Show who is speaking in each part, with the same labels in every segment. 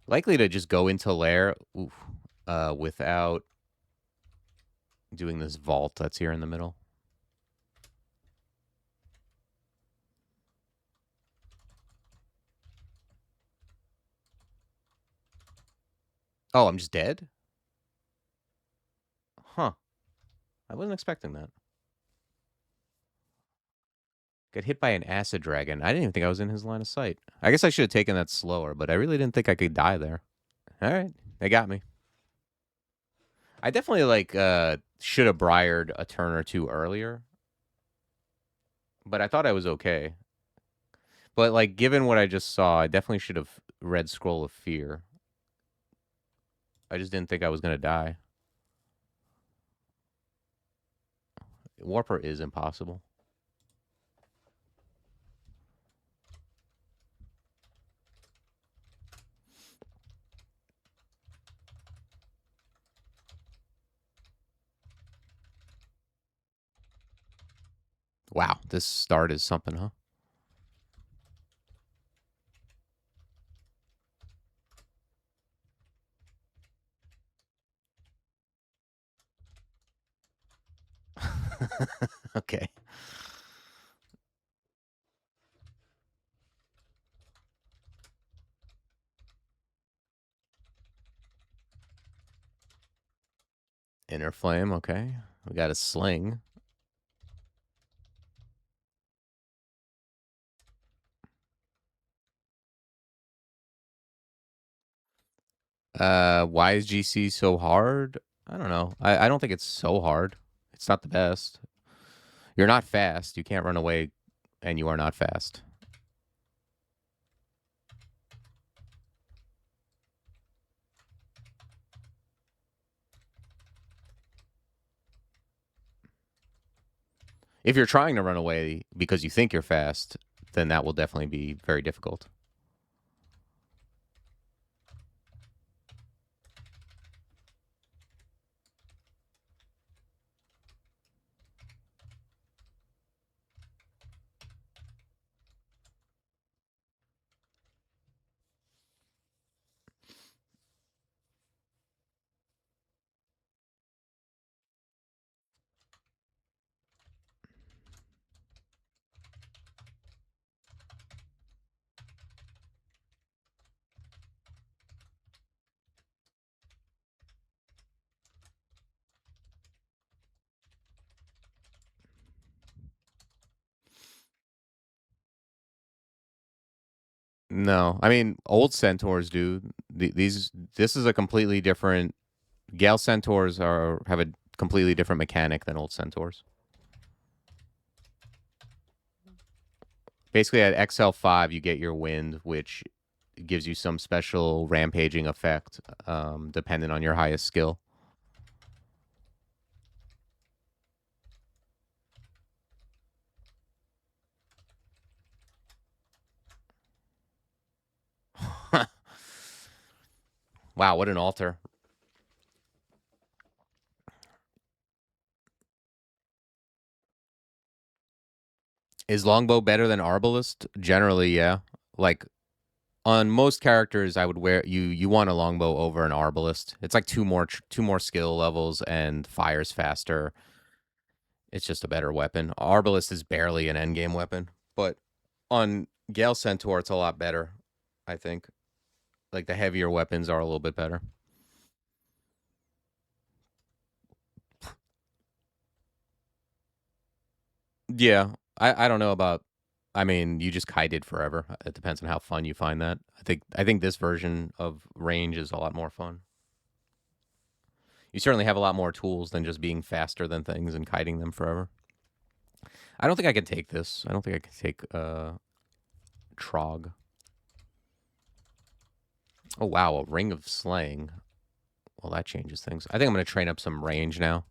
Speaker 1: Likely to just go into Lair without doing this vault that's here in the middle. Oh, I'm just dead? Huh. I wasn't expecting that. Got hit by an acid dragon. I didn't even think I was in his line of sight. I guess I should have taken that slower, but I really didn't think I could die there. All right. They got me. I definitely should have briared a turn or two earlier, but I thought I was okay. But like given what I just saw, I definitely should have read Scroll of Fear. I just didn't think I was gonna die. Warper is impossible. Wow, this start is something, huh? Okay. Inner Flame, okay. We got a sling. Why is GC so hard? I don't know. I don't think it's so hard. It's not the best. You're not fast. You can't run away, and you are not fast. If you're trying to run away because you think you're fast, then that will definitely be very difficult. No, I mean old centaurs do. This is a completely different. Gale centaurs have a completely different mechanic than old centaurs. Basically, at XL5, you get your wind, which gives you some special rampaging effect, dependent on your highest skill. Wow, what an altar. Is longbow better than arbalist? Generally, yeah. Like on most characters, I would wear you want a longbow over an arbalist. It's like two more skill levels and fires faster. It's just a better weapon. Arbalist is barely an endgame weapon, but on Gale Centaur, it's a lot better. I think like the heavier weapons are a little bit better. Yeah, I don't know about. I mean, you just kited forever. It depends on how fun you find that. I think this version of range is a lot more fun. You certainly have a lot more tools than just being faster than things and kiting them forever. I don't think I could take this. I don't think I could take Trog. Oh wow, a ring of slaying. Well, that changes things. I think I'm going to train up some range now.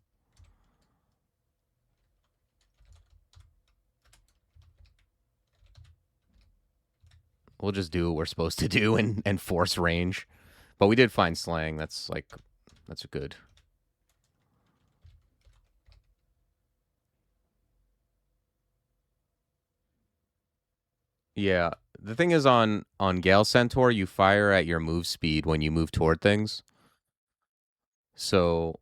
Speaker 1: We'll just do what we're supposed to do and force range. But we did find slaying. That's good. Yeah, The thing is on Gale Centaur, you fire at your move speed when you move toward things. So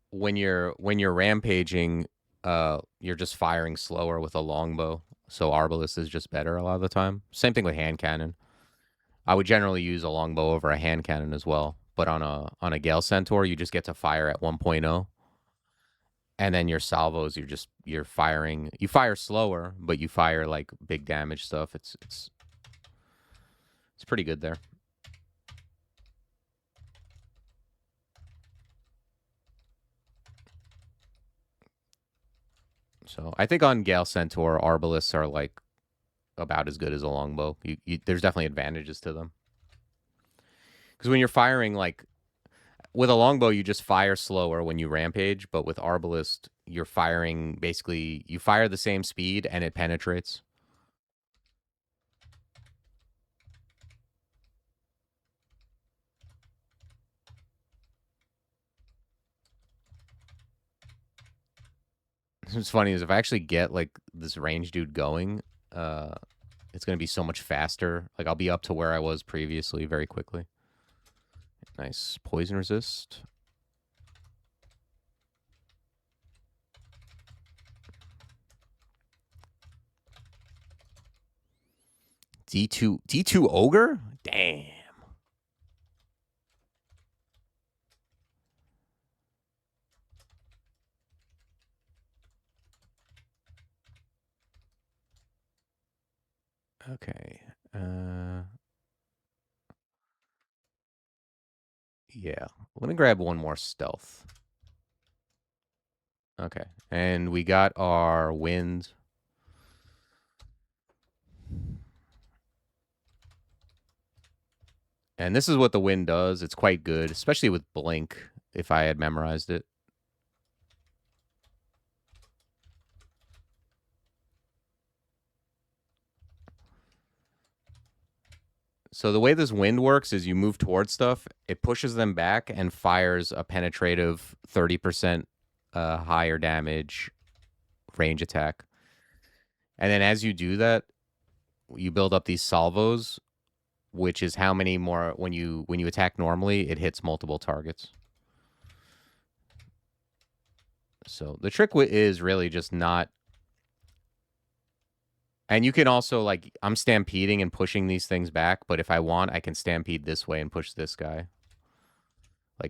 Speaker 1: when you're rampaging, you're just firing slower with a longbow. So Arbalest is just better a lot of the time. Same thing with hand cannon. I would generally use a longbow over a hand cannon as well. But on a Gale Centaur, you just get to fire at 1.0. And then your salvos, you're firing. You fire slower, but you fire like big damage stuff. It's pretty good there. So I think on Gale Centaur, Arbalists are like about as good as a longbow. There's definitely advantages to them. Because when you're firing, like with a longbow, you just fire slower when you rampage, but with Arbalist, you're firing basically you fire the same speed and it penetrates. What's funny is if I actually get like this range dude going, it's gonna be so much faster. Like I'll be up to where I was previously very quickly. Nice poison resist. D2 ogre? Damn. Okay. Yeah. Let me grab one more stealth. Okay. And we got our wind. And this is what the wind does. It's quite good, especially with blink, if I had memorized it. So the way this wind works is you move towards stuff, it pushes them back and fires a penetrative 30% higher damage range attack. And then as you do that, you build up these salvos, which is how many more when you attack normally, it hits multiple targets. So the trick is really just not. And you can also like I'm stampeding and pushing these things back, but if I want, I can stampede this way and push this guy.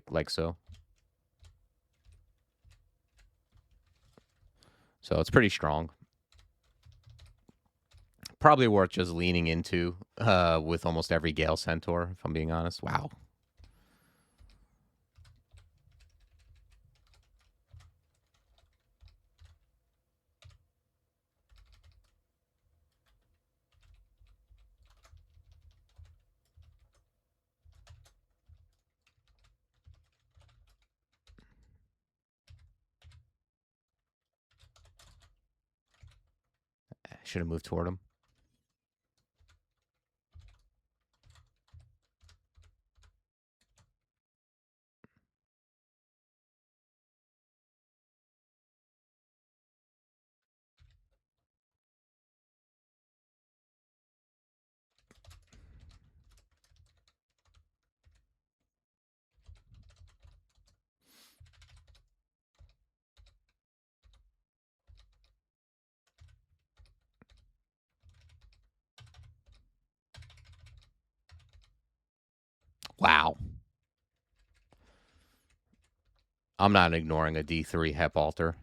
Speaker 1: Like so. So it's pretty strong. Probably worth just leaning into with almost every Gale Centaur, if I'm being honest. Wow. I should have moved toward him. Wow. I'm not ignoring a D3 Hep Altar.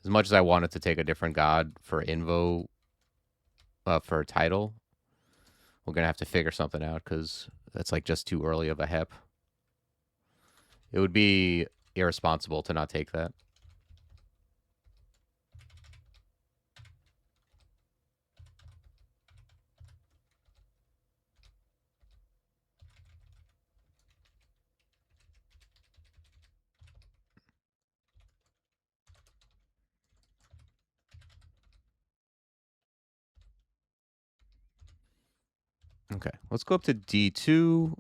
Speaker 1: As much as I wanted to take a different god for Invo for a title, we're going to have to figure something out because that's like just too early of a Hep. It would be irresponsible to not take that. Okay, let's go up to D2.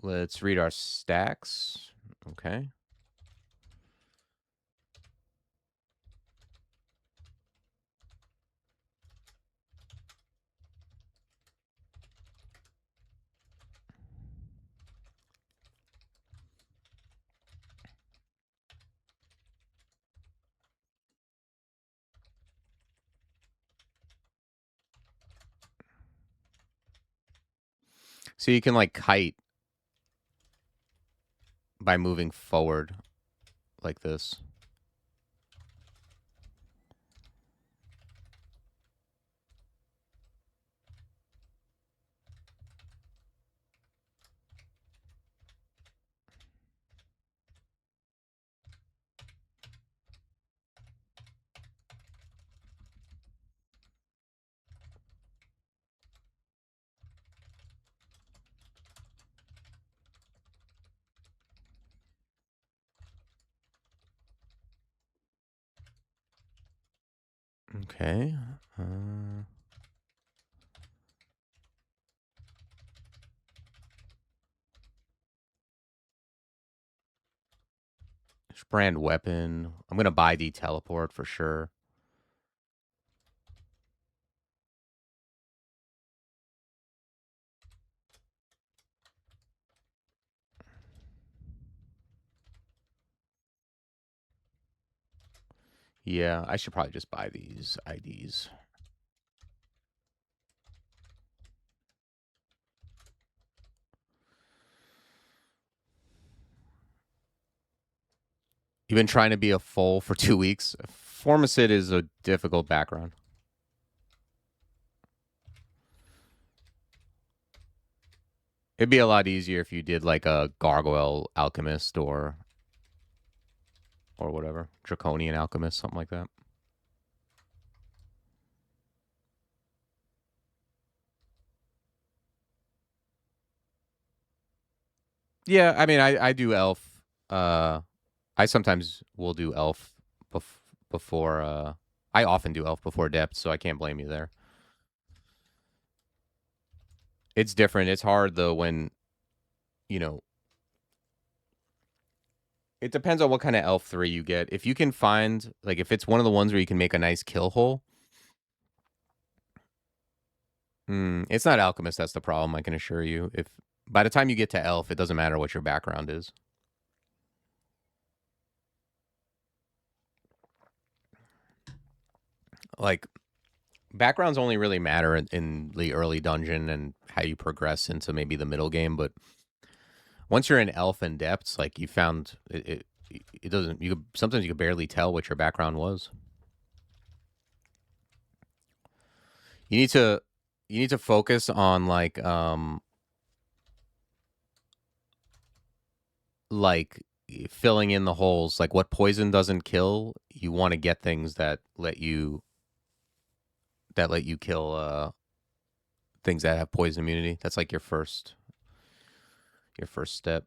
Speaker 1: Let's read our stacks. Okay. So you can like kite by moving forward like this. Okay. Brand weapon. I'm gonna buy the teleport for sure. Yeah, I should probably just buy these IDs. You've been trying to be a foal for 2 weeks. Formicid is a difficult background. It'd be a lot easier if you did like a gargoyle alchemist or whatever, draconian alchemist, something like that. Yeah, I mean, I do elf. I sometimes will do elf before. I often do elf before depth, so I can't blame you there. It's different. It's hard though when, you know, it depends on what kind of elf 3 you get. If you can find, like, if it's one of the ones where you can make a nice kill hole. It's not alchemist. That's the problem. I can assure you. If by the time you get to elf, it doesn't matter what your background is. Like, backgrounds only really matter in the early dungeon and how you progress into maybe the middle game. But once you're in elf and depths, like you found it doesn't. Sometimes you could barely tell what your background was. You need to focus on like filling in the holes. Like what poison doesn't kill, you want to get things that let you kill things that have poison immunity. That's like your first step.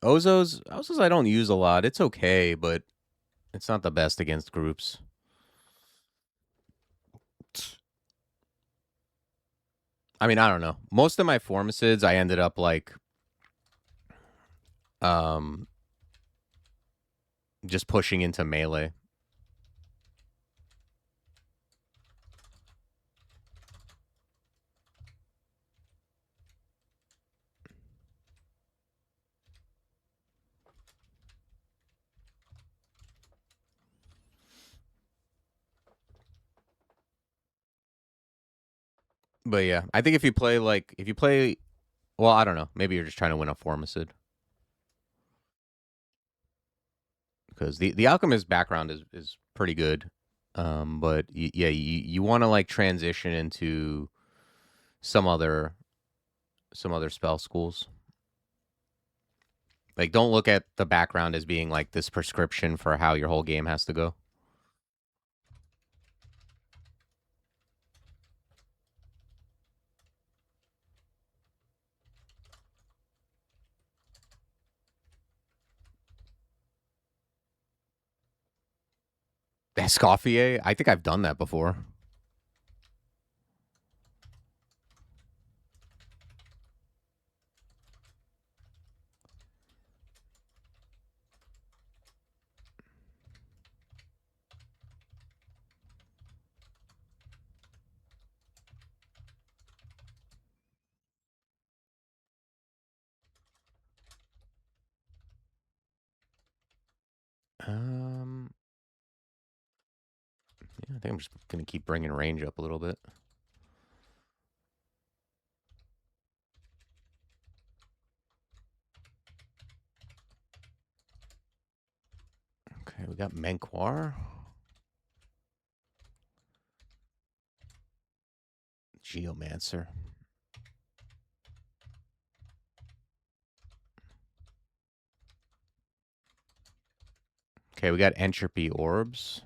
Speaker 1: Ozos I don't use a lot. It's okay, but it's not the best against groups. I mean, I don't know. Most of my formicids I ended up like um just pushing into melee. But yeah, I think if you play well, I don't know. Maybe you're just trying to win a formicid. Because the alchemist background is pretty good. But yeah, you want to like transition into some other spell schools. Like, don't look at the background as being like this prescription for how your whole game has to go. Escoffier, I think I've done that before. Yeah, I think I'm just going to keep bringing range up a little bit. Okay, we got Menquar. Geomancer. Okay, we got Entropy Orbs.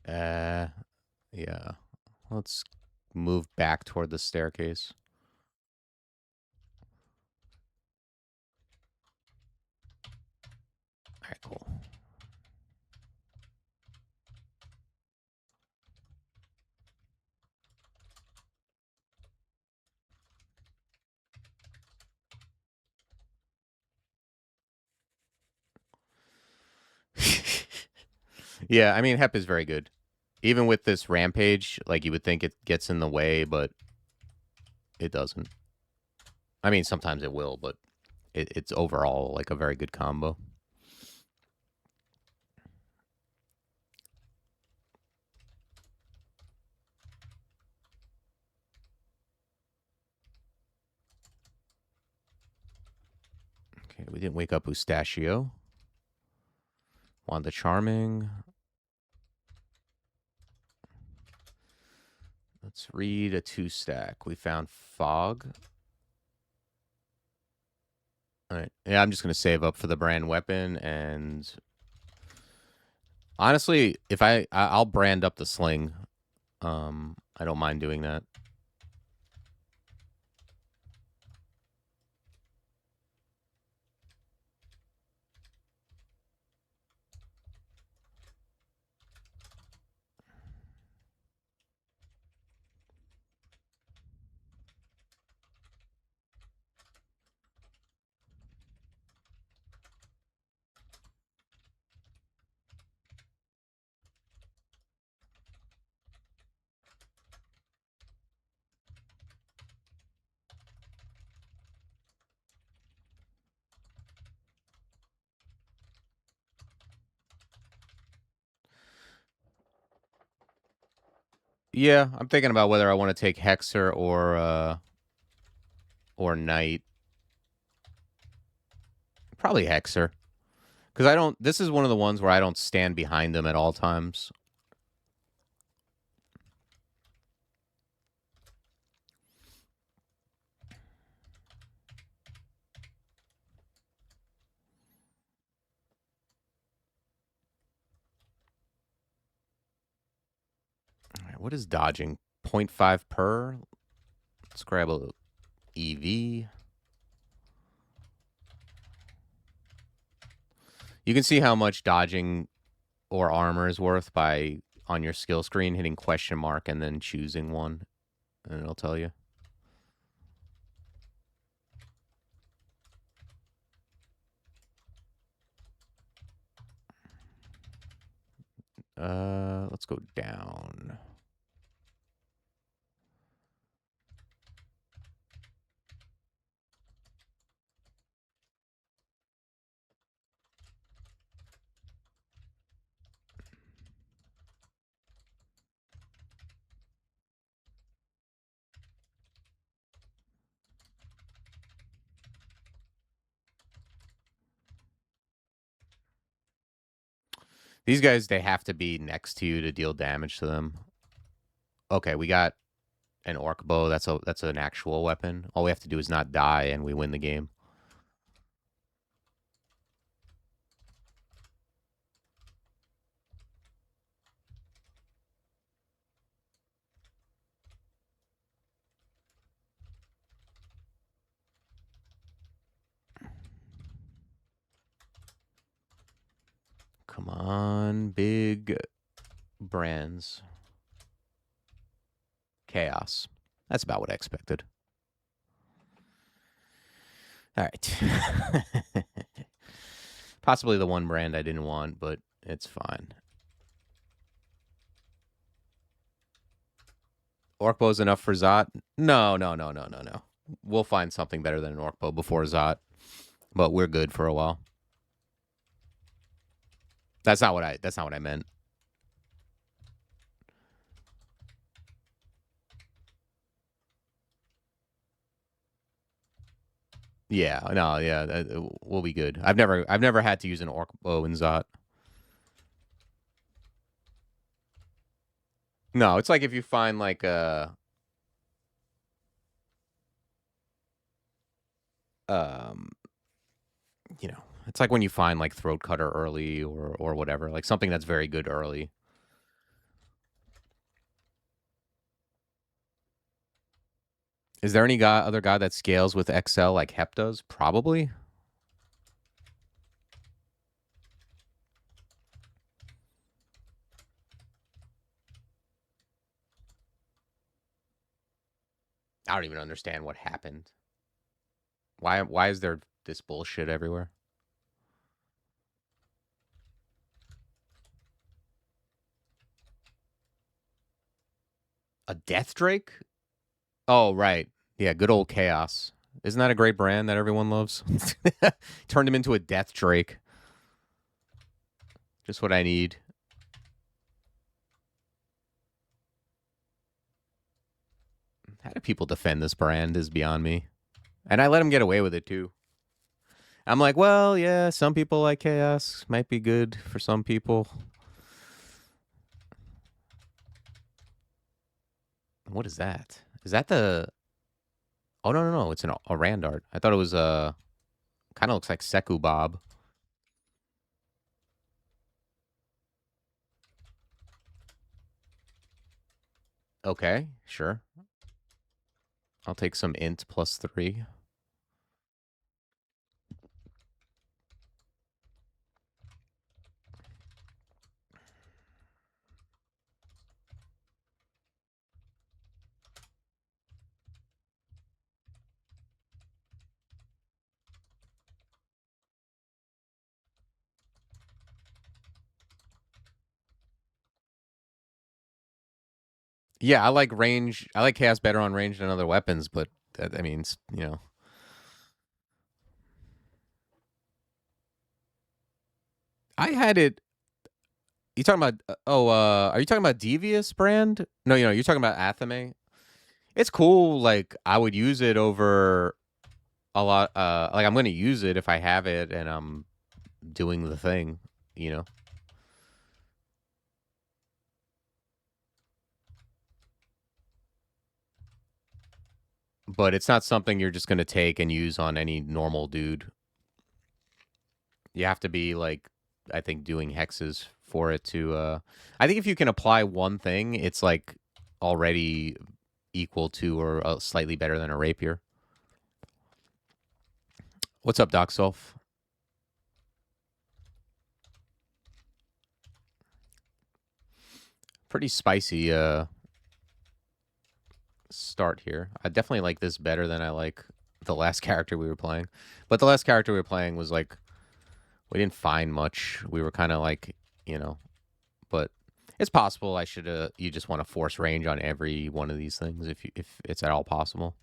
Speaker 1: Yeah. Let's move back toward the staircase. All right, cool. Yeah, I mean, Hep is very good. Even with this rampage, like, you would think it gets in the way, but it doesn't. I mean, sometimes it will, but it's overall, like, a very good combo. Okay, we didn't wake up Eustachio. Wanda Charming. Let's read a 2-stack. We found Fog. All right. Yeah, I'm just going to save up for the brand weapon. And honestly, if I'll brand up the sling. I don't mind doing that. Yeah, I'm thinking about whether I want to take Hexer or Knight. Probably Hexer. Because I don't... This is one of the ones where I don't stand behind them at all times. All right, what is dodging? 0.5 per? Let's grab a EV. You can see how much dodging or armor is worth by, on your skill screen, hitting question mark and then choosing one. And it'll tell you. Let's go down. These guys, they have to be next to you to deal damage to them. Okay, we got an orc bow. That's an actual weapon. All we have to do is not die, and we win the game. Come on, big brands. Chaos. That's about what I expected. All right. Possibly the one brand I didn't want, but it's fine. Orkbow's enough for Zot? No, no, no, no, no, no. We'll find something better than an Orkbow before Zot, but we're good for a while. That's not what I meant. Yeah, no, yeah, we'll be good. I've never had to use an Orkbow in Zot. No, it's like if you find like you know, it's like when you find like Throat Cutter early or whatever, like something that's very good early. Is there any other guy that scales with XL like Hep does? Probably. I don't even understand what happened. Why is there this bullshit everywhere? A Death Drake? Oh, right. Yeah, good old Chaos. Isn't that a great brand that everyone loves? Turned him into a Death Drake. Just what I need. How do people defend this brand is beyond me. And I let him get away with it, too. I'm like, well, yeah, some people like Chaos. Might be good for some people. What is that? Is that the... Oh, no, no, no. It's a Randart. I thought it was kind of looks like Seku Bob. Okay, sure. I'll take some int +3. Yeah, I like range. I like Chaos better on range than other weapons, but that means, you know. I had it. You talking about? Are you talking about Devious brand? No, you're talking about Athame. It's cool. Like I would use it over a lot. Like I'm going to use it if I have it and I'm doing the thing. You know. But it's not something you're just going to take and use on any normal dude. You have to be like, I think, doing hexes for it to. I think if you can apply one thing, it's like already equal to or slightly better than a rapier. What's up, Doc Sulf? Pretty spicy start here. I definitely like this better than I like the last character we were playing. But the last character we were playing was like, we didn't find much. We were kind of like, you know, but it's possible I should you just want to force range on every one of these things if it's at all possible.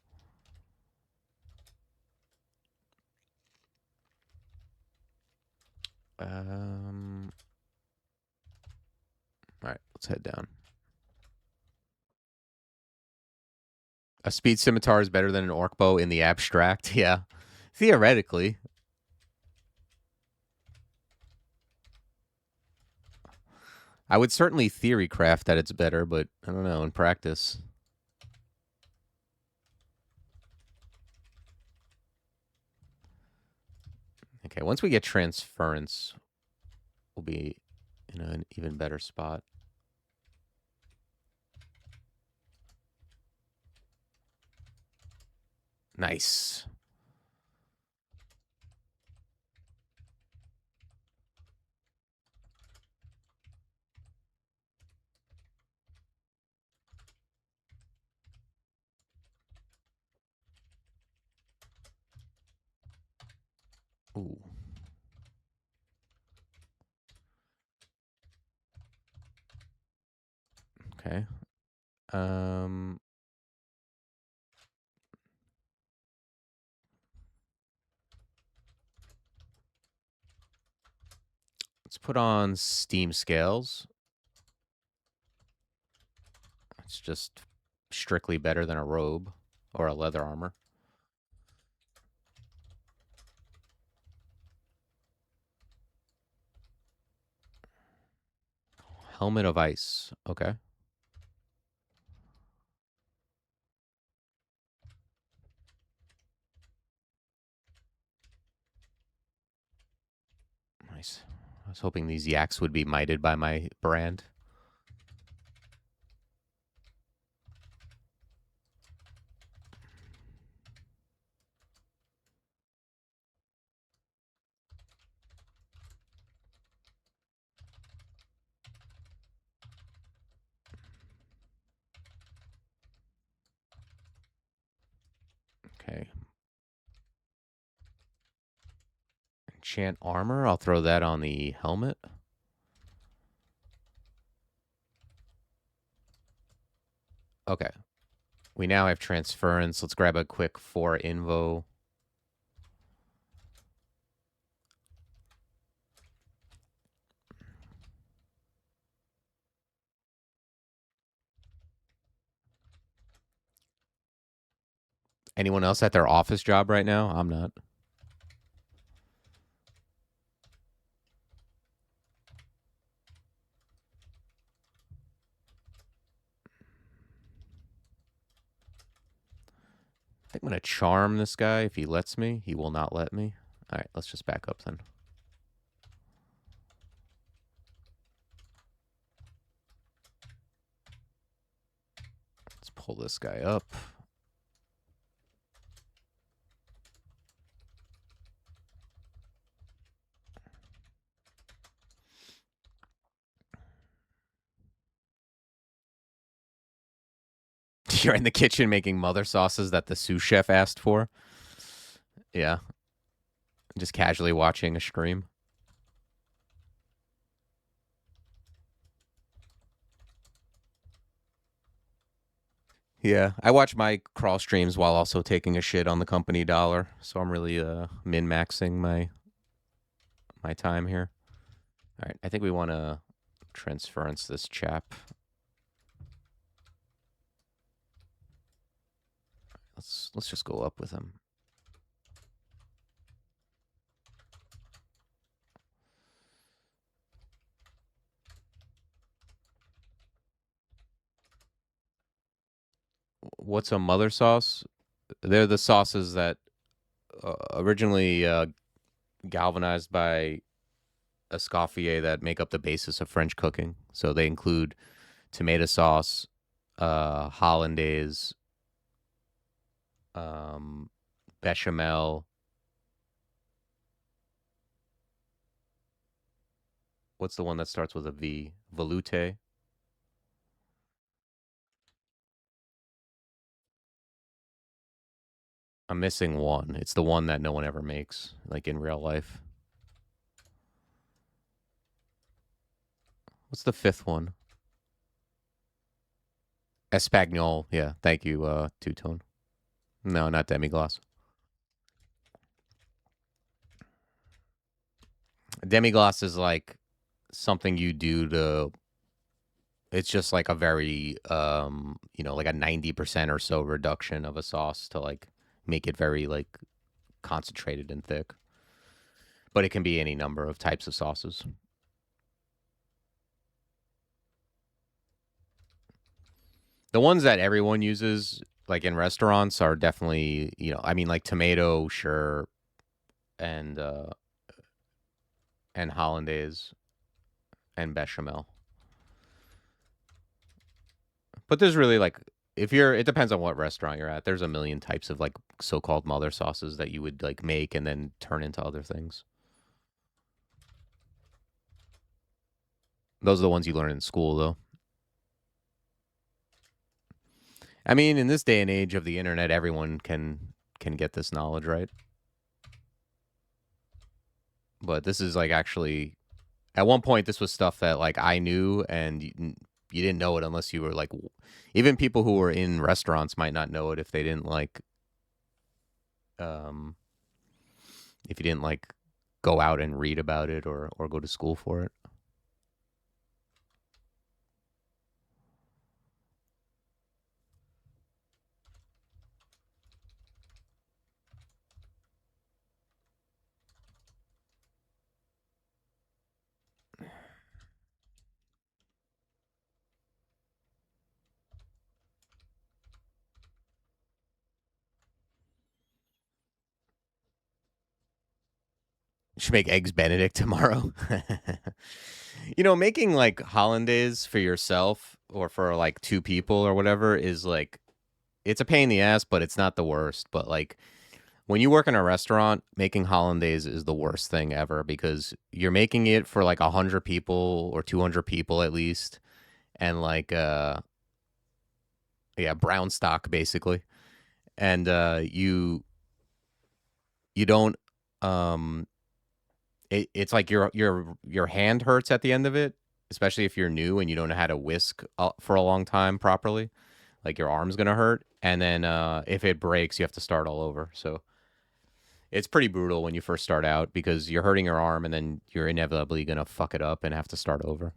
Speaker 1: All right, let's head down. A speed scimitar is better than an orc bow in the abstract. Yeah, theoretically. I would certainly theory craft that it's better, but I don't know in practice. Okay, once we get transference, we'll be in an even better spot. Nice. Ooh. Okay. Let's put on steam scales. It's just strictly better than a robe or a leather armor. Helmet of ice. Okay. Nice. I was hoping these yaks would be mited by my brand. Okay. Enchant armor. I'll throw that on the helmet. Okay. We now have transference. Let's grab a quick 4 invo. Anyone else at their office job right now? I'm not. I think I'm going to charm this guy if he lets me. He will not let me. All right, let's just back up then. Let's pull this guy up. You're in the kitchen making mother sauces that the sous chef asked for. Yeah. Just casually watching a stream. Yeah, I watch my crawl streams while also taking a shit on the company dollar, so I'm really min-maxing my time here. All right, I think we want to transference this chap. Let's just go up with him. What's a mother sauce? They're the sauces that originally galvanized by Escoffier that make up the basis of French cooking. So they include tomato sauce, hollandaise, bechamel. What's the one that starts with a V? Veloute. I'm missing one. It's the one that no one ever makes, like in real life. What's the fifth one? Espagnole. Yeah, thank you, Two-Tone. No, not demi-glace. Demi-glace is like something you do to... It's just like a very, like a 90% or so reduction of a sauce to like make it very like concentrated and thick. But it can be any number of types of sauces. The ones that everyone uses, like in restaurants, are definitely, I mean, like tomato, sure, and hollandaise and bechamel. But there's really like, it depends on what restaurant you're at. There's a million types of like so-called mother sauces that you would like make and then turn into other things. Those are the ones you learn in school, though. I mean, in this day and age of the internet, everyone can get this knowledge, right? But this is like actually, at one point, this was stuff that like I knew, and you didn't know it unless you were like, even people who were in restaurants might not know it if they didn't like, if you didn't like go out and read about it or go to school for it. Should make eggs Benedict tomorrow. You know, making like hollandaise for yourself or for like two people or whatever is like it's a pain in the ass, but it's not the worst. But like when you work in a restaurant, making hollandaise is the worst thing ever because you're making it for like 100 people or 200 people at least, and like yeah, brown stock basically, and you don't um it's like your hand hurts at the end of it, especially if you're new and you don't know how to whisk for a long time properly. Like your arm's gonna hurt, and then if it breaks, you have to start all over. So it's pretty brutal when you first start out because you're hurting your arm, and then you're inevitably gonna fuck it up and have to start over.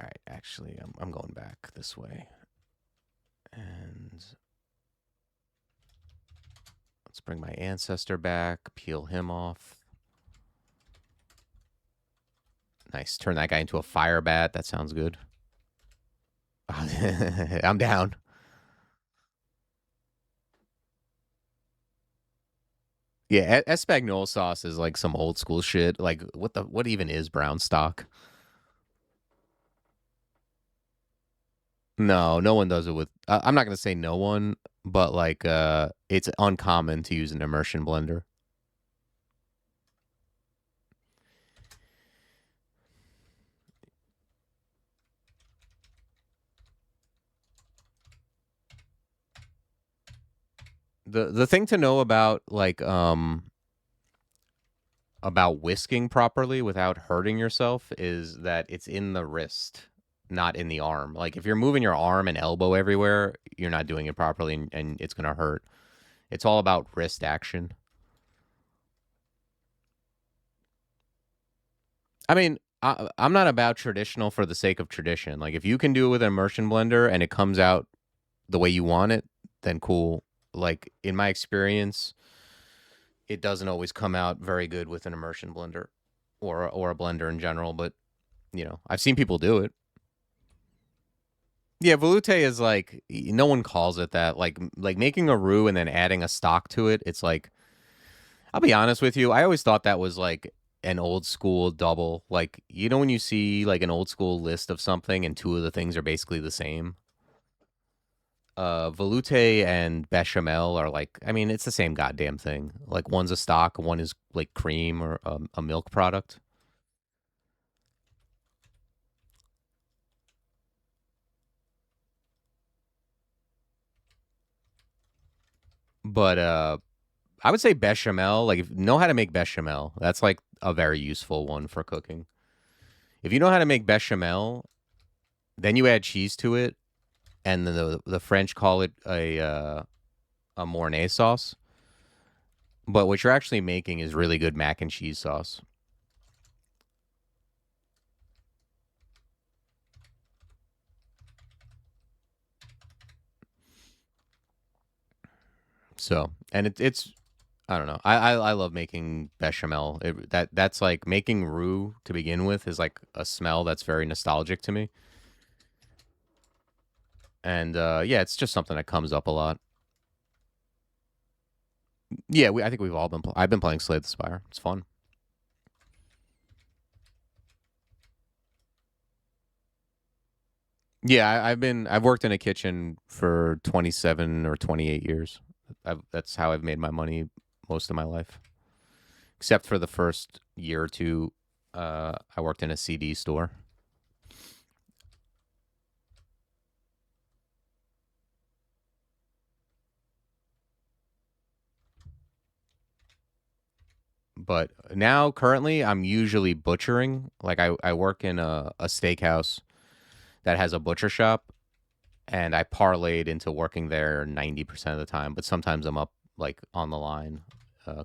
Speaker 1: All right, actually, I'm going back this way, and let's bring my ancestor back, peel him off. Nice. Turn that guy into a fire bat. That sounds good. I'm down. Yeah, Espagnole sauce is like some old school shit. Like, what even is brown stock? No, no one does it with. I'm not gonna say no one, but like, it's uncommon to use an immersion blender. The thing to know about like about whisking properly without hurting yourself is that it's in the wrist, not in the arm. Like if you're moving your arm and elbow everywhere, you're not doing it properly, and it's gonna hurt. It's all about wrist action. I mean, I'm not about traditional for the sake of tradition. Like if you can do it with an immersion blender and it comes out the way you want it, then cool. Like in my experience, it doesn't always come out very good with an immersion blender or a blender in general, but you know, I've seen people do it. Yeah, veloute is like no one calls it that. Like making a roux and then adding a stock to it. It's like I'll be honest with you. I always thought that was like an old school double. Like you know when you see like an old school list of something and two of the things are basically the same. Veloute and bechamel are like I mean it's the same goddamn thing. Like one's a stock, one is like cream or a milk product. But I would say bechamel. Like if you know how to make bechamel, that's like a very useful one for cooking. If you know how to make bechamel, then you add cheese to it, and then the French call it a Mornay sauce. But what you're actually making is really good mac and cheese sauce. So, and it's I don't know. I love making bechamel. That's like making roux to begin with is like a smell that's very nostalgic to me. And yeah, it's just something that comes up a lot. Yeah, I think we've all been. I've been playing Slay the Spire. It's fun. Yeah, I've worked in a kitchen for 27 or 28 years. That's how I've made my money most of my life, except for the first year or two. I worked in a CD store, but now currently I'm usually butchering. Like I work in a steakhouse that has a butcher shop, and I parlayed into working there 90% of the time. But sometimes I'm up like on the line,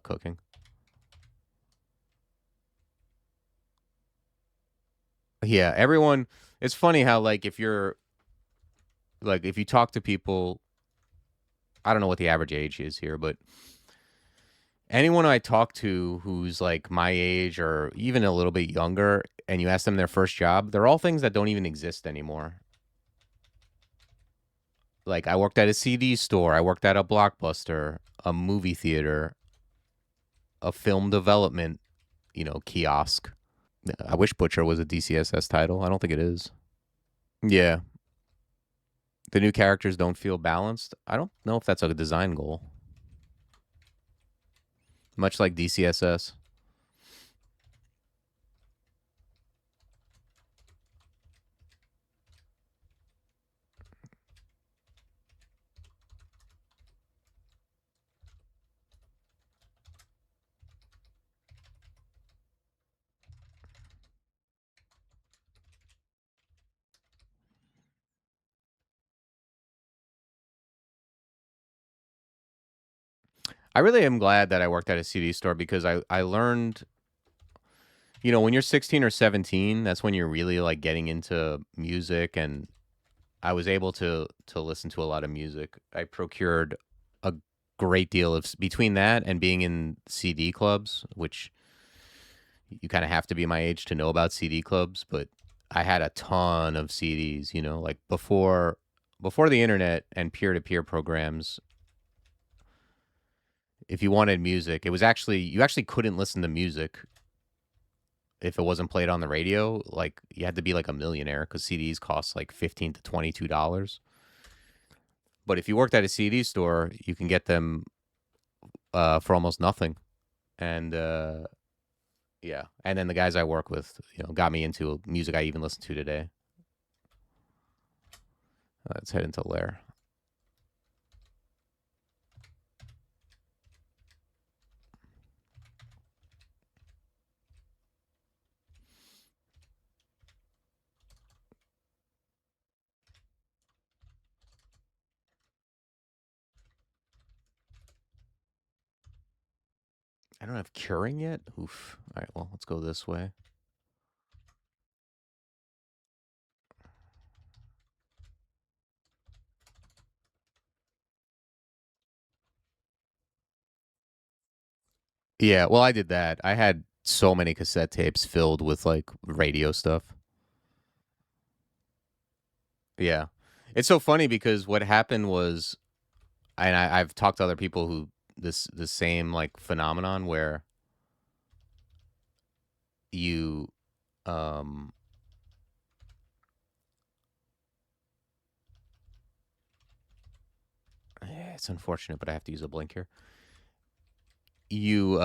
Speaker 1: cooking. Yeah, everyone. It's funny how like if you talk to people, I don't know what the average age is here, but anyone I talk to who's like my age or even a little bit younger, and you ask them their first job, they're all things that don't even exist anymore. Like I worked at a CD store, I worked at a Blockbuster, a movie theater, a film development, kiosk. I wish Butcher was a DCSS title. I don't think it is. Yeah. The new characters don't feel balanced. I don't know if that's a design goal. Much like DCSS. I really am glad that I worked at a CD store because I learned, when you're 16 or 17, that's when you're really like getting into music, and I was able to listen to a lot of music. I procured a great deal of between that and being in CD clubs, which you kind of have to be my age to know about CD clubs, but I had a ton of CDs, like before the internet and peer-to-peer programs. If you wanted music, you actually couldn't listen to music if it wasn't played on the radio. Like you had to be like a millionaire because CDs cost like $15 to $22. But if you worked at a CD store, you can get them for almost nothing. And yeah, and then the guys I work with, got me into music I even listen to today. Let's head into Lair. I don't have curing yet. Oof. All right, well, let's go this way. Yeah, well, I did that. I had so many cassette tapes filled with like radio stuff. Yeah. It's so funny because what happened was, and I've talked to other people who the same like phenomenon where you um it's unfortunate, but I have to use a blink here. You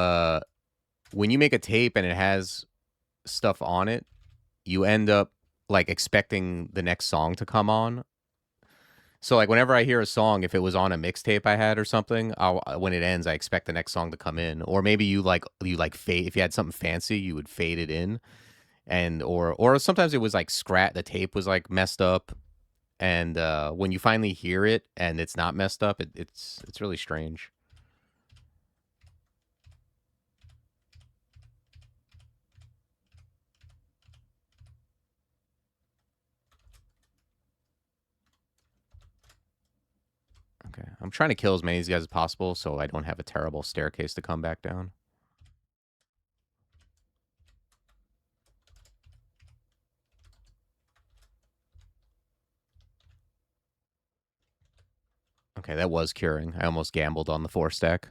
Speaker 1: when you make a tape and it has stuff on it, you end up like expecting the next song to come on. So like whenever I hear a song, if it was on a mixtape I had or something, when it ends, I expect the next song to come in. Or maybe you fade, if you had something fancy, you would fade it in, and or sometimes it was like the tape was like messed up, and when you finally hear it and it's not messed up, it's really strange. Okay, I'm trying to kill as many of these guys as possible so I don't have a terrible staircase to come back down. Okay, that was curing. I almost gambled on the 4 stack.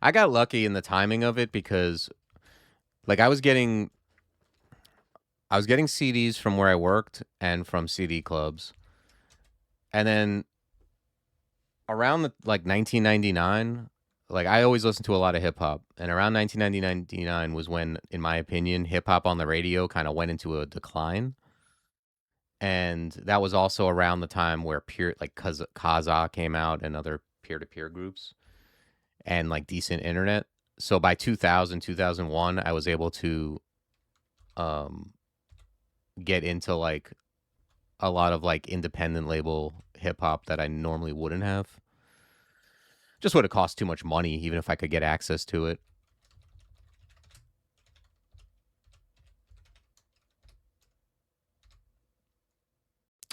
Speaker 1: I got lucky in the timing of it because like I was getting CDs from where I worked and from CD clubs. And then around like 1999, like I always listened to a lot of hip hop, and around 1999 was when, in my opinion, hip hop on the radio kind of went into a decline. And that was also around the time where Kaza came out and other peer to peer groups and like decent internet. So by 2000, 2001, I was able to um get into like a lot of like independent label hip hop that I normally wouldn't have. Just would have cost too much money, even if I could get access to it.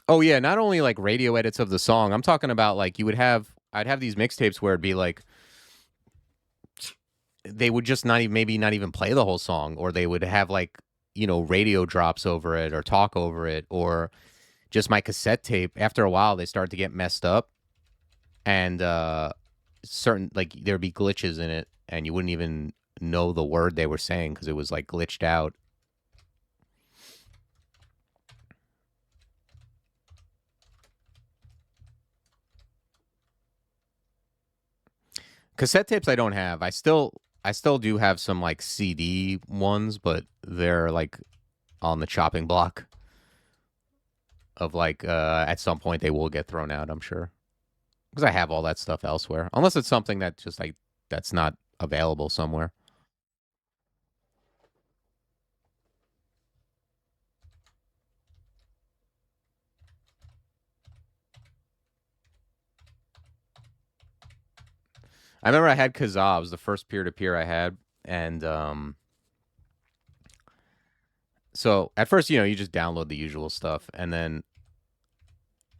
Speaker 1: Oh yeah, not only like radio edits of the song. I'm talking about like I'd have these mixtapes where it'd be like they would just not even maybe not even play the whole song, or they would have like radio drops over it or talk over it, or just my cassette tape. After a while, they started to get messed up, and certain like there'd be glitches in it, and you wouldn't even know the word they were saying because it was like glitched out. Cassette tapes I don't have. I still do have some like CD ones, but they're like on the chopping block of like at some point they will get thrown out, I'm sure. Because I have all that stuff elsewhere. Unless it's something that just like that's not available somewhere. I remember I had Kazaa. It was the first peer to peer I had, and so at first, you just download the usual stuff, and then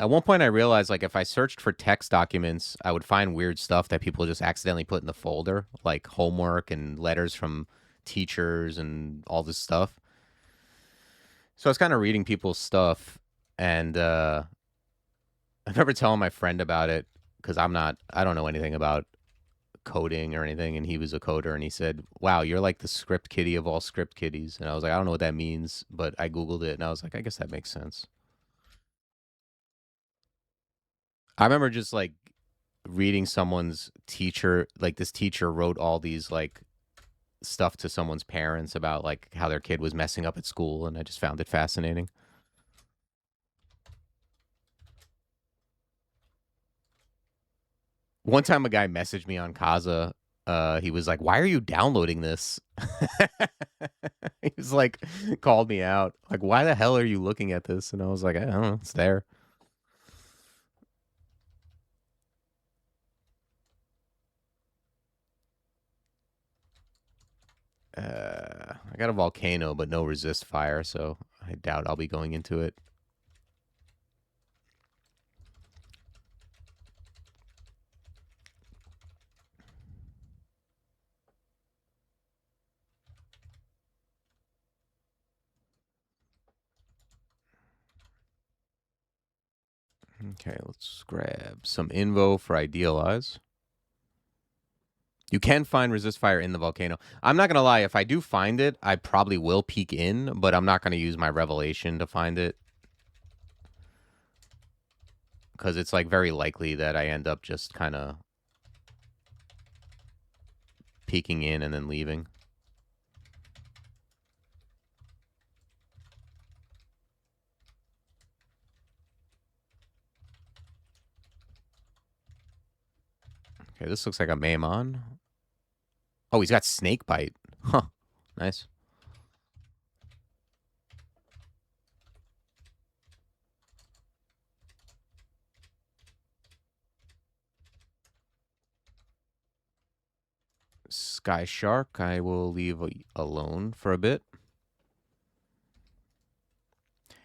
Speaker 1: at one point I realized like if I searched for text documents, I would find weird stuff that people just accidentally put in the folder, like homework and letters from teachers and all this stuff. So I was kind of reading people's stuff, and I remember telling my friend about it because I don't know anything about coding or anything, and he was a coder, and he said, "Wow, you're like the script kiddie of all script kiddies." And I was like, "I don't know what that means," but I googled it, and I was like, "I guess that makes sense." I remember just like reading someone's teacher, like this teacher wrote all these like stuff to someone's parents about like how their kid was messing up at school, and I just found it fascinating. One time, a guy messaged me on Kaza. He was like, "Why are you downloading this?" He was like, called me out. Like, "Why the hell are you looking at this?" And I was like, "I don't know. It's there." I got a volcano, but no resist fire, so I doubt I'll be going into it. Okay, let's grab some invo for idealize. You can find resist fire in the volcano. I'm not gonna lie, if I do find it, I probably will peek in, but I'm not gonna use my revelation to find it. Because it's like very likely that I end up just kind of peeking in and then leaving. Okay, this looks like a Maimon. Oh, he's got snake bite. Huh. Nice. Sky Shark, I will leave alone for a bit.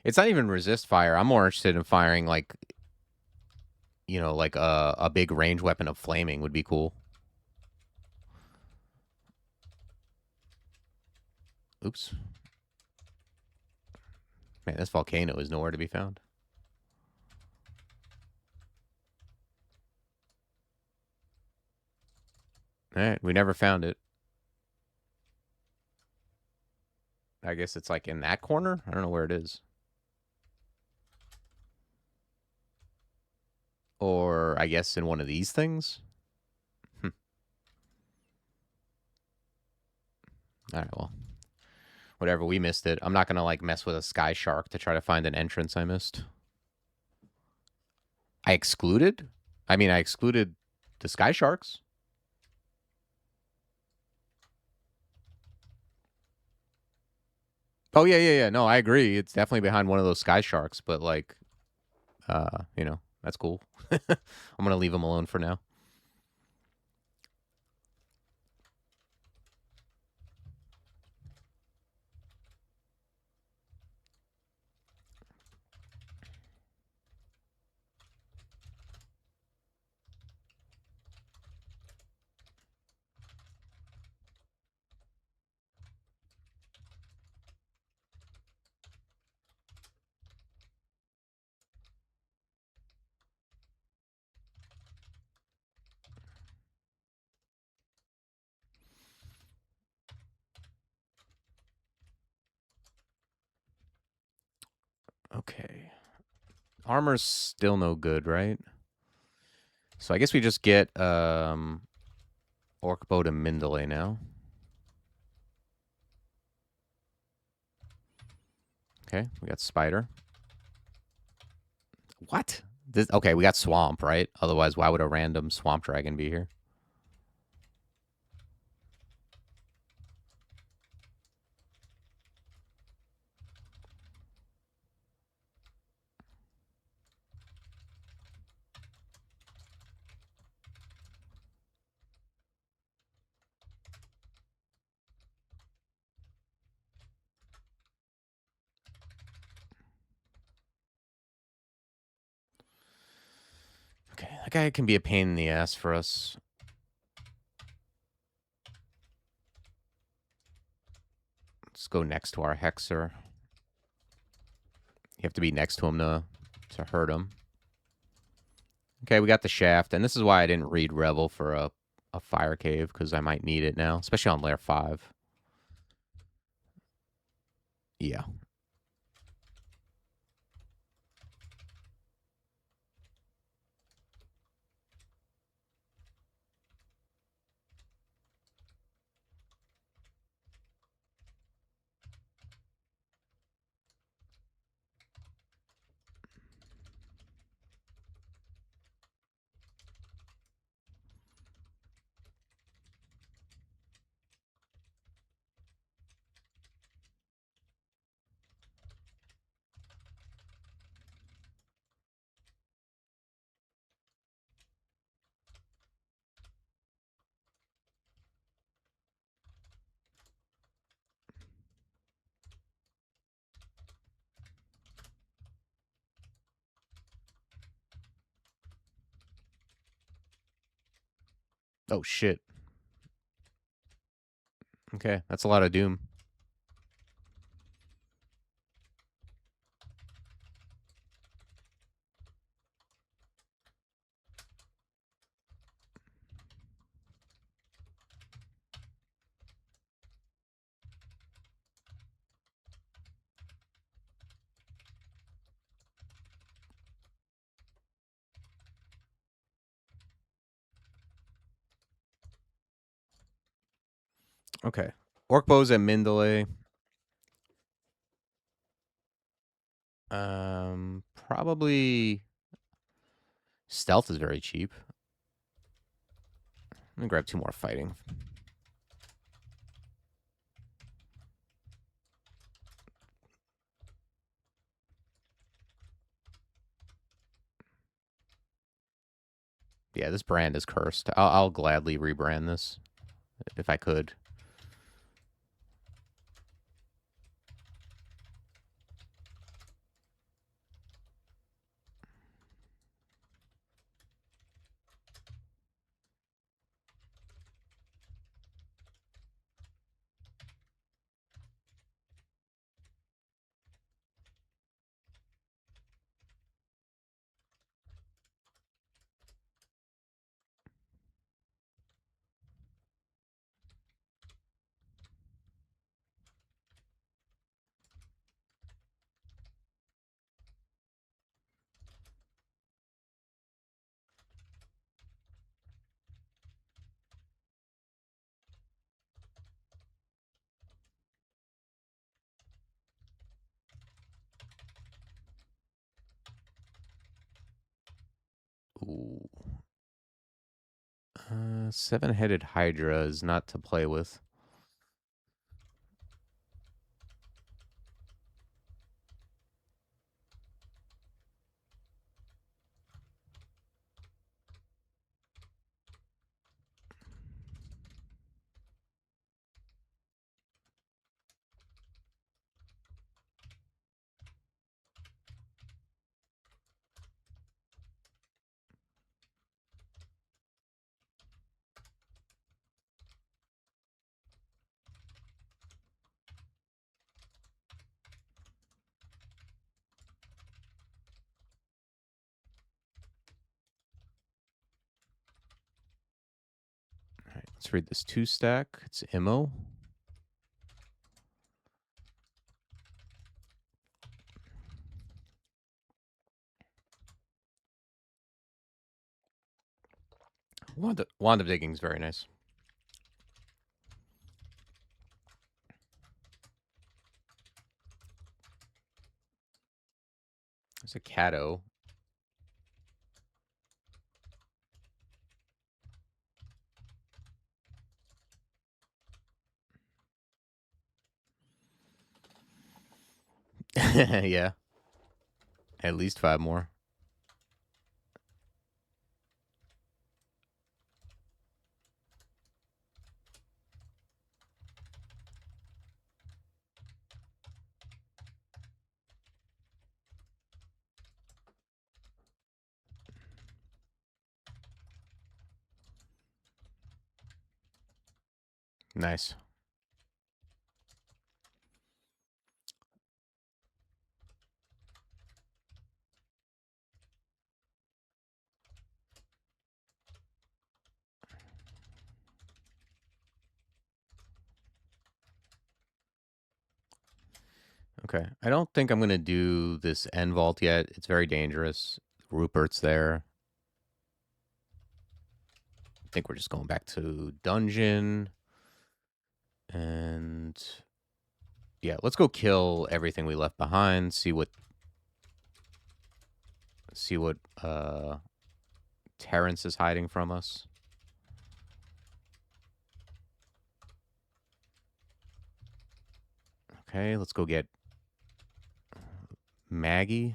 Speaker 1: It's not even resist fire. I'm more interested in firing like, like a big range weapon of flaming would be cool. Oops. Man, this volcano is nowhere to be found. All right, we never found it. I guess it's like in that corner. I don't know where it is. Or I guess in one of these things. All right, well, whatever. We missed it. I'm not gonna like mess with a sky shark to try to find an entrance I missed. I excluded. I excluded the sky sharks. Oh yeah. No, I agree. It's definitely behind one of those sky sharks, but like, you know, that's cool. I'm gonna leave him alone for now. Okay. Armor's still no good, right? So I guess we just get Orc Boat and Mindale now. Okay, we got Spider. What? This, okay, we got Swamp, right? Otherwise, why would a random Swamp Dragon be here? Okay, that guy can be a pain in the ass for us. Let's go next to our Hexer. You have to be next to him to hurt him. Okay, we got the Shaft, and this is why I didn't read Revel for a Fire Cave, because I might need it now, especially on Lair 5. Yeah. Oh, shit. Okay, that's a lot of Doom. Okay. Orc Bows at Mindale. Probably Stealth is very cheap. Let me grab 2 more fighting. Yeah, this brand is cursed. I'll gladly rebrand this if I could. Ooh. 7-headed Hydra is not to play with. Let's read this 2-stack. It's Immo. Wand of Digging is very nice. There's a Cato. Yeah. At least 5 more. Nice. Okay. I don't think I'm going to do this end vault yet. It's very dangerous. Rupert's there. I think we're just going back to dungeon. And yeah, let's go kill everything we left behind. See what Terrence is hiding from us. Okay, let's go get Maggie.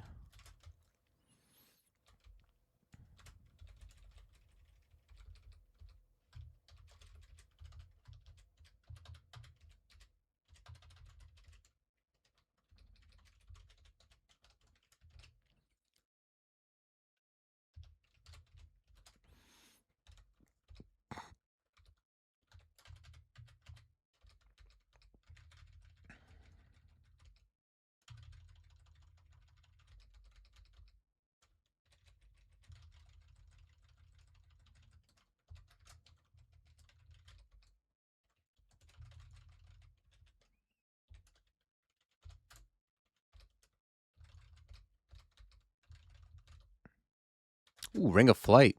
Speaker 1: Ooh, Ring of Flight.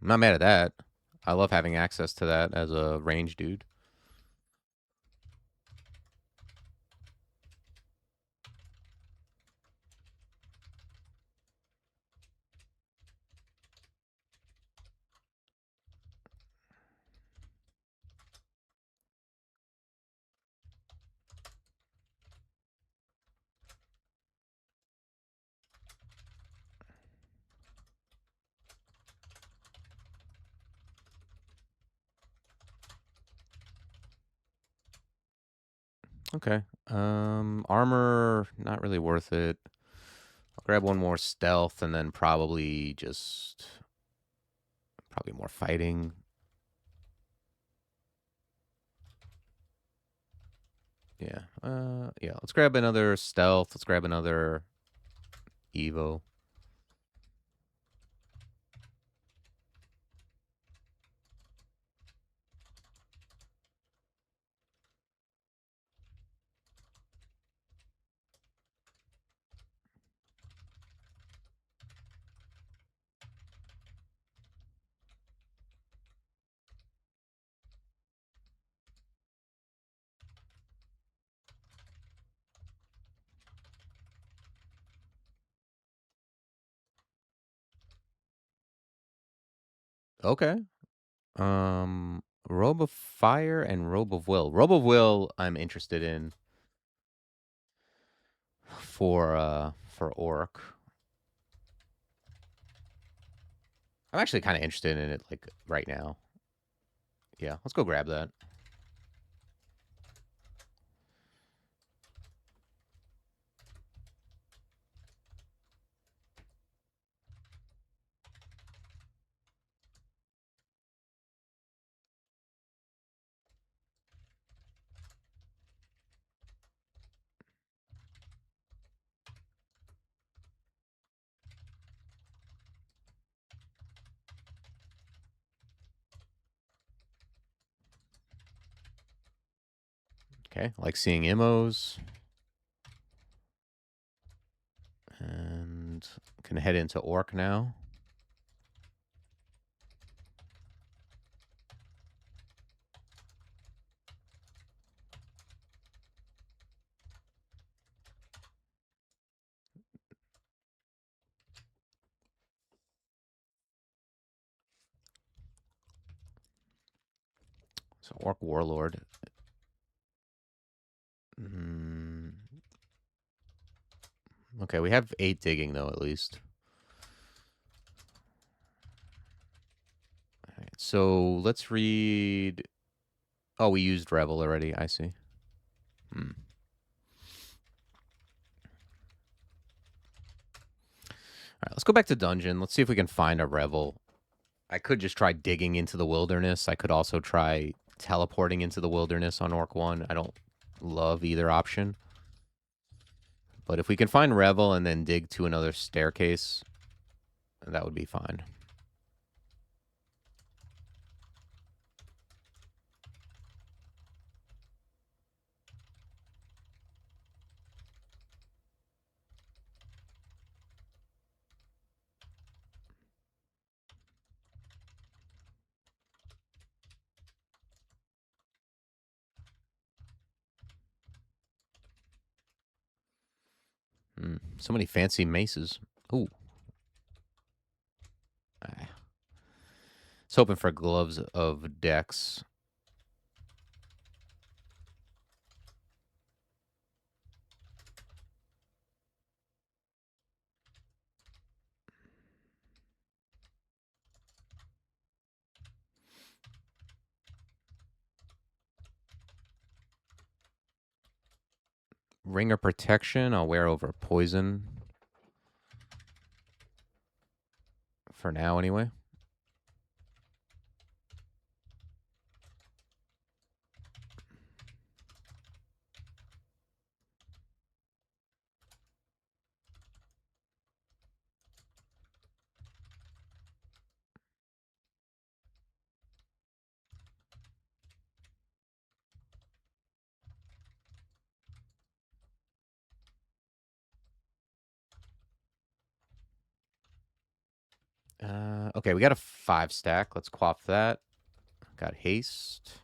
Speaker 1: I'm not mad at that. I love having access to that as a range dude. Okay. Armor, not really worth it. I'll grab one more stealth and then probably more fighting. Yeah. Yeah. Let's grab another stealth. Let's grab another Evo. Okay. Robe of Fire and Robe of Will. Robe of Will, I'm interested in for Orc. I'm actually kind of interested in it like right now. Yeah, let's go grab that. Okay, like seeing immos. And can head into Orc now. So Orc Warlord. Okay, we have 8 digging, though, at least. All right, so let's read... Oh, we used Revel already. I see. All right, let's go back to Dungeon. Let's see if we can find a Revel. I could just try digging into the wilderness. I could also try teleporting into the wilderness on Orc 1. I don't love either option. But if we can find Revel and then dig to another staircase, that would be fine. So many fancy maces. Ooh. Ah. It's hoping for gloves of Dex. Ring of Protection, I'll wear over Poison. For now, anyway. Okay, we got a 5 stack. Let's quaff that. Got haste.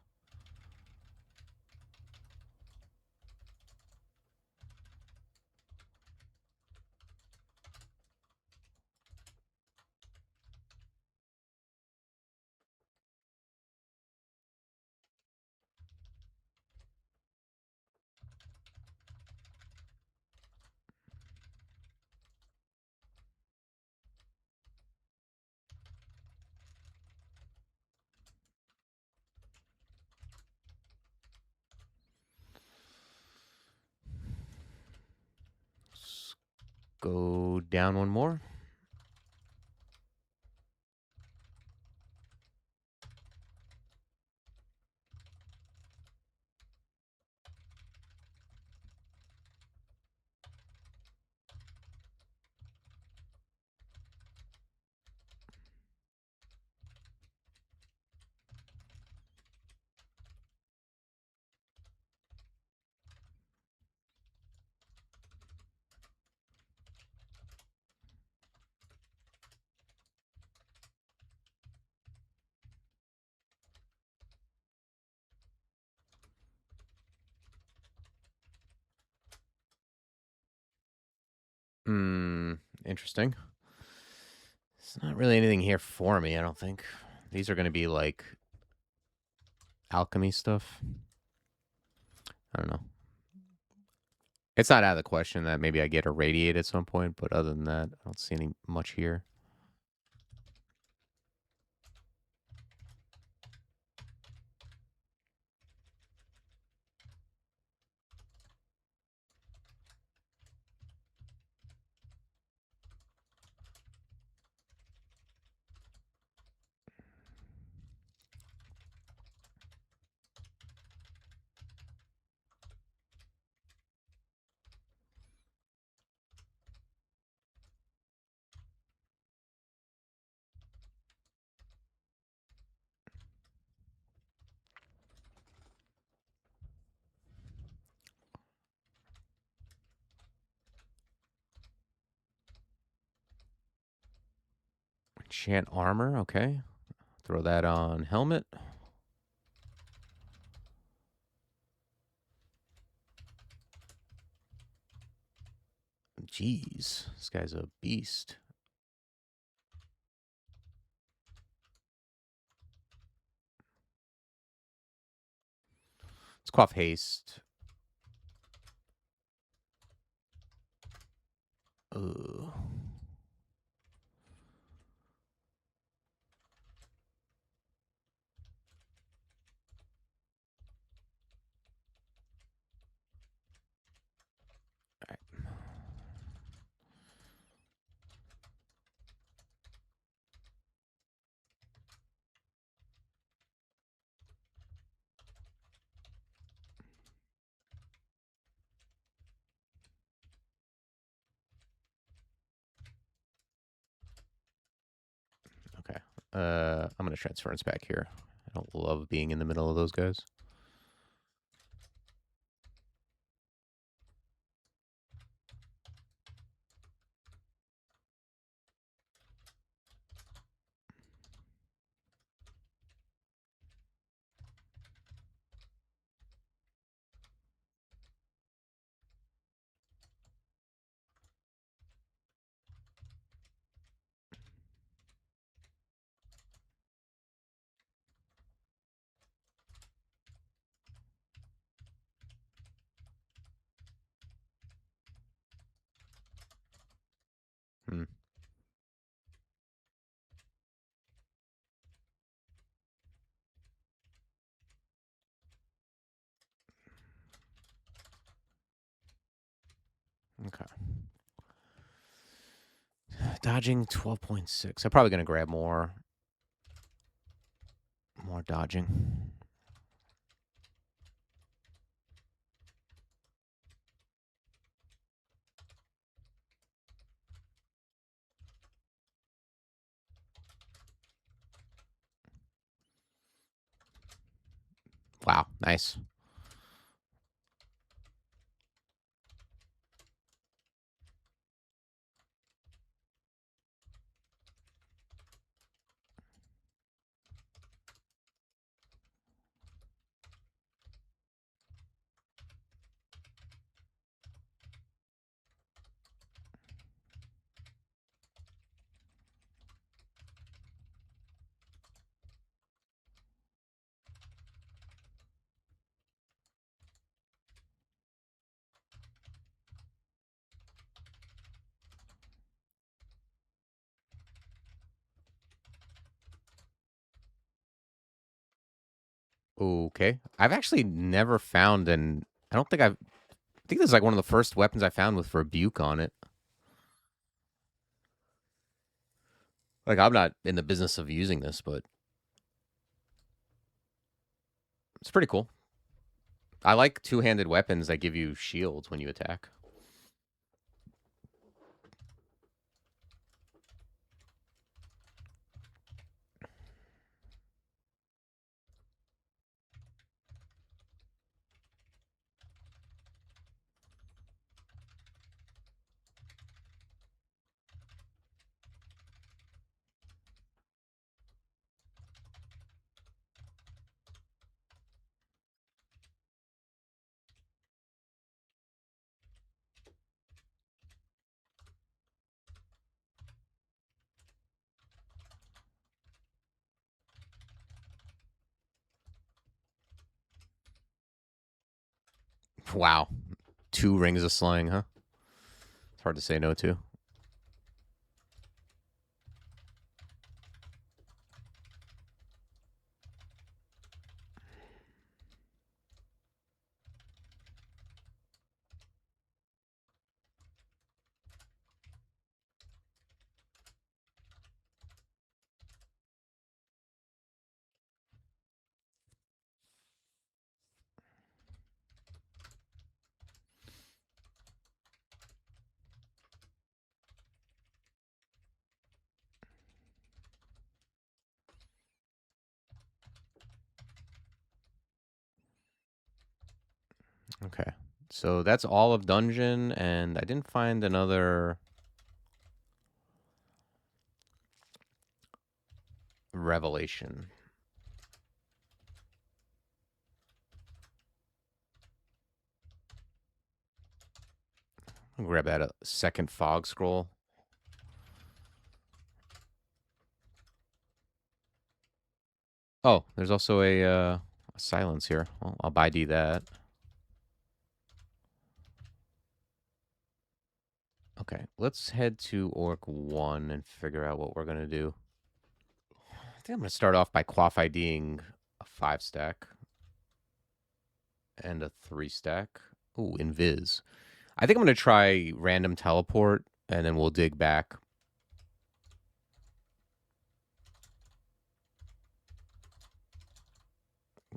Speaker 1: Let's go down one more. Interesting. There's not really anything here for me, I don't think. These are going to be, like, alchemy stuff. I don't know. It's not out of the question that maybe I get irradiate at some point, but other than that, I don't see any much here. Enchant armor, okay. Throw that on helmet. Jeez, this guy's a beast. Let's quaff haste. Ugh. Okay. I'm going to transference back here. I don't love being in the middle of those guys. Hmm. Okay. Dodging 12.6. I'm probably going to grab more dodging. Wow, nice. Okay. I've actually never found I don't think I think this is like one of the first weapons I found with rebuke on it. Like, I'm not in the business of using this, but it's pretty cool. I like two-handed weapons that give you shields when you attack. Wow. 2 rings of slaying, huh? It's hard to say no to. Okay. So that's all of dungeon, and I didn't find another Revelation. I'll grab that a second fog scroll. Oh, there's also a silence here. Well, I'll buy D that. Okay, let's head to Orc 1 and figure out what we're going to do. I think I'm going to start off by quaff IDing a 5-stack and a 3-stack. Ooh, invis. I think I'm going to try random teleport, and then we'll dig back.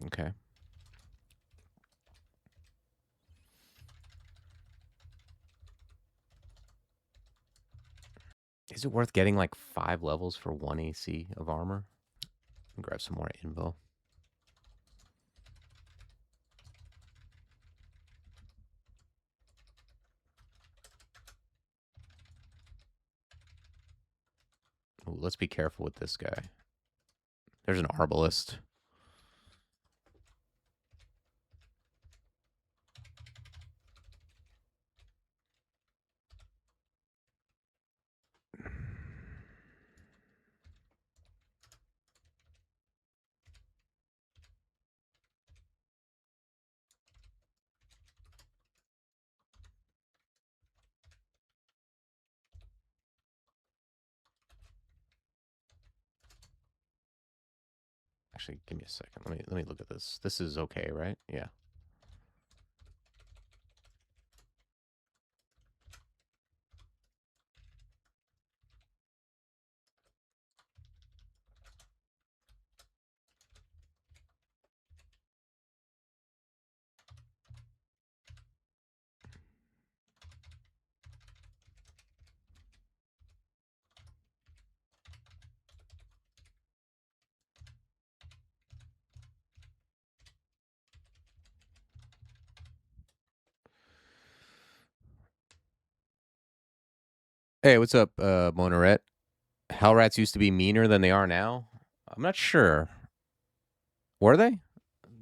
Speaker 1: Okay. Is it worth getting like 5 levels for 1 AC of armor? Grab some more info. Ooh, let's be careful with this guy. There's an arbalist. Actually, give me a second. Let me look at this. This is okay, right? Yeah. Hey, what's up, Monaret? Hellrats used to be meaner than they are now? I'm not sure. Were they?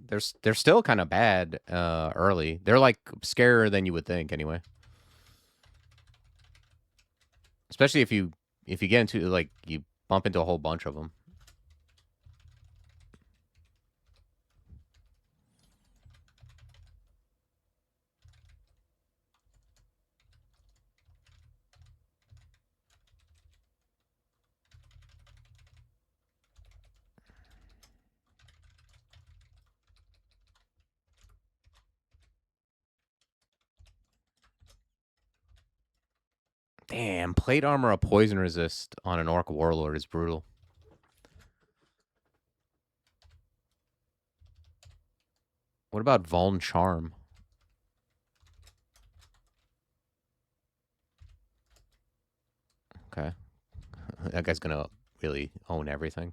Speaker 1: They're still kind of bad early. They're like scarier than you would think anyway. Especially if you get into like you bump into a whole bunch of them. Damn, plate armor, a poison resist on an orc warlord is brutal. What about Vuln Charm? Okay. That guy's gonna really own everything.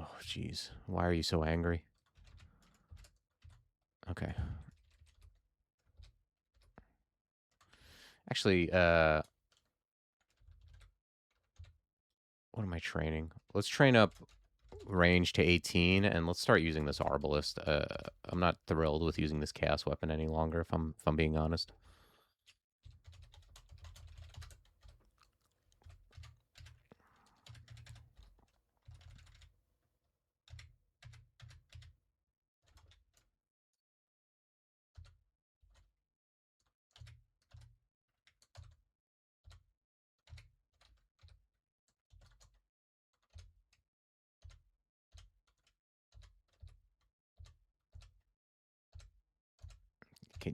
Speaker 1: Oh, jeez. Why are you so angry? Okay. Actually, what am I training? Let's train up range to 18, and let's start using this arbalist. I'm not thrilled with using this chaos weapon any longer, if I'm being honest.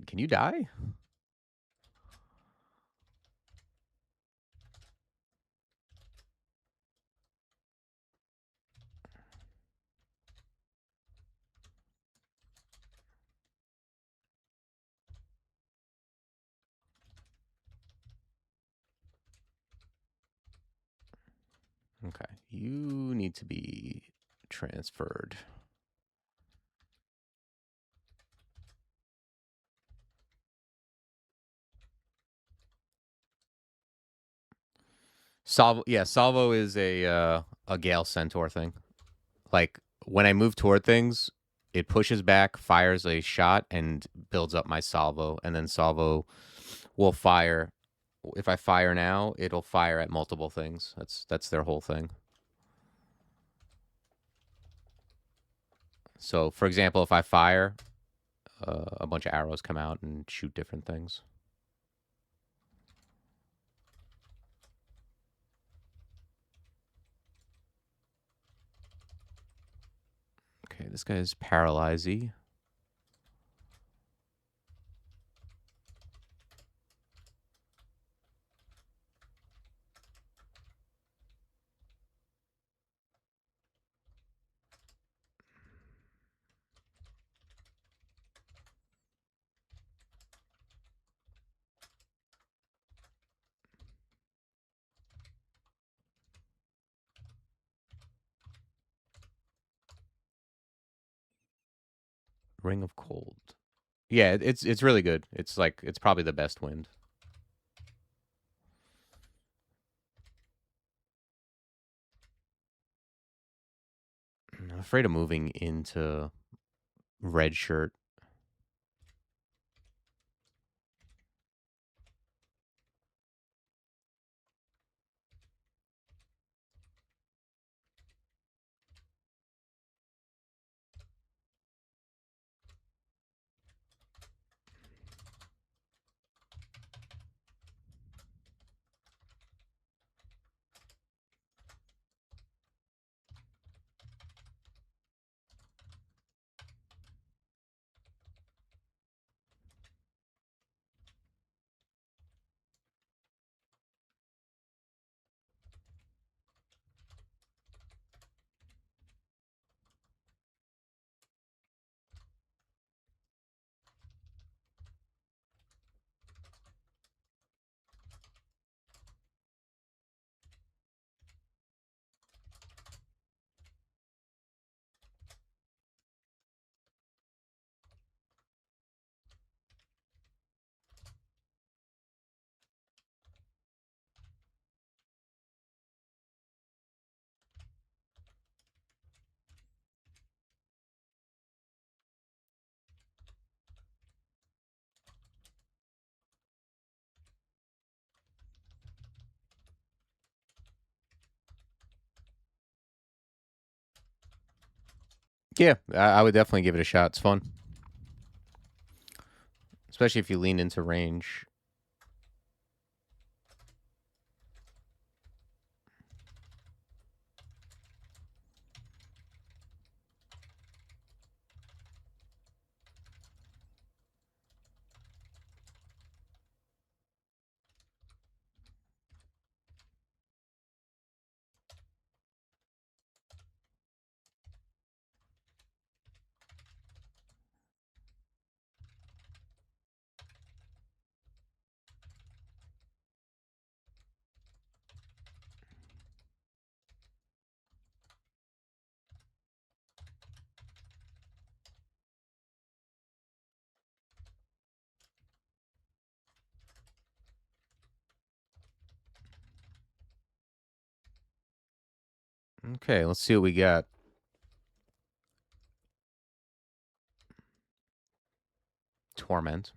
Speaker 1: Can you die? Okay, you need to be transferred. Salvo is a Gale Centaur thing. Like when I move toward things, it pushes back, fires a shot, and builds up my salvo, and then salvo will fire. If I fire now, it'll fire at multiple things. That's their whole thing. So, for example, if I fire, a bunch of arrows come out and shoot different things. Okay, this guy is paralyzy. Ring of Cold. Yeah, it's really good. It's probably the best wind. I'm afraid of moving into red shirt. Yeah, I would definitely give it a shot. It's fun, especially if you lean into range. Okay, let's see what we got. Torment.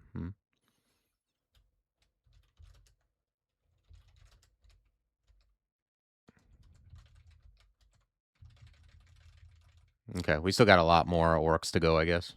Speaker 1: Okay, we still got a lot more orcs to go, I guess.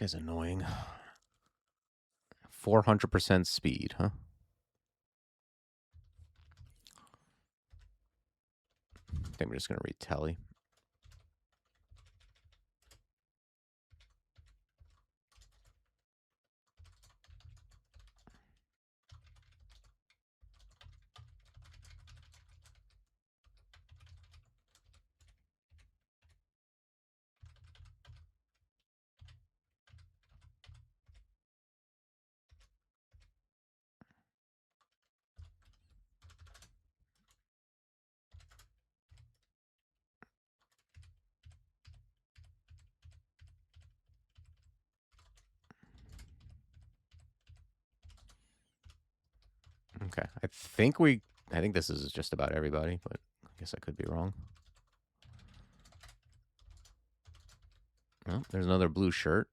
Speaker 1: guy's annoying. 400% speed, huh? I think we're just going to read Telly. Okay. I think this is just about everybody, but I guess I could be wrong. Oh, there's another blue shirt.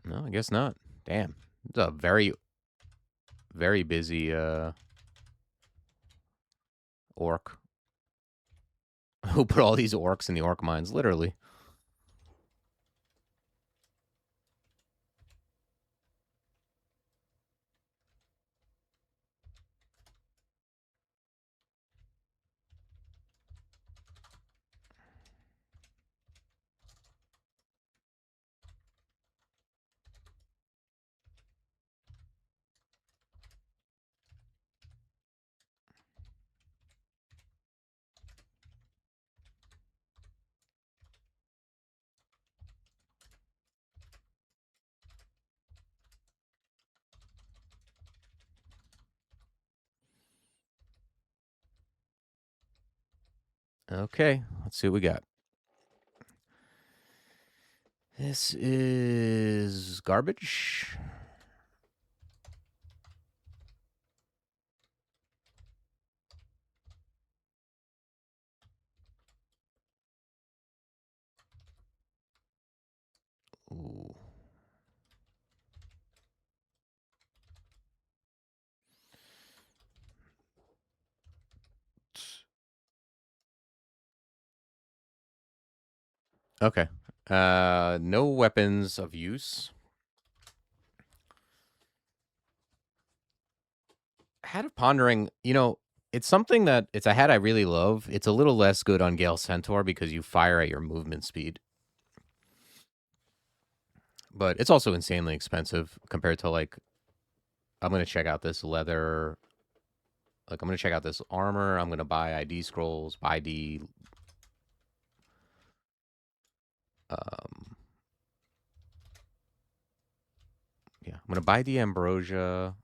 Speaker 1: No, I guess not. Damn. It's a very, very busy orc. Who put all these orcs in the orc mines, literally. Okay, let's see what we got. This is garbage. Ooh. Okay. No weapons of use. Hat of Pondering, it's something that it's a hat I really love. It's a little less good on Gale Centaur because you fire at your movement speed. But it's also insanely expensive compared to, like, I'm going to check out this leather. Like, I'm going to check out this armor. I'm going to buy ID scrolls, buy D. Yeah, I'm going to buy the ambrosia.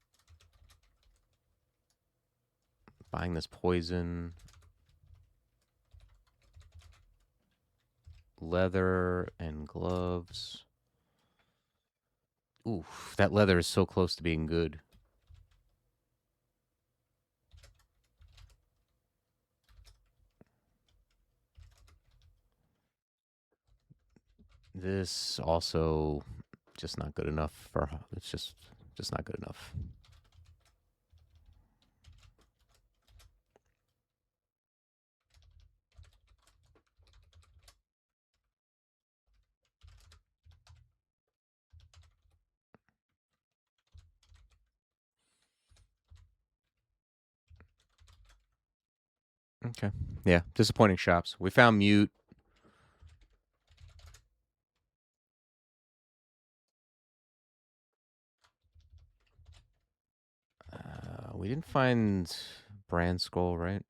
Speaker 1: Buying this poison. Leather and gloves. Oof, that leather is so close to being good. This also just not good enough for, it's just not good enough. Okay. Yeah, disappointing shops. We found Mute. We didn't find Brand Skull, right?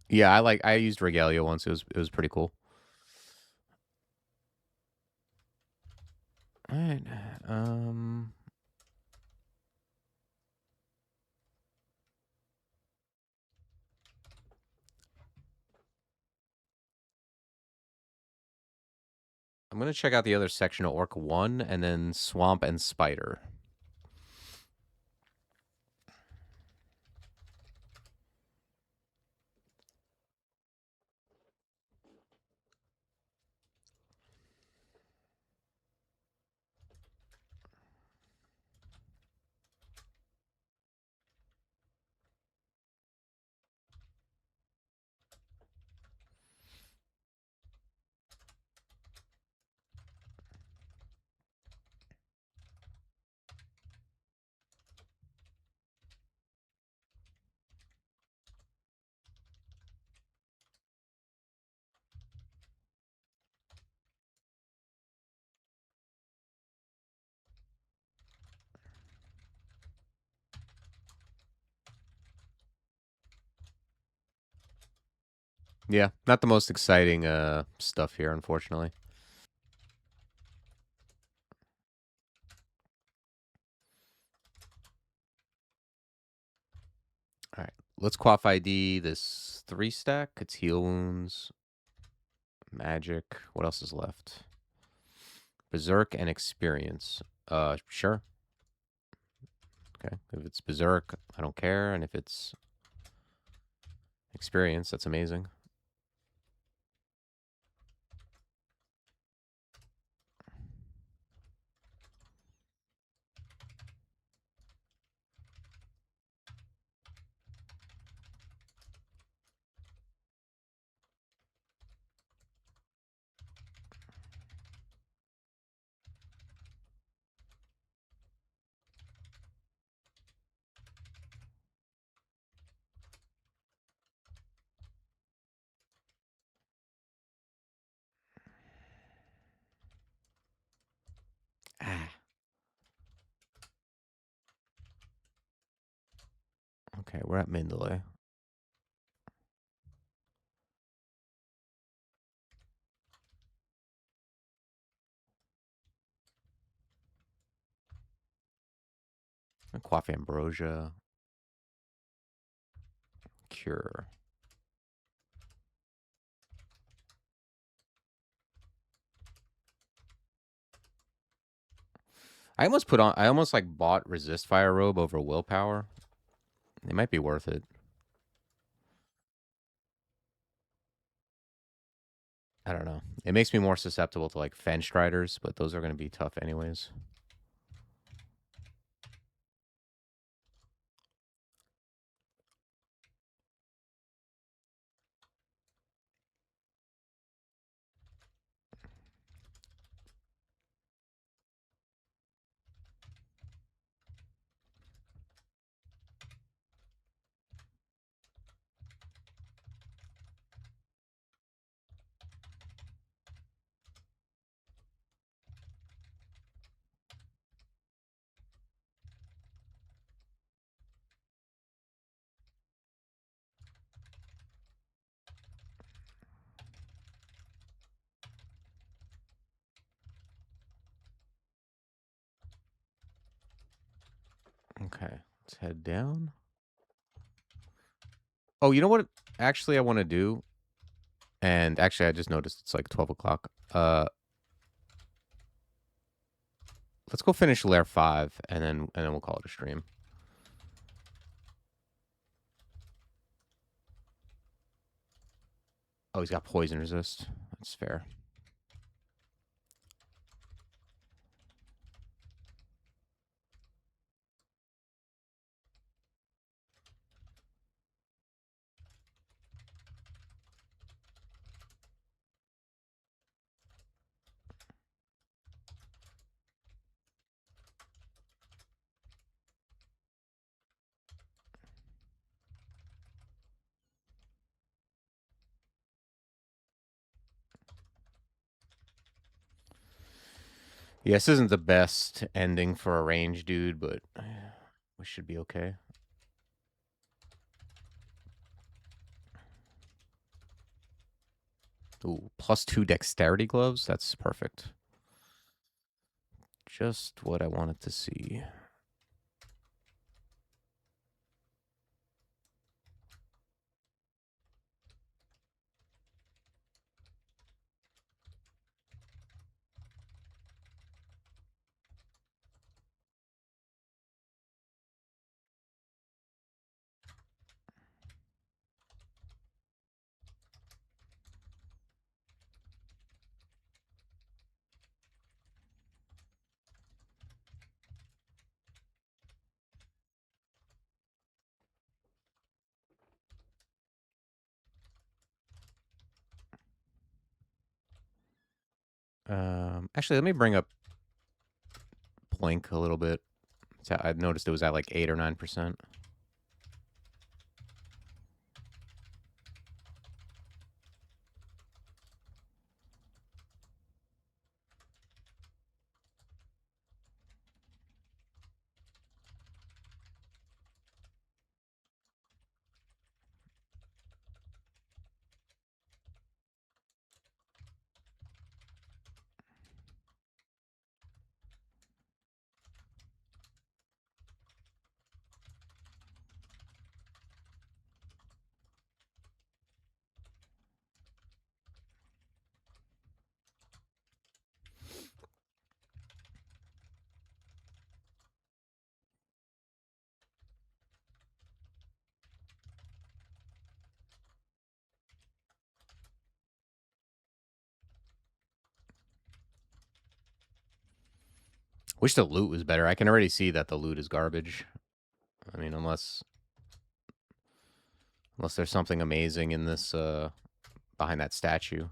Speaker 1: Yeah, I used Regalia once. It was pretty cool. All right. I'm gonna check out the other section of Orc 1 and then Swamp and Spider. Yeah, not the most exciting stuff here, unfortunately. All right, let's quaff ID this 3-stack. It's heal wounds, magic. What else is left? Berserk and experience. Sure. Okay, if it's berserk, I don't care, and if it's experience, that's amazing. Ah. Okay, we're at Mindalay. Quaff ambrosia. Cure. I almost like bought resist fire robe over willpower. It might be worth it. I don't know. It makes me more susceptible to like Fen Striders, but those are going to be tough anyways. Okay, let's head down. Oh, you know what? Actually, I want to do, and actually, I just noticed it's like 12 o'clock. Let's go finish Lair 5, and then we'll call it a stream. Oh, he's got poison resist. That's fair. Yeah, this isn't the best ending for a range dude, but we should be okay. Ooh, +2 dexterity gloves? That's perfect. Just what I wanted to see. Actually, let me bring up Blink a little bit. So I noticed it was at like 8 or 9%. Wish the loot was better. I can already see that the loot is garbage. I mean, unless there's something amazing in this, behind that statue.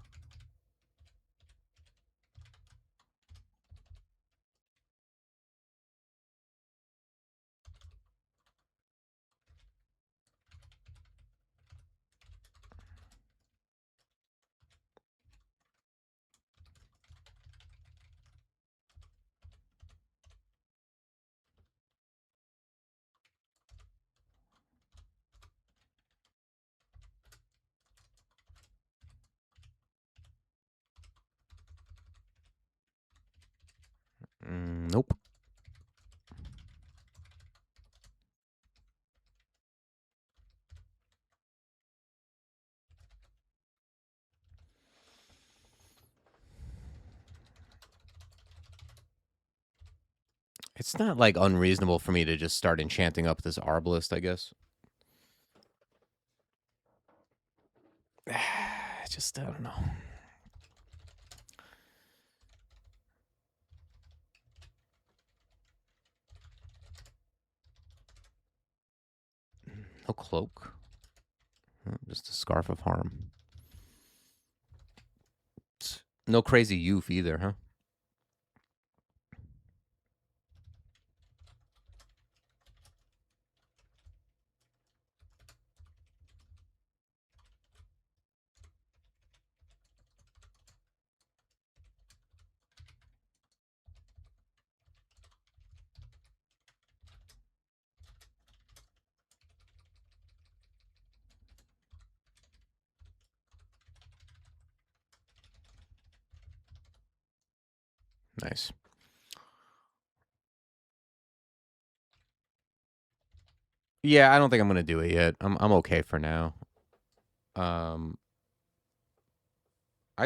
Speaker 1: Nope. It's not, like, unreasonable for me to just start enchanting up this Arbalist, I guess. Just, I don't know. No cloak. Just a Scarf of Harm. No crazy youth either, huh? Nice. Yeah, I don't think I'm gonna do it yet. I'm okay for now. I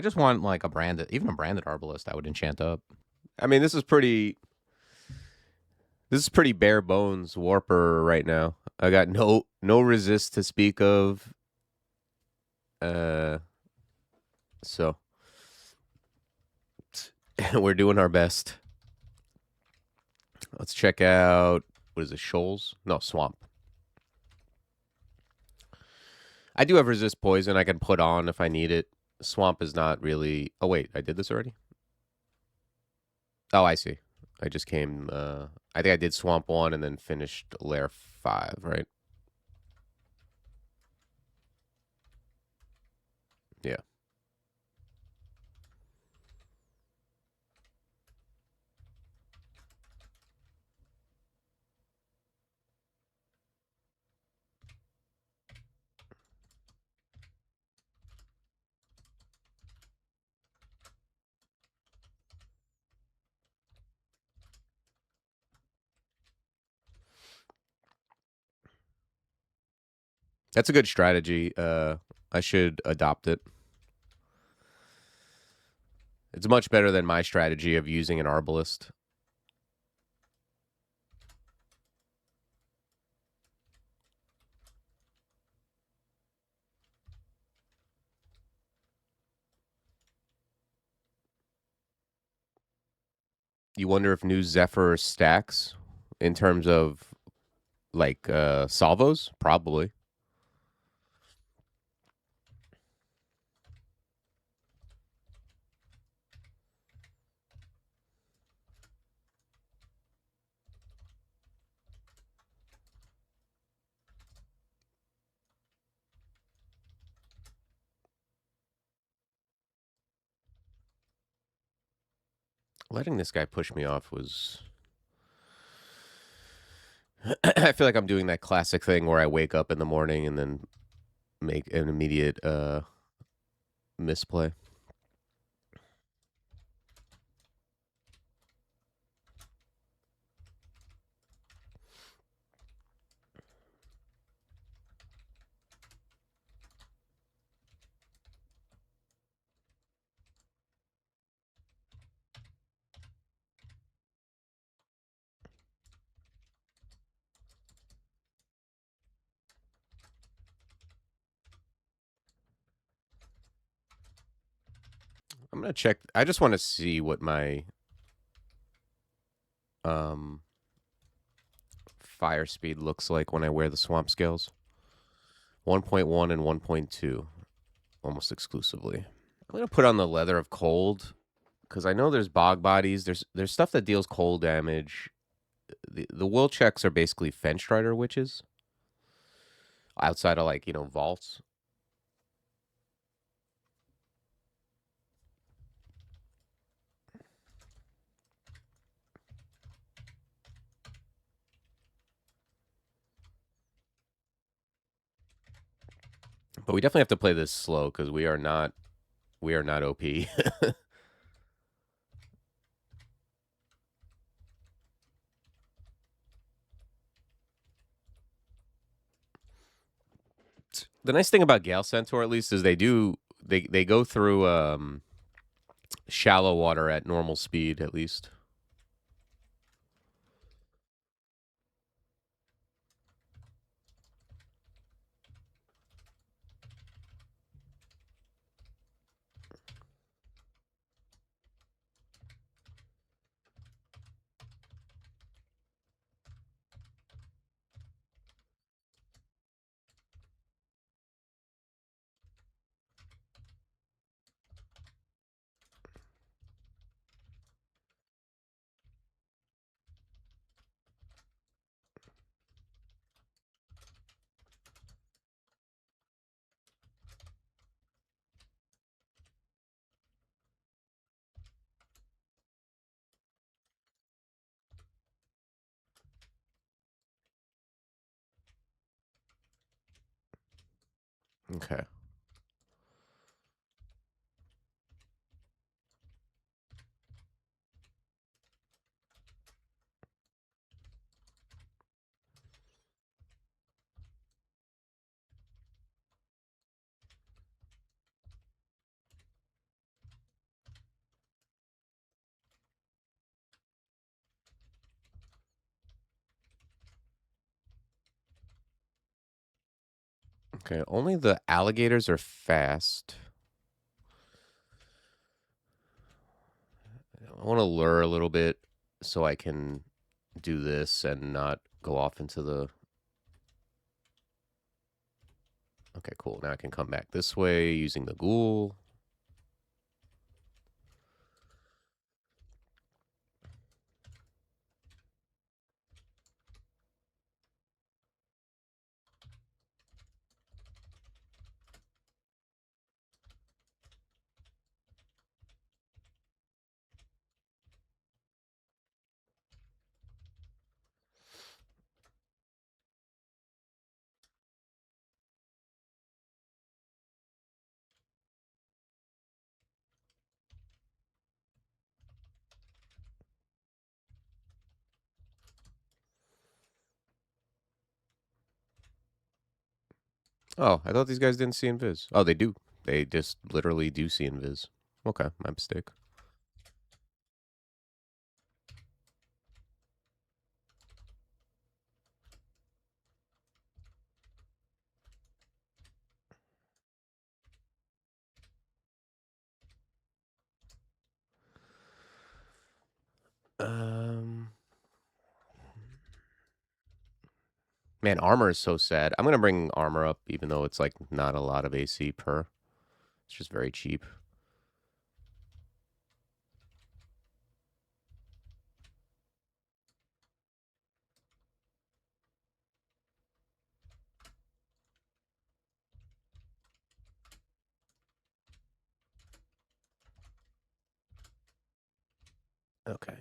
Speaker 1: just want, like, even a branded Arbalist I would enchant up. I mean, this is pretty bare bones Warper right now. I got no resist to speak of. So we're doing our best. Let's check out, what is it, Shoals? No, Swamp. I do have resist poison I can put on if I need it. Swamp is not really... Oh, wait, I did this already? Oh, I see. I just came... I think I did Swamp 1 and then finished Lair 5, right? Yeah. That's a good strategy. I should adopt it. It's much better than my strategy of using an Arbalist. You wonder if new Zephyr stacks in terms of, like, salvos? Probably. Letting this guy push me off was... I feel like I'm doing that classic thing where I wake up in the morning and then make an immediate misplay. I'm going to check. I just want to see what my... um, fire speed looks like when I wear the swamp scales. 1.1 and 1.2, almost exclusively. I'm gonna put on the leather of cold because I know there's bog bodies. There's stuff that deals cold damage. The wool checks are basically Fenstrider witches outside of like vaults. But we definitely have to play this slow because we are not OP. The nice thing about Gale Centaur, at least, is they go through shallow water at normal speed, at least. Okay. Okay. Only the alligators are fast. I want to lure a little bit so I can do this and not go off into the. Okay, cool. Now I can come back this way using the ghoul. Oh, I thought these guys didn't see invis. Oh, they do. They just literally do see invis. Okay, my mistake. Um, Man, armor is so sad. I'm gonna bring armor up, even though it's like not a lot of AC per. It's just very cheap. Okay.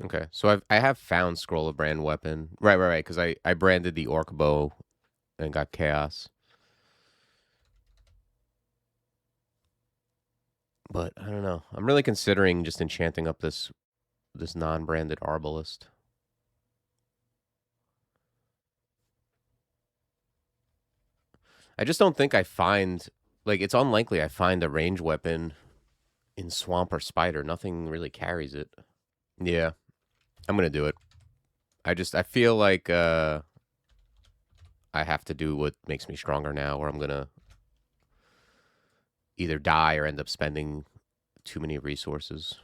Speaker 1: Okay, so I have found Scroll of Brand weapon. Right. Because I branded the Orc bow and got Chaos. But I don't know. I'm really considering just enchanting up this non-branded Arbalist. I just don't think I find, like, it's unlikely I find a range weapon in Swamp or Spider. Nothing really carries it. Yeah, I'm gonna do it. I feel like I have to do what makes me stronger now, or I'm gonna either die or end up spending too many resources.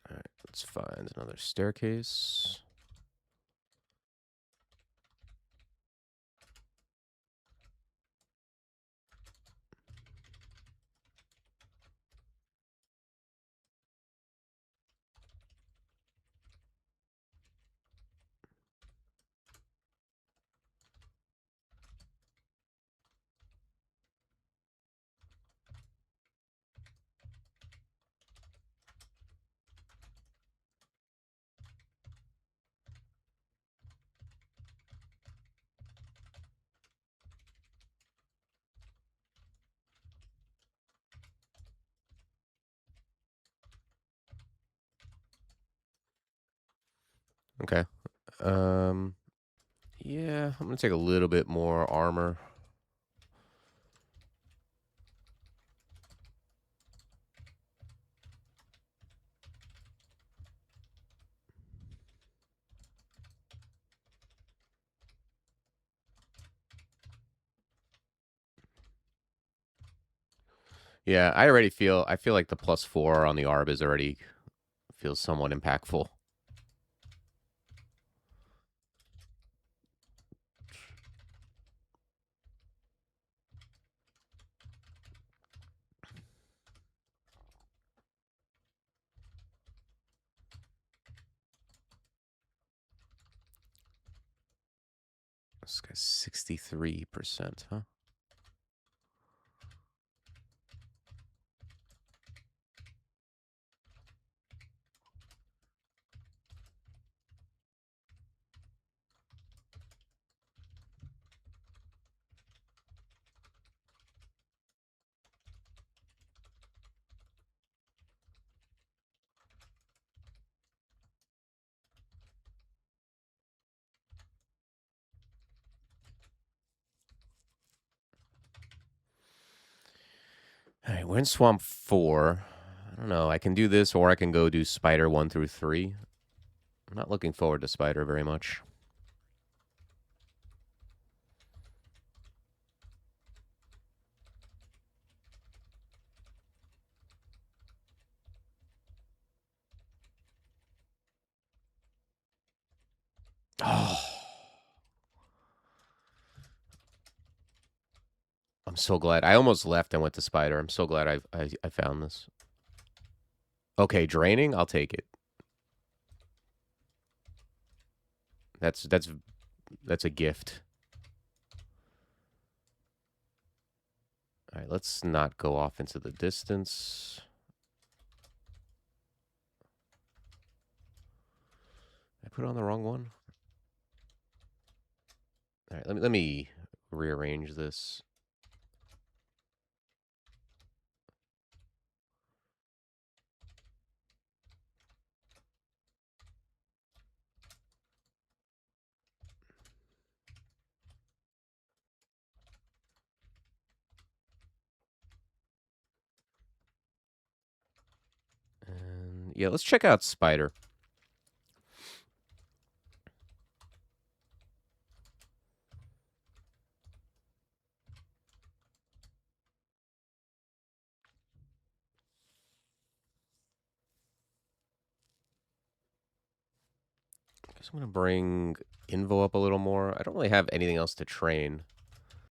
Speaker 1: All right, let's find another staircase. Okay. Yeah, I'm gonna take a little bit more armor. Yeah, I feel like the +4 on the ARB is already feels somewhat impactful. This guy's 63%, huh? All right, we're in Swamp 4. I don't know. I can do this, or I can go do Spider 1 through 3. I'm not looking forward to Spider very much. Oh, I'm so glad. I almost left and went to Spider. I'm so glad I found this. Okay, draining. I'll take it. That's a gift. All right, let's not go off into the distance. I put on the wrong one. All right, let me rearrange this. Yeah, let's check out Spider. I guess I'm gonna bring Invo up a little more. I don't really have anything else to train.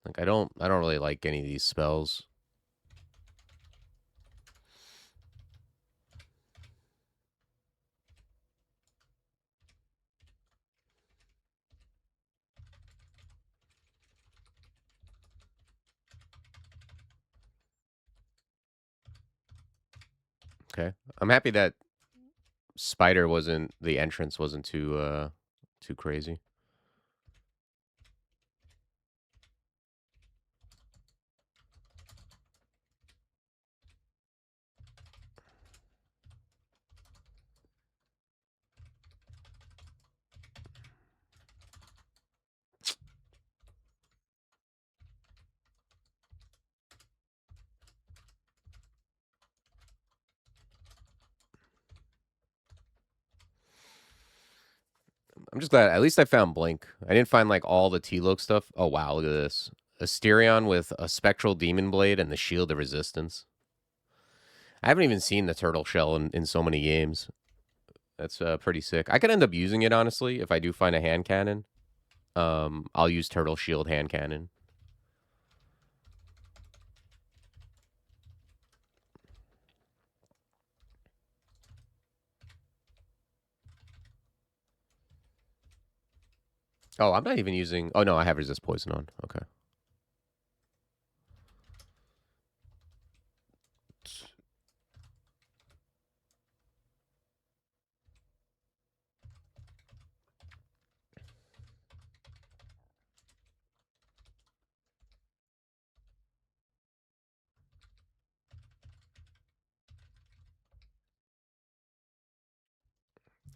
Speaker 1: Like I don't really like any of these spells. Okay. I'm happy that Spider wasn't the entrance wasn't too crazy. I'm just glad at least I found Blink. I didn't find like all the T-Loke stuff. Oh wow, look at this. Asterion with a Spectral Demon Blade and the Shield of Resistance. I haven't even seen the Turtle Shell in so many games. That's pretty sick. I could end up using it, honestly, if I do find a hand cannon. I'll use Turtle Shield hand cannon. Oh, I'm not even using... Oh, no, I have Resist Poison on. Okay.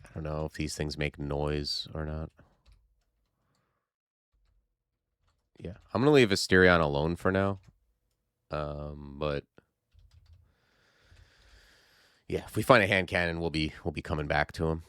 Speaker 1: I don't know if these things make noise or not. Yeah, I'm going to leave Asterion alone for now. But... Yeah, if we find a hand cannon, we'll be coming back to him.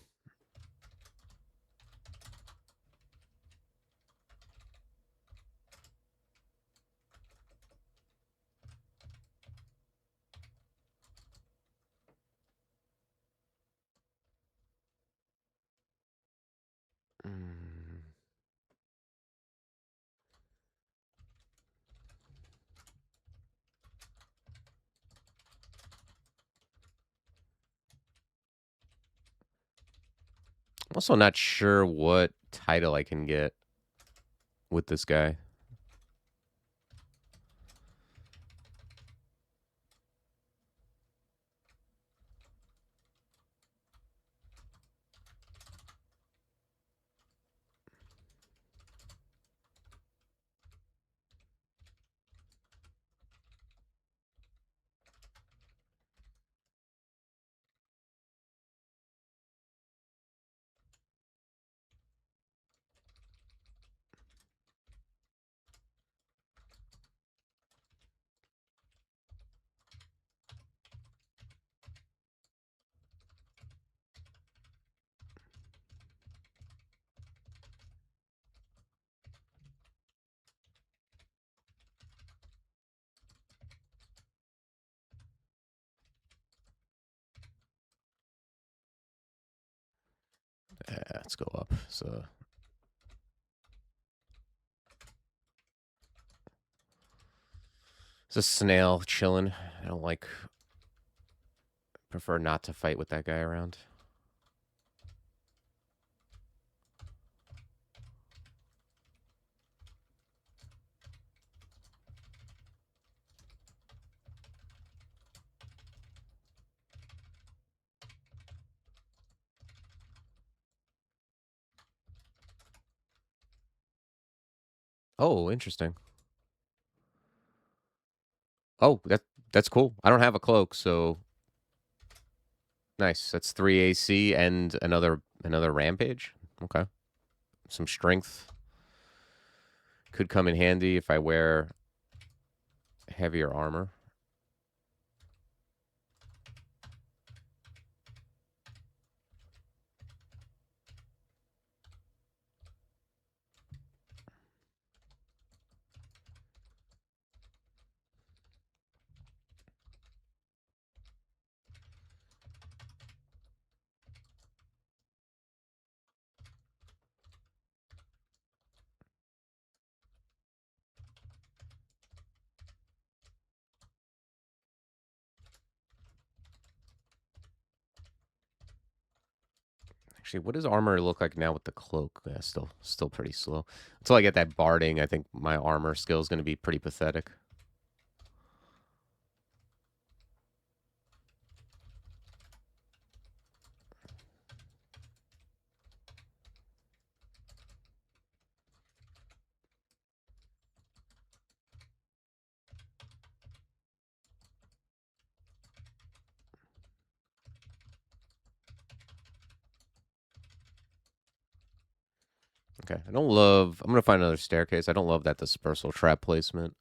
Speaker 1: I'm also not sure what title I can get with this guy. Let's go up. So it's a snail chilling. I don't like... Prefer not to fight with that guy around. Oh, interesting. Oh, that's cool. I don't have a cloak, so nice. That's 3 AC and another rampage. Okay. Some strength could come in handy if I wear heavier armor. Actually, what does armor look like now with the cloak? Yeah, still pretty slow. Until I get that barding, I think my armor skill is going to be pretty pathetic. Okay, I don't love... I'm going to find another staircase. I don't love that dispersal trap placement.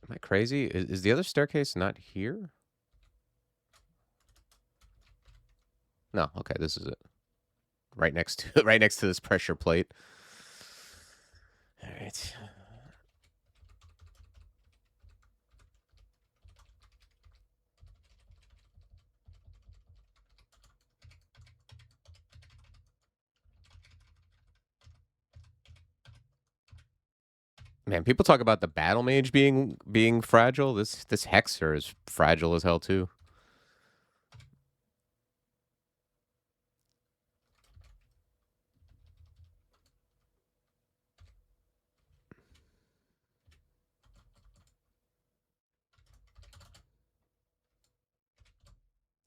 Speaker 1: Am I crazy? Is the other staircase not here? No, okay, this is it. Right next to right next to this pressure plate. All right. Man, people talk about the battle mage being fragile. This hexer is fragile as hell too.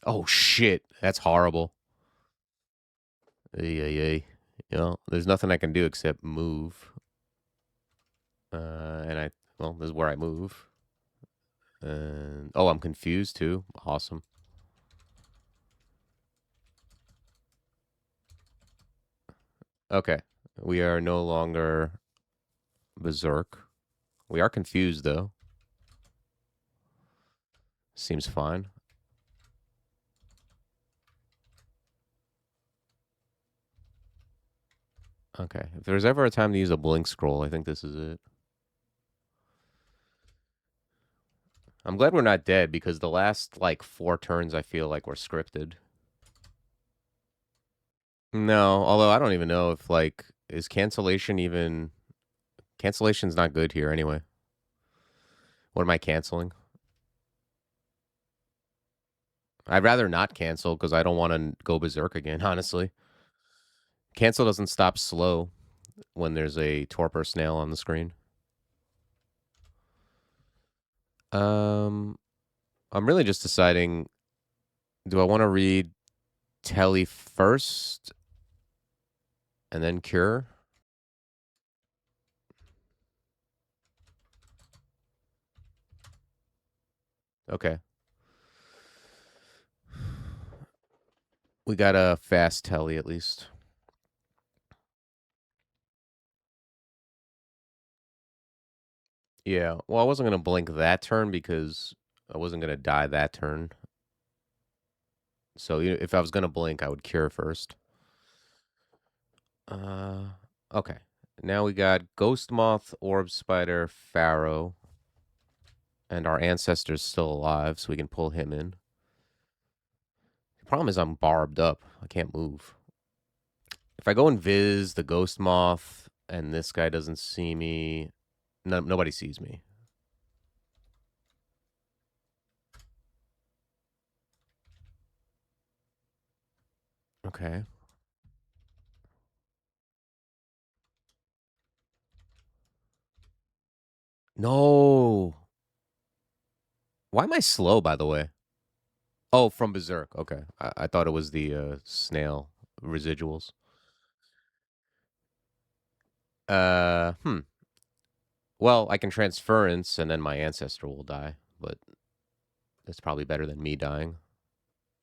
Speaker 1: Oh shit, that's horrible. Yeah. You know, there's nothing I can do except move. Well, this is where I move. And oh, I'm confused too. Awesome. Okay, we are no longer berserk. We are confused though. Seems fine. Okay, if there's ever a time to use a blink scroll, I think this is it. I'm glad we're not dead because the last, like, 4 turns I feel like were scripted. No, although I don't even know if, like, is cancellation even... Cancellation's not good here anyway. What am I canceling? I'd rather not cancel because I don't want to go berserk again, honestly. Cancel doesn't stop slow when there's a torpor snail on the screen. I'm really just deciding, do I want to read Telly first and then Cure? Okay. We got a fast Telly at least. Yeah, well, I wasn't going to blink that turn because I wasn't going to die that turn. So if I was going to blink, I would Cure first. Okay. Now we got Ghost Moth, Orb Spider, Pharaoh. And our ancestor's still alive, so we can pull him in. The problem is I'm barbed up. I can't move. If I go and Viz the Ghost Moth and this guy doesn't see me, nobody sees me. Okay. No. Why am I slow, by the way? Oh, from Berserk. Okay. I thought it was the snail residuals. Well, I can transference and then my ancestor will die, but that's probably better than me dying.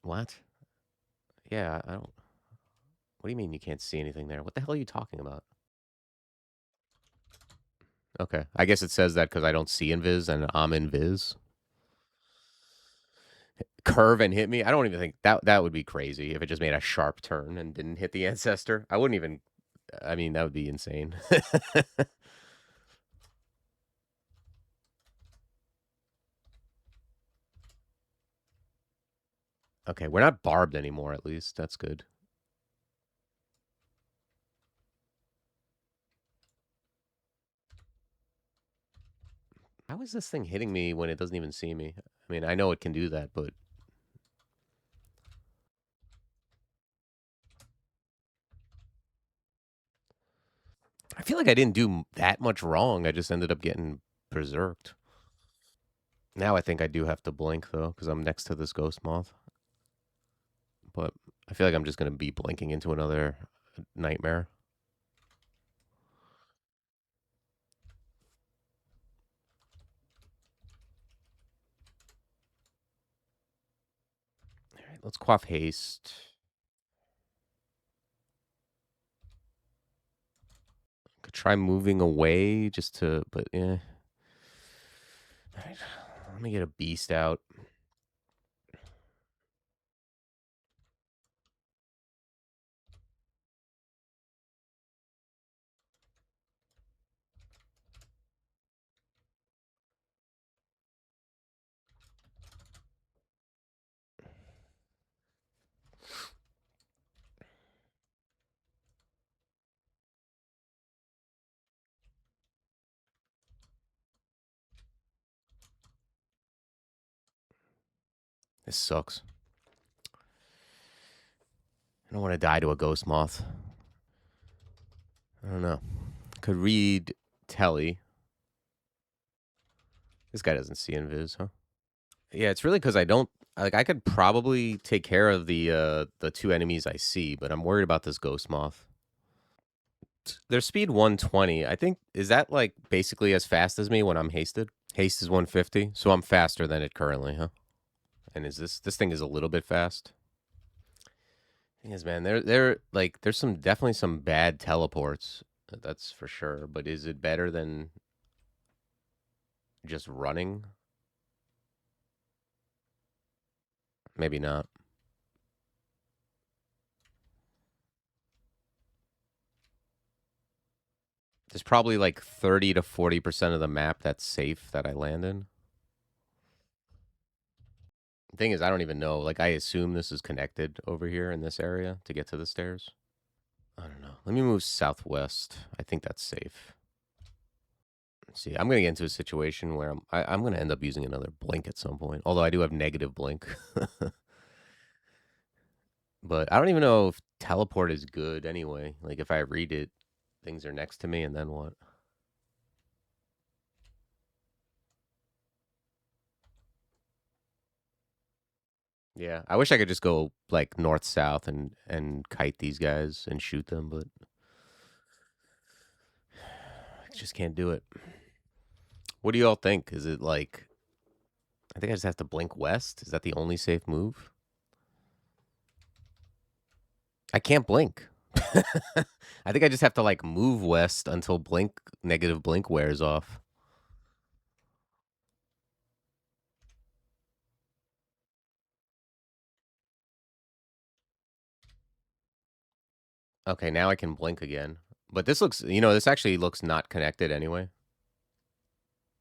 Speaker 1: What? Yeah, I don't... What do you mean you can't see anything there? What the hell are you talking about? Okay. I guess it says that because I don't see invis and I'm invis. Curve and hit me? I don't even think that would be crazy if it just made a sharp turn and didn't hit the ancestor. I wouldn't even. I mean, that would be insane. Okay, we're not barbed anymore, at least. That's good. How is this thing hitting me when it doesn't even see me? I mean, I know it can do that, but... I feel like I didn't do that much wrong. I just ended up getting berserked. Now I think I do have to blink, though, because I'm next to this ghost moth. But I feel like I'm just going to be blinking into another nightmare. All right, let's quaff haste. Could try moving away just to, but yeah. All right, let me get a beast out. This sucks. I don't want to die to a ghost moth. I don't know. Could read Telly. This guy doesn't see invis, huh? Yeah, it's really because I don't like. I could probably take care of the two enemies I see, but I'm worried about this ghost moth. Their speed 120. I think is that like basically as fast as me when I'm hasted. Haste is 150, so I'm faster than it currently, huh? And is this thing is a little bit fast? Thing is, man, they're like there's some definitely some bad teleports. That's for sure. But is it better than just running? Maybe not. There's probably like 30 to 40% of the map that's safe that I land in. The thing is, I don't even know. Like, I assume this is connected over here in this area to get to the stairs. I don't know. Let me move southwest. I think that's safe. Let's see, I'm going to get into a situation where I'm going to end up using another blink at some point. Although I do have negative blink. But I don't even know if teleport is good anyway. Like, if I read it, things are next to me, and then what? Yeah, I wish I could just go like north south and kite these guys and shoot them, but I just can't do it. What do you all think? Is it like I think I just have to blink west? Is that the only safe move? I can't blink. I think I just have to like move west until negative blink wears off. Okay, now I can blink again. But this looks, this actually looks not connected anyway.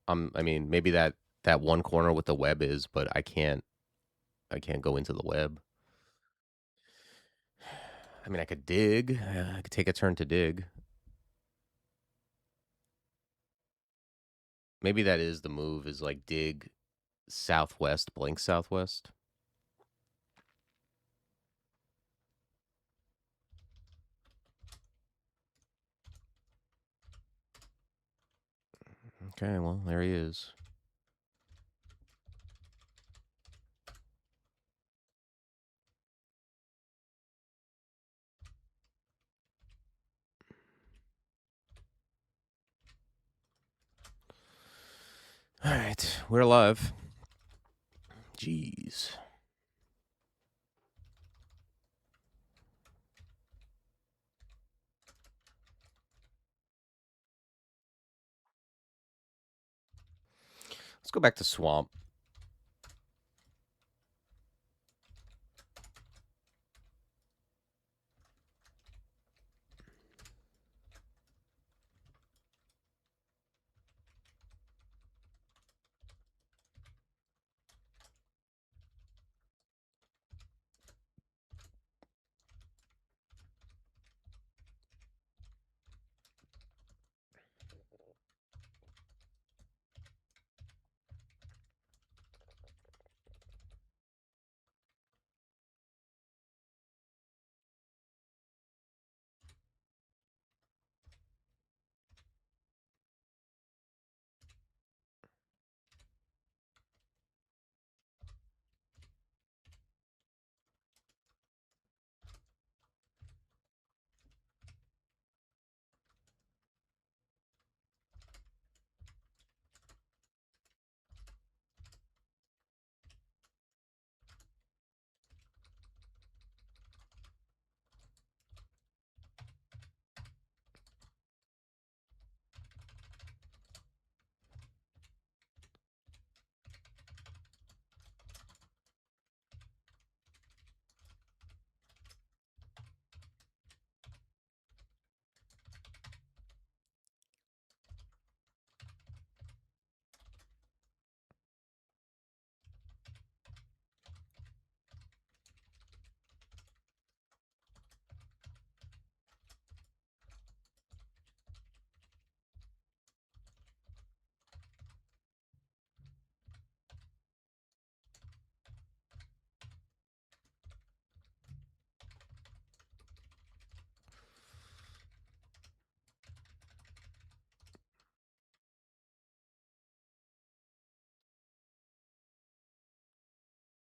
Speaker 1: I mean, maybe that one corner with the web is, but I can't go into the web. I mean, I could dig. I could take a turn to dig. Maybe that is the move is like dig southwest, blink southwest. Okay, well, there he is. All right, we're alive. Jeez. Let's go back to Swamp.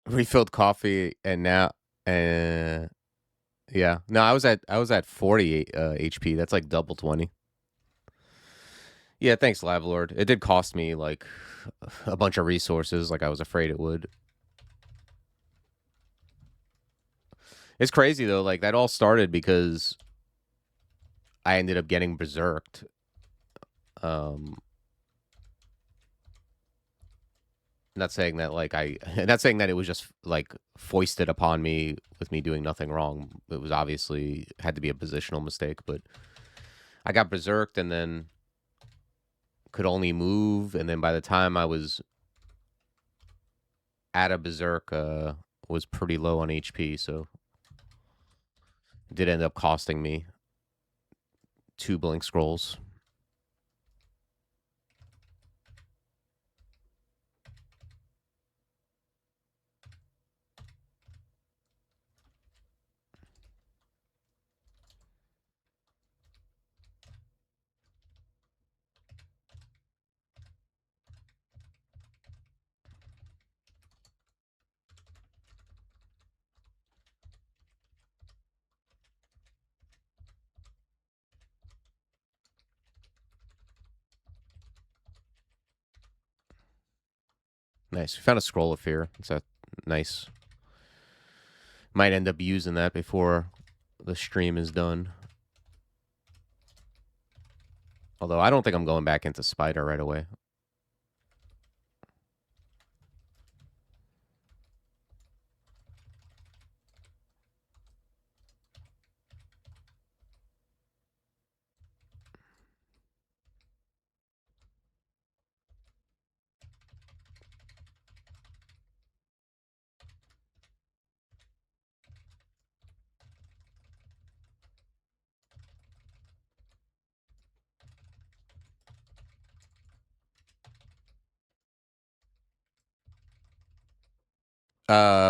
Speaker 1: Refilled coffee, and now, uh, yeah. No, I was at 40 HP. That's like double 20. Yeah, thanks, Lavalord. It did cost me like a bunch of resources, like I was afraid it would. It's crazy though. Like that all started because I ended up getting berserked. Um, not saying that like not saying that it was just like foisted upon me with me doing nothing wrong. It was obviously had to be a positional mistake, but I got berserked and then could only move, and then by the time I was at a berserk, was pretty low on HP, so it did end up costing me 2 blink scrolls. Nice. We found a scroll of fear. It's a nice. Might end up using that before the stream is done. Although I don't think I'm going back into Spider right away.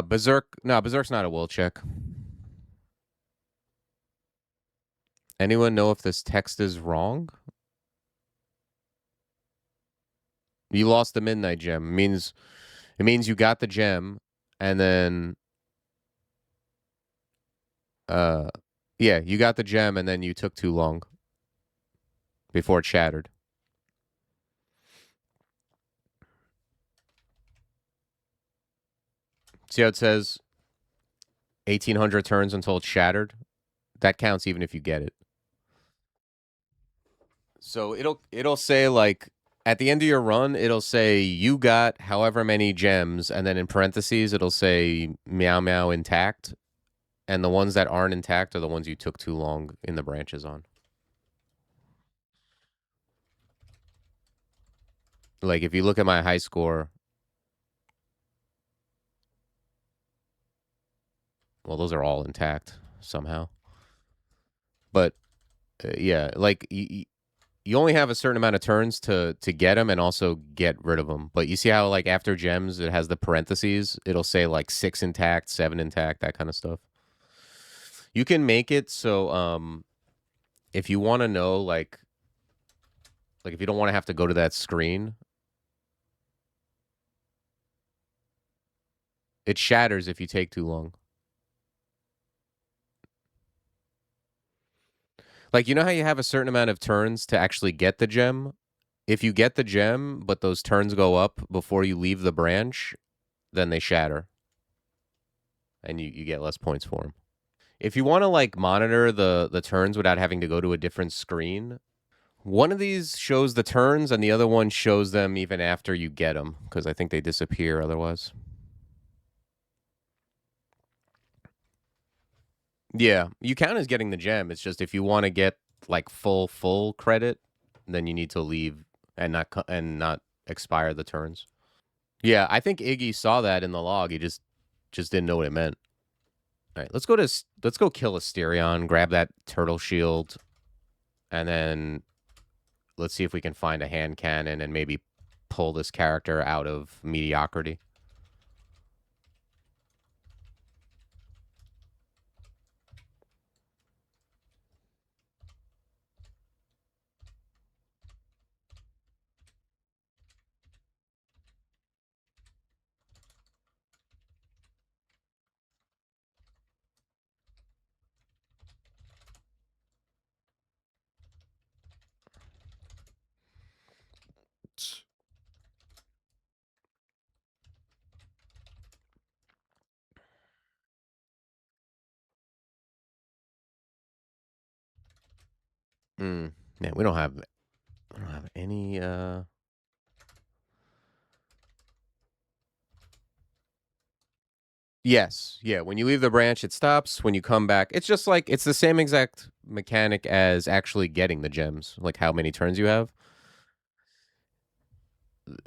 Speaker 1: Berserk. No, Berserk's not a will check. Anyone know if this text is wrong? You lost the midnight gem. It means you got the gem, and then yeah, you got the gem, and then you took too long before it shattered. See how it says 1,800 turns until it's shattered? That counts even if you get it. So it'll say like At the end of your run, it'll say you got however many gems, and then in parentheses, it'll say meow meow intact. And the ones that aren't intact are the ones you took too long in the branches on. Like if you look at my high score, well, those are all intact somehow. But yeah, like you only have a certain amount of turns to get them and also get rid of them. But you see how like after gems it has the parentheses. It'll say like 6 intact, 7 intact, that kind of stuff. You can make it so if you want to know like if you don't want to have to go to that screen, it shatters if you take too long. Like you know how you have a certain amount of turns to actually get the gem? If you get the gem but those turns go up before you leave the branch, then they shatter. And you get less points for them. If you want to like monitor the turns without having to go to a different screen, one of these shows the turns and the other one shows them even after you get them because I think they disappear otherwise. Yeah, you count as getting the gem. It's just if you want to get like full credit, then you need to leave and not expire the turns. Yeah, I think Iggy saw that in the log. He just didn't know what it meant. All right, let's go kill Asterion, grab that turtle shield, and then let's see if we can find a hand cannon and maybe pull this character out of mediocrity. Man, we don't have any Yes. Yeah, when you leave the branch it stops. When you come back, it's just like it's the same exact mechanic as actually getting the gems, like how many turns you have.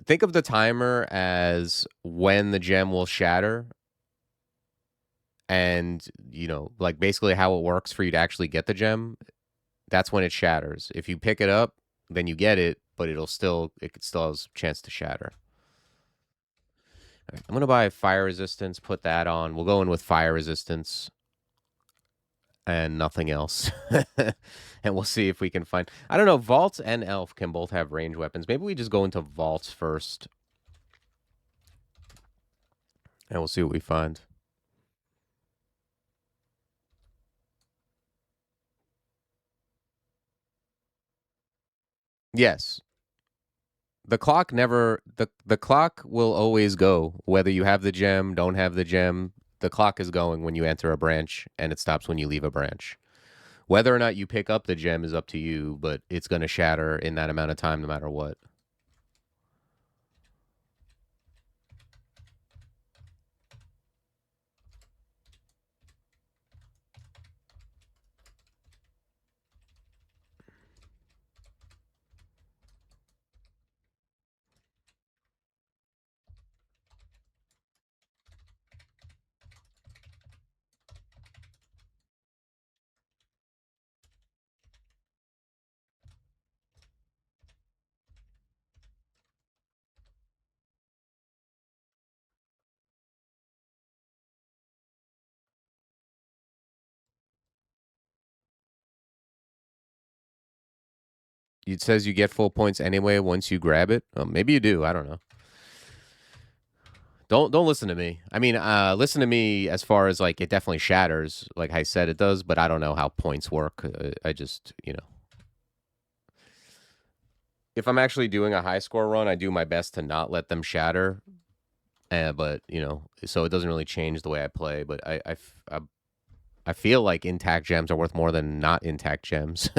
Speaker 1: Think of the timer as when the gem will shatter and, like basically how it works for you to actually get the gem. That's when it shatters. If you pick it up, then you get it, but it still has a chance to shatter. Right, I'm gonna buy fire resistance, put that on. We'll go in with fire resistance and nothing else. And we'll see if we can find. I don't know. Vault and elf can both have range weapons. Maybe we just go into vaults first, and we'll see what we find. Yes, the clock will always go whether you have the gem, don't have the gem. The clock is going when you enter a branch, and it stops when you leave a branch. Whether or not you pick up the gem is up to you, but it's going to shatter in that amount of time no matter what. It says you get full points anyway once you grab it. Maybe you do. I don't know. Don't listen to me. I mean, listen to me as far as like it definitely shatters, like I said it does, but I don't know how points work. I just if I'm actually doing a high score run, I do my best to not let them shatter. But so it doesn't really change the way I play. But I feel like intact gems are worth more than not intact gems.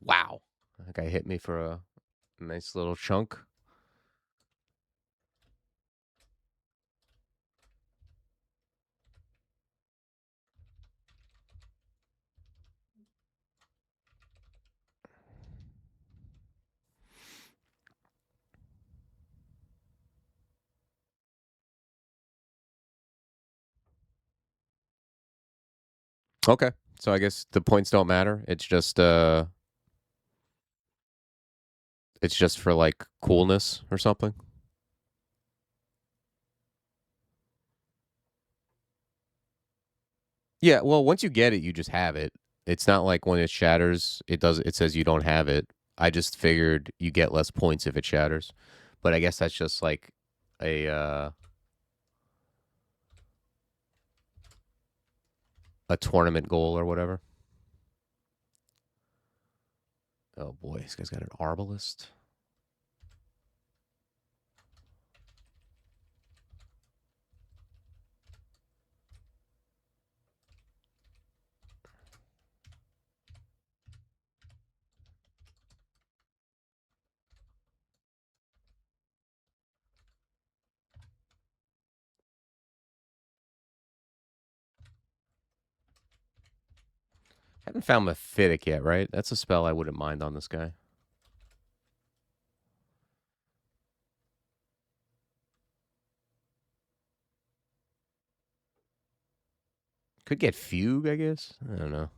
Speaker 1: Wow. That guy hit me for a nice little chunk. Okay. So I guess the points don't matter. It's just for like coolness or something. Yeah, well, once you get it, you just have it. It's not like when it shatters, it says you don't have it. I just figured you get less points if it shatters. But I guess that's just like a a tournament goal or whatever. Oh boy, this guy's got an arbalist. Haven't found Mephitic yet, right? That's a spell I wouldn't mind on this guy. Could get Fugue, I guess. I don't know.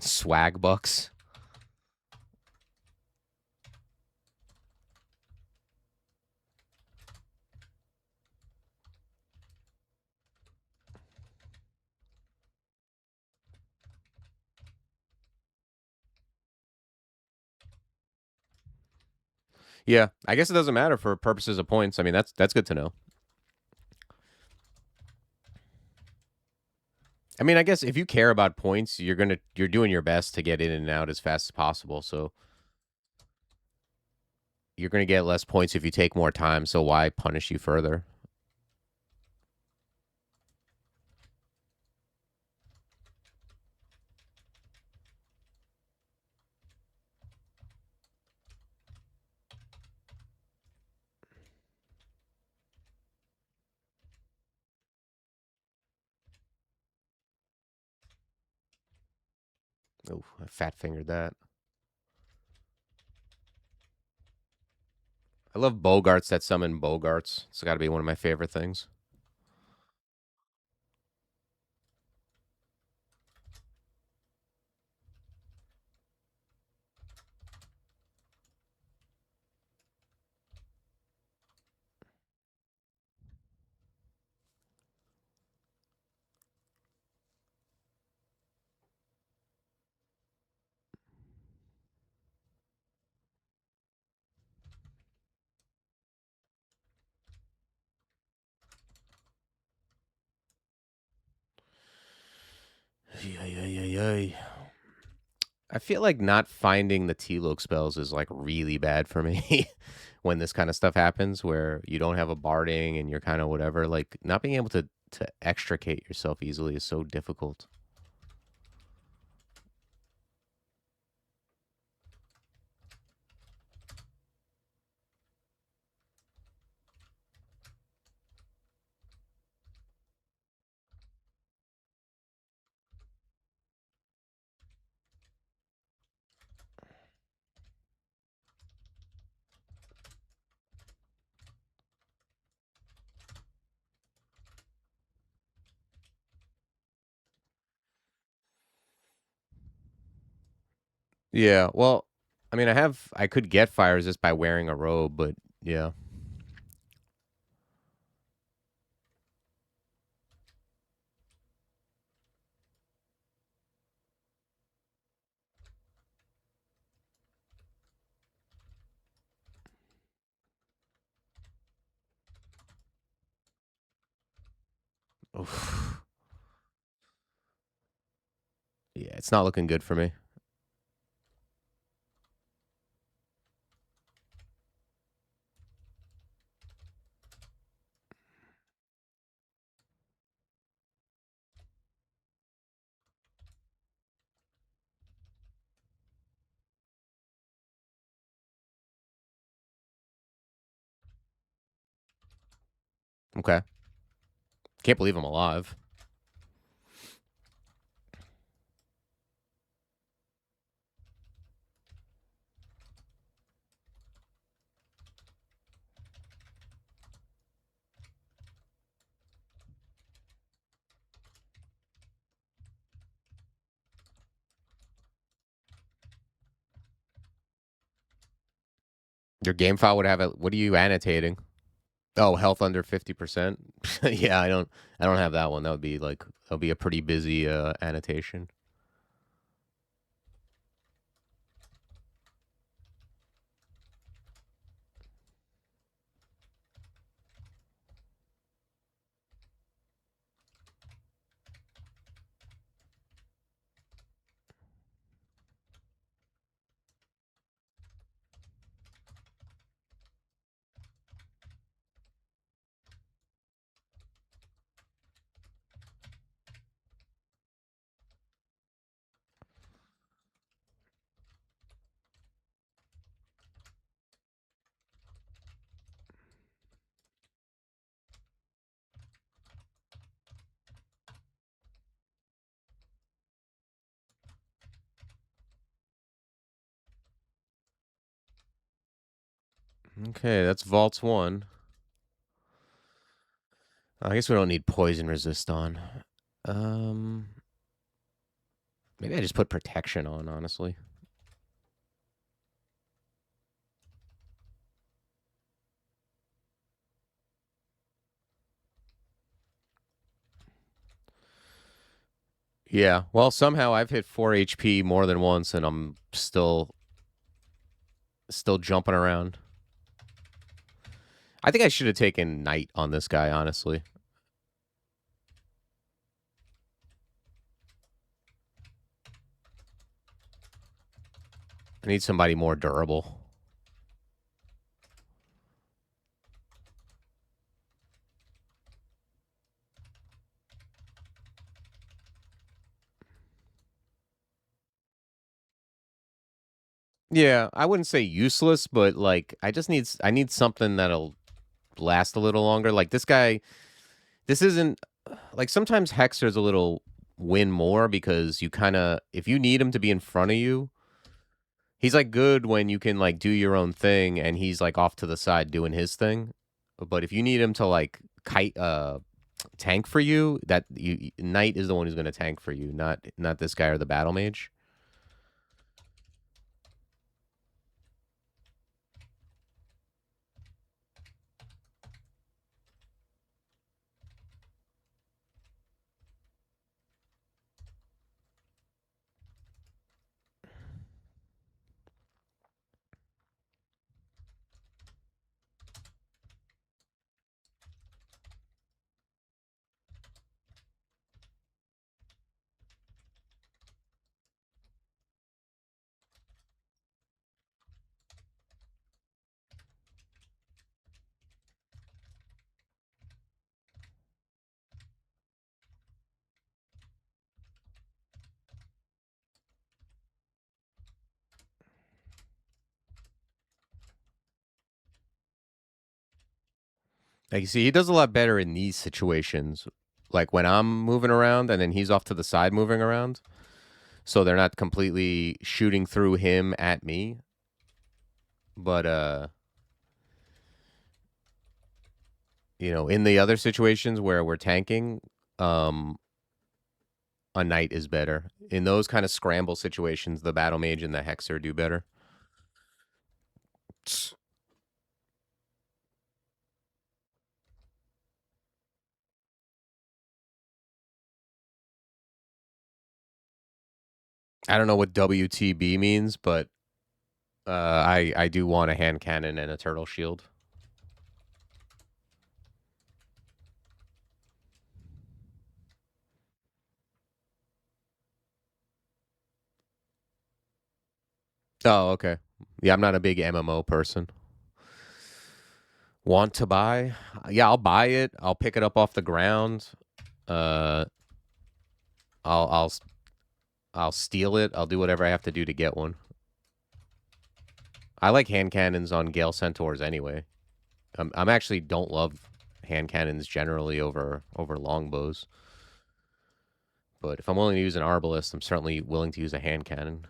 Speaker 1: Swag bucks. Yeah, I guess it doesn't matter for purposes of points. I mean, that's good to know. I mean, I guess if you care about points, you're doing your best to get in and out as fast as possible. So you're gonna get less points if you take more time. So why punish you further? Oh, I fat fingered that. I love Bogarts that summon Bogarts. It's got to be one of my favorite things. I feel like not finding the T-Loke spells is like really bad for me when this kind of stuff happens where you don't have a barding and you're kind of whatever. Like not being able to extricate yourself easily is so difficult. Yeah, well, I mean, I could get fire resist by wearing a robe, but yeah. Oof. Yeah, it's not looking good for me. Okay. Can't believe I'm alive. Your game file would have it. What are you annotating? Oh, health under 50%. Yeah, I don't have that one. That'll be a pretty busy annotation. Okay, that's Vaults 1. I guess we don't need poison resist on. Maybe I just put protection on, honestly. Yeah. Well, somehow I've hit 4 HP more than once, and I'm still jumping around. I think I should have taken Knight on this guy, honestly. I need somebody more durable. Yeah, I wouldn't say useless, but like I need something that'll last a little longer. Like this guy, this isn't like sometimes Hexer's a little win more because you kind of if you need him to be in front of you, he's like good when you can like do your own thing and he's like off to the side doing his thing. But if you need him to like kite tank for you, that Knight is the one who's going to tank for you, not this guy or the battle mage. Like you see, he does a lot better in these situations. Like when I'm moving around and then he's off to the side moving around. So they're not completely shooting through him at me. But you know, in the other situations where we're tanking, a Knight is better. In those kind of scramble situations, the battle mage and the hexer do better. I don't know what WTB means, but I do want a hand cannon and a turtle shield. Oh, okay. Yeah, I'm not a big MMO person. Want to buy? Yeah, I'll buy it. I'll pick it up off the ground. Uh, I'll steal it. I'll do whatever I have to do to get one. I like hand cannons on Gale Centaurs anyway. I'm actually don't love hand cannons generally over longbows. But if I'm willing to use an arbalist, I'm certainly willing to use a hand cannon.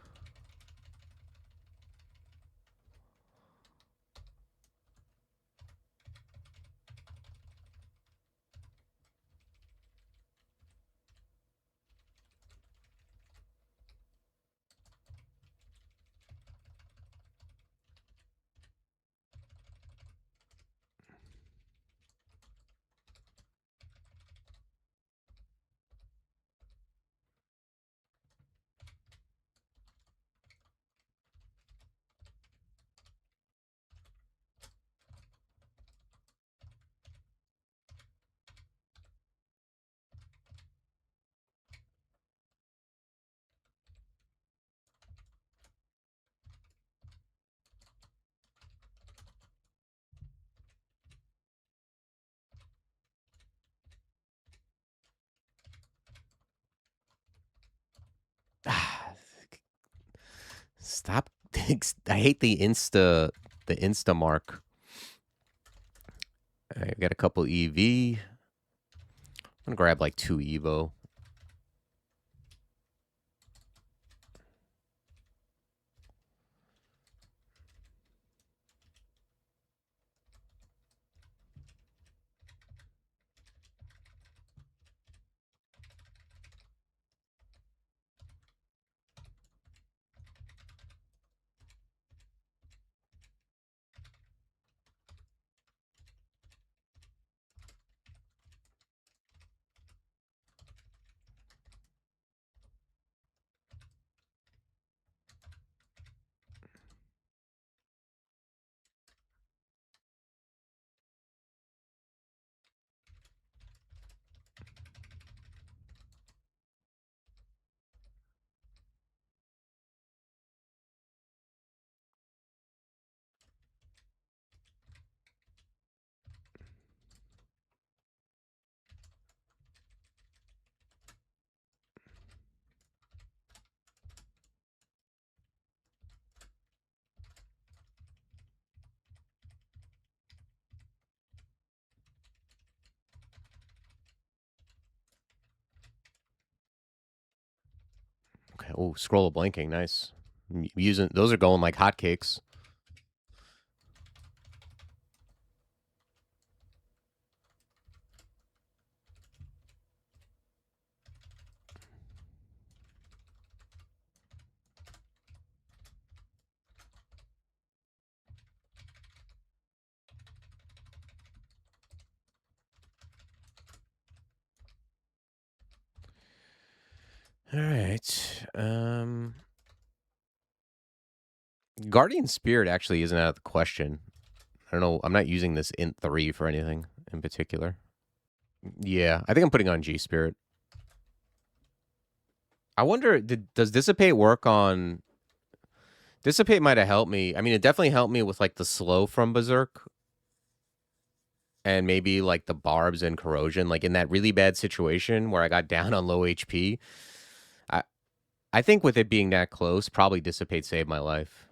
Speaker 1: Stop. I hate the insta mark. I got a couple EV. I'm gonna grab like 2 Evo. Okay. Oh, scroll of blinking. Nice. Using those are going like hotcakes. All right. Guardian Spirit actually isn't out of the question. I don't know. I'm not using this int 3 for anything in particular. Yeah, I think I'm putting on G Spirit. I wonder, does Dissipate work on... Dissipate might have helped me. I mean, it definitely helped me with, like, the slow from Berserk. And maybe, like, the barbs and corrosion. Like, in that really bad situation where I got down on low HP. I think with it being that close, probably Dissipate saved my life.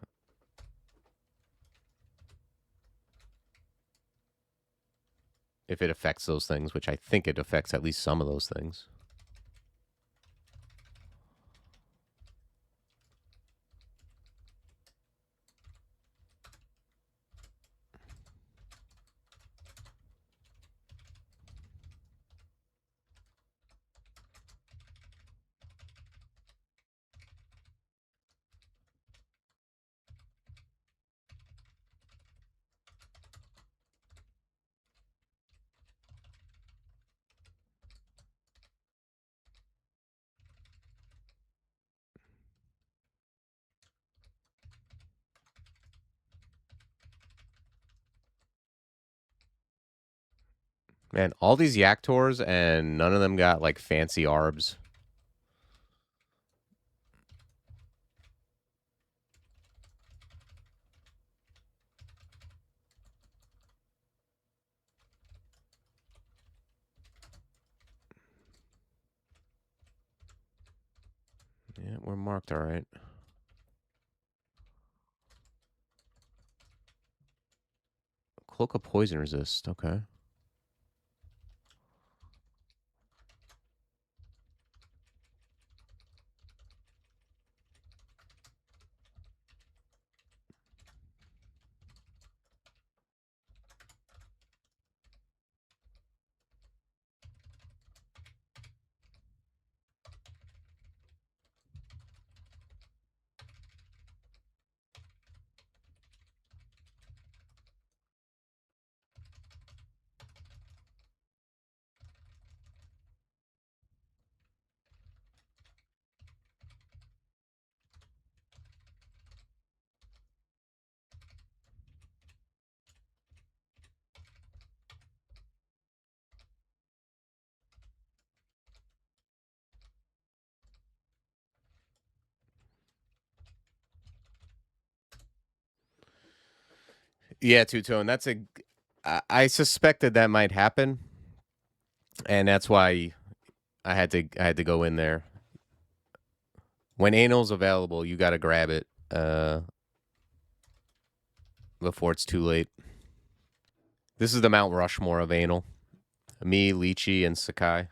Speaker 1: If it affects those things, which I think it affects at least some of those things. Man, all these Yaktors, and none of them got, like, fancy arbs. Yeah, we're marked all right. Cloak of Poison Resist, okay. Yeah, two-tone. That's a. I suspected that might happen, and that's why I had to go in there. When anal's available, you got to grab it before it's too late. This is the Mount Rushmore of anal. Me, Lychee, and Sakai.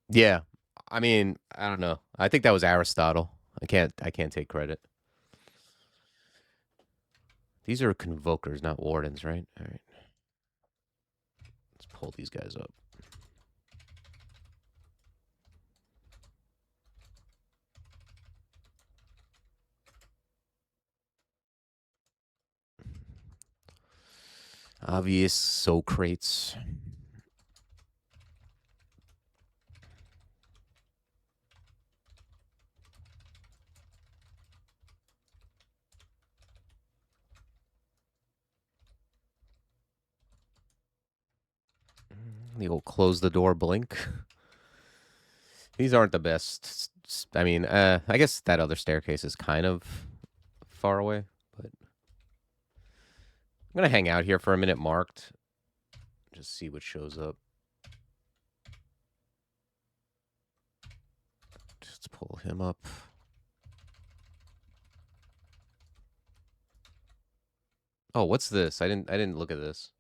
Speaker 1: Yeah, I mean, I don't know. I think that was Aristotle. I can't take credit. These are convokers, not wardens, right? All right. Let's pull these guys up. Obvious Socrates. The old close the door blink. These aren't the best. I mean, I guess that other staircase is kind of far away, but I'm gonna hang out here for a minute marked. Just see what shows up. Just pull him up. Oh, what's this? I didn't look at this.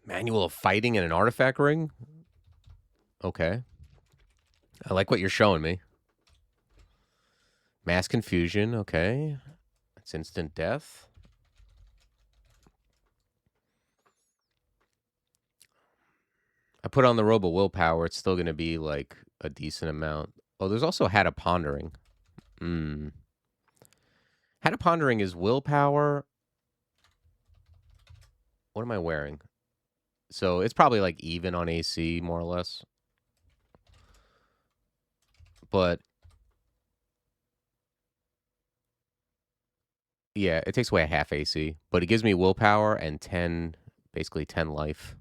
Speaker 1: Manual of fighting in an artifact ring? Okay. I like what you're showing me. Mass confusion, okay. It's instant death. I put on the robe of willpower, it's still gonna be like a decent amount. Oh, there's also Hat of Pondering. Hat of Pondering is willpower. What am I wearing? So it's probably like even on AC, more or less. But yeah, it takes away a half AC. But it gives me willpower and 10, basically 10 life.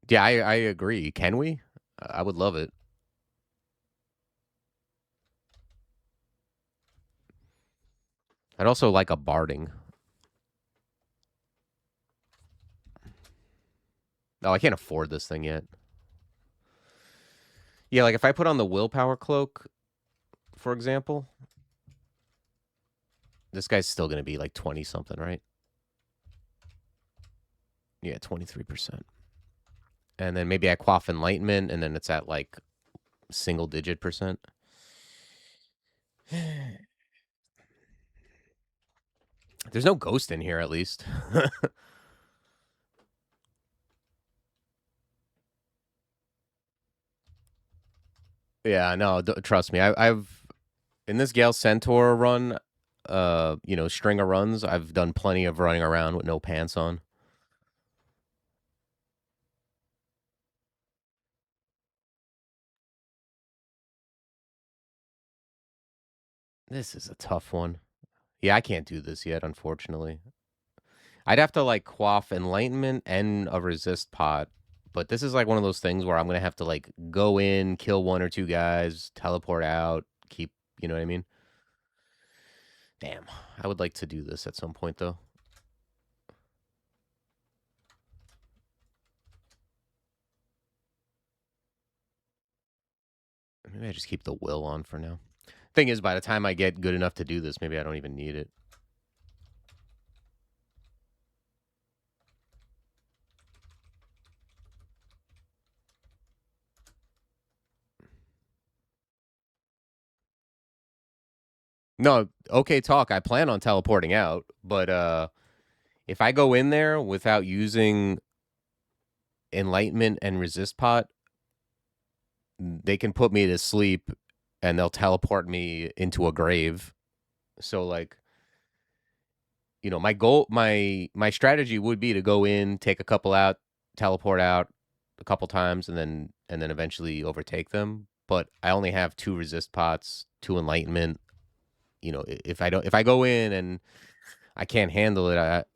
Speaker 1: Yeah, I agree. Can we? I would love it. I'd also like a barding. Oh, I can't afford this thing yet. Yeah, like if I put on the willpower cloak, for example, this guy's still going to be like 20 something, right? Yeah, 23%. And then maybe I quaff enlightenment and then it's at like single digit percent. There's no ghost in here, at least. Yeah, no, trust me. I've in this Gale Centaur run, you know, string of runs. I've done plenty of running around with no pants on. This is a tough one. Yeah, I can't do this yet, unfortunately. I'd have to like quaff enlightenment and a resist pot. But this is like one of those things where I'm gonna have to like go in, kill one or two guys, teleport out, keep, you know what I mean? Damn, I would like to do this at some point though. Maybe I just keep the will on for now. Thing is, by the time I get good enough to do this, maybe I don't even need it. No, okay, talk. I plan on teleporting out, but if I go in there without using enlightenment and resist pot, they can put me to sleep and they'll teleport me into a grave. So like, you know, my goal, my strategy would be to go in, take a couple out, teleport out a couple times, and then eventually overtake them. But I only have 2 resist pots, 2 enlightenment. You know, if I go in and I can't handle it.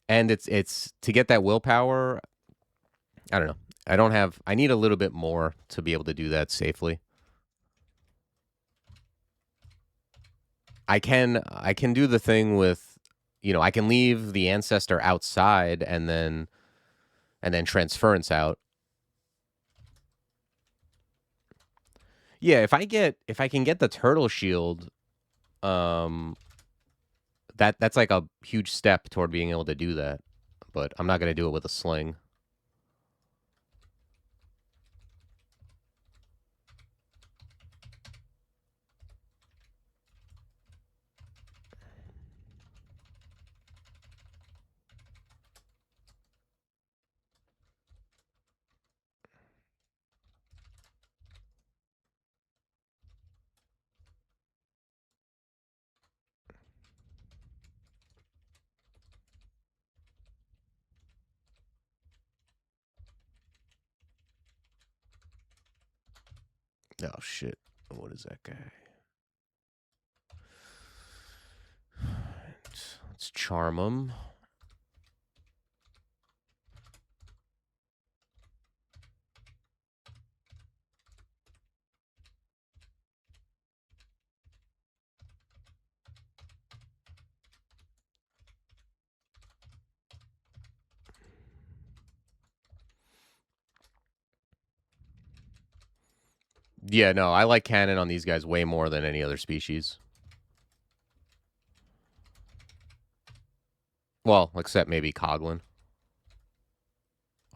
Speaker 1: And it's to get that willpower. I don't know. I don't have. I need a little bit more to be able to do that safely. I can do the thing with, I can leave the ancestor outside and then transference out. Yeah, if I can get the turtle shield, um, that's like a huge step toward being able to do that. But I'm not gonna do it with a sling. Oh shit! What is that guy? Let's charm him. Yeah, no, I like cannon on these guys way more than any other species. Well, except maybe Coglin.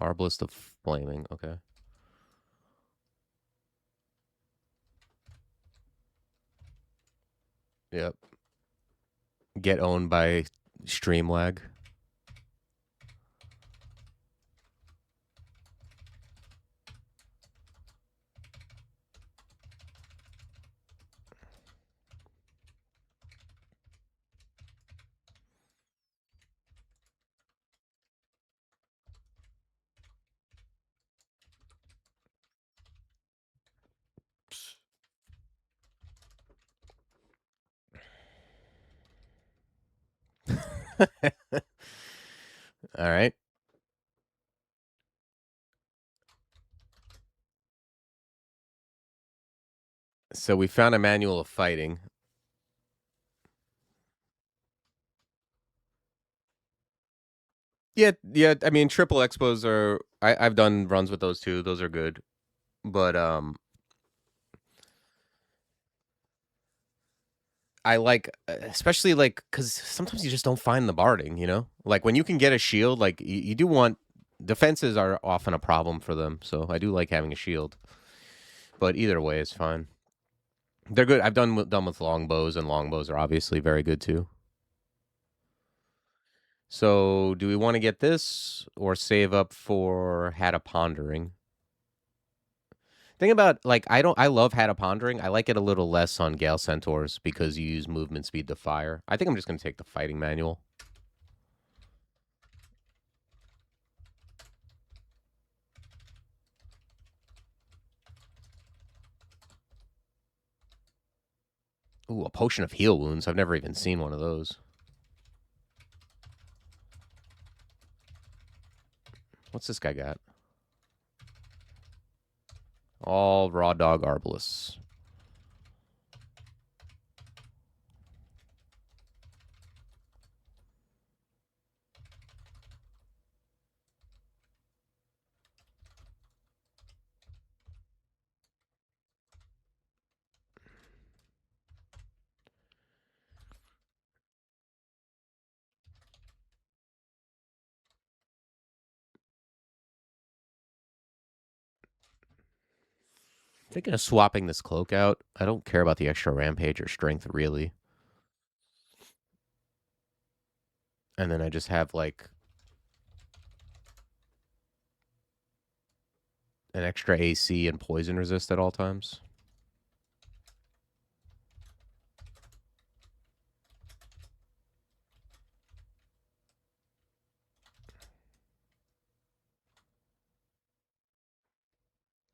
Speaker 1: Arbalist of Flaming, okay. Yep. Get owned by stream lag. All right. So we found a manual of fighting. Yeah. I mean, triple expos are. I've done runs with those too. Those are good, but I like, especially like, because sometimes you just don't find the barding. Like when you can get a shield, like you do want defenses are often a problem for them. So I do like having a shield, but either way is fine. They're good. I've done with longbows, and longbows are obviously very good too. So, do we want to get this or save up for Hat of Pondering? Thing about like I love Hat of Pondering. I like it a little less on Gale Centaurs because you use movement speed to fire. I think I'm just gonna take the fighting manual. Ooh, a potion of heal wounds. I've never even seen one of those. What's this guy got? All raw dog arbalists. Thinking of swapping this cloak out. I don't care about the extra rampage or strength really. And then I just have like an extra AC and poison resist at all times.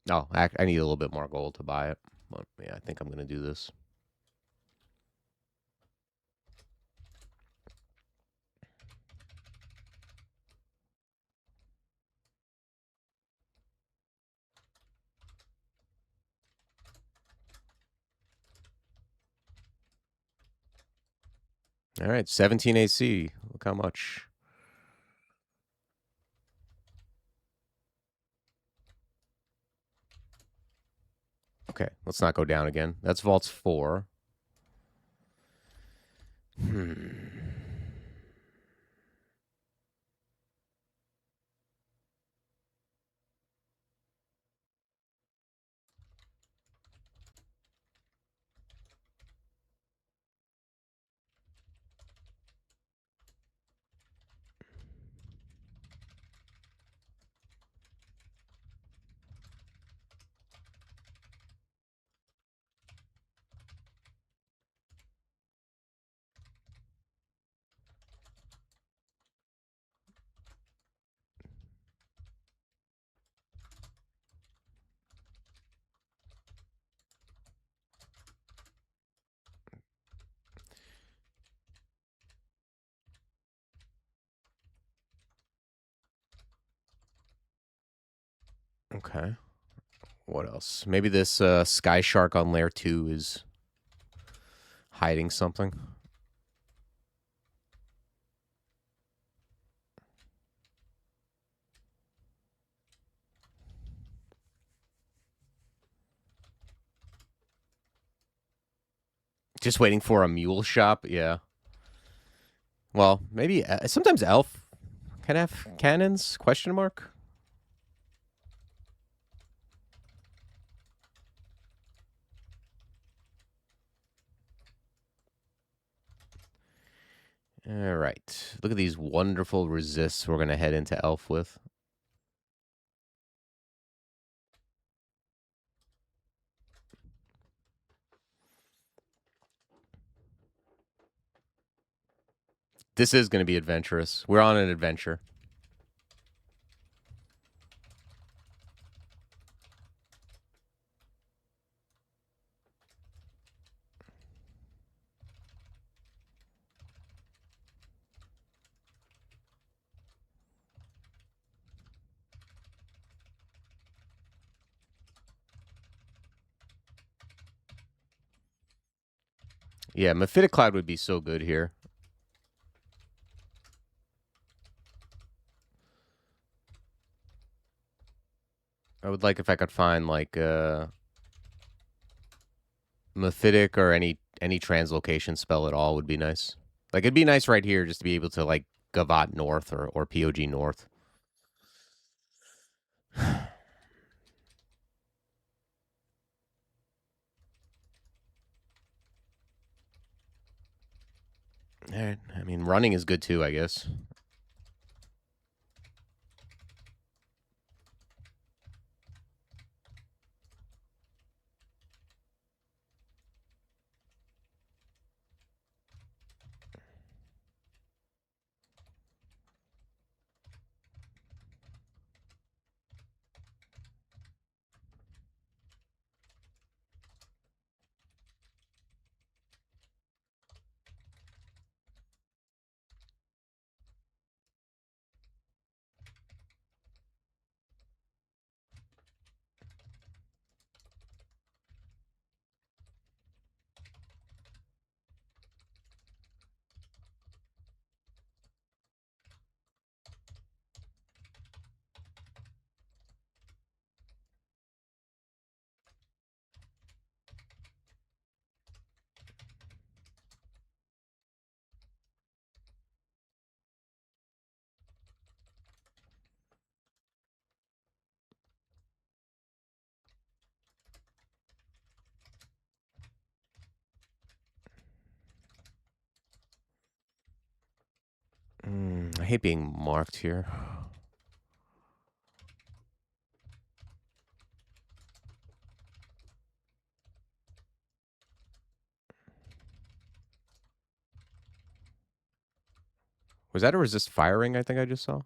Speaker 1: Oh, I need a little bit more gold to buy it. But yeah, I think I'm going to do this. All right, 17 AC. Look how much. Okay, let's not go down again. That's vaults 4. Okay. What else? Maybe this Sky Shark on Lair 2 is hiding something. Just waiting for a mule shop? Yeah. Well, maybe sometimes Elf can have cannons? Question mark? All right. Look at these wonderful resists we're going to head into Elf with. This is going to be adventurous. We're on an adventure. Yeah, Mephitic Cloud would be so good here. I would like if I could find like Mephitic or any translocation spell at all would be nice. Like it'd be nice right here just to be able to like Gavat North or POG North. All right. I mean, running is good too, I guess. I hate being marked here. Was that a resist firing I think I just saw?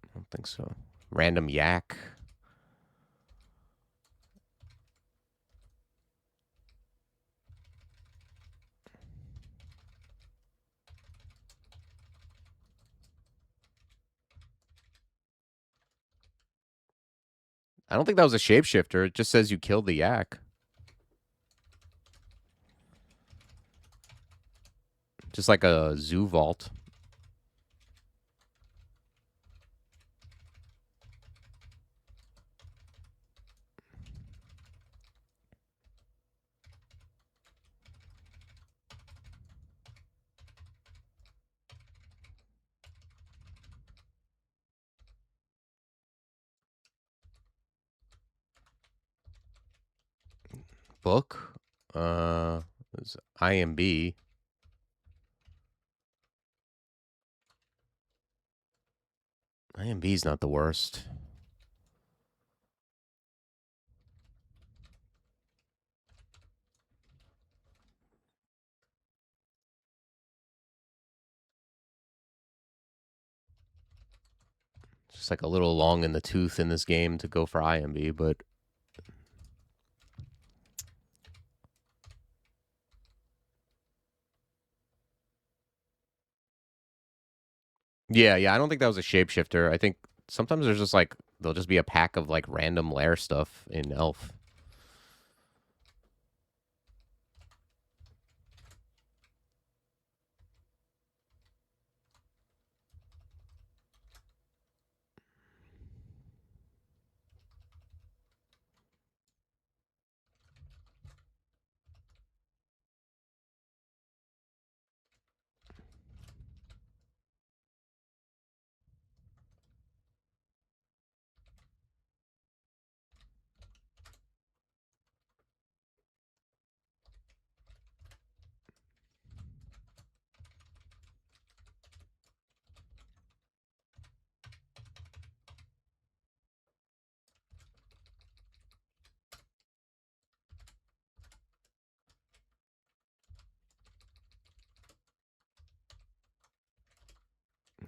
Speaker 1: I don't think so. Random yak. I don't think that was a shapeshifter. It just says you killed the yak. Just like a zoo vault. Book? It's IMB. IMB's not the worst. Just like a little long in the tooth in this game to go for IMB, but yeah, I don't think that was a shapeshifter. I think sometimes there's just like there'll just be a pack of like random Lair stuff in Elf.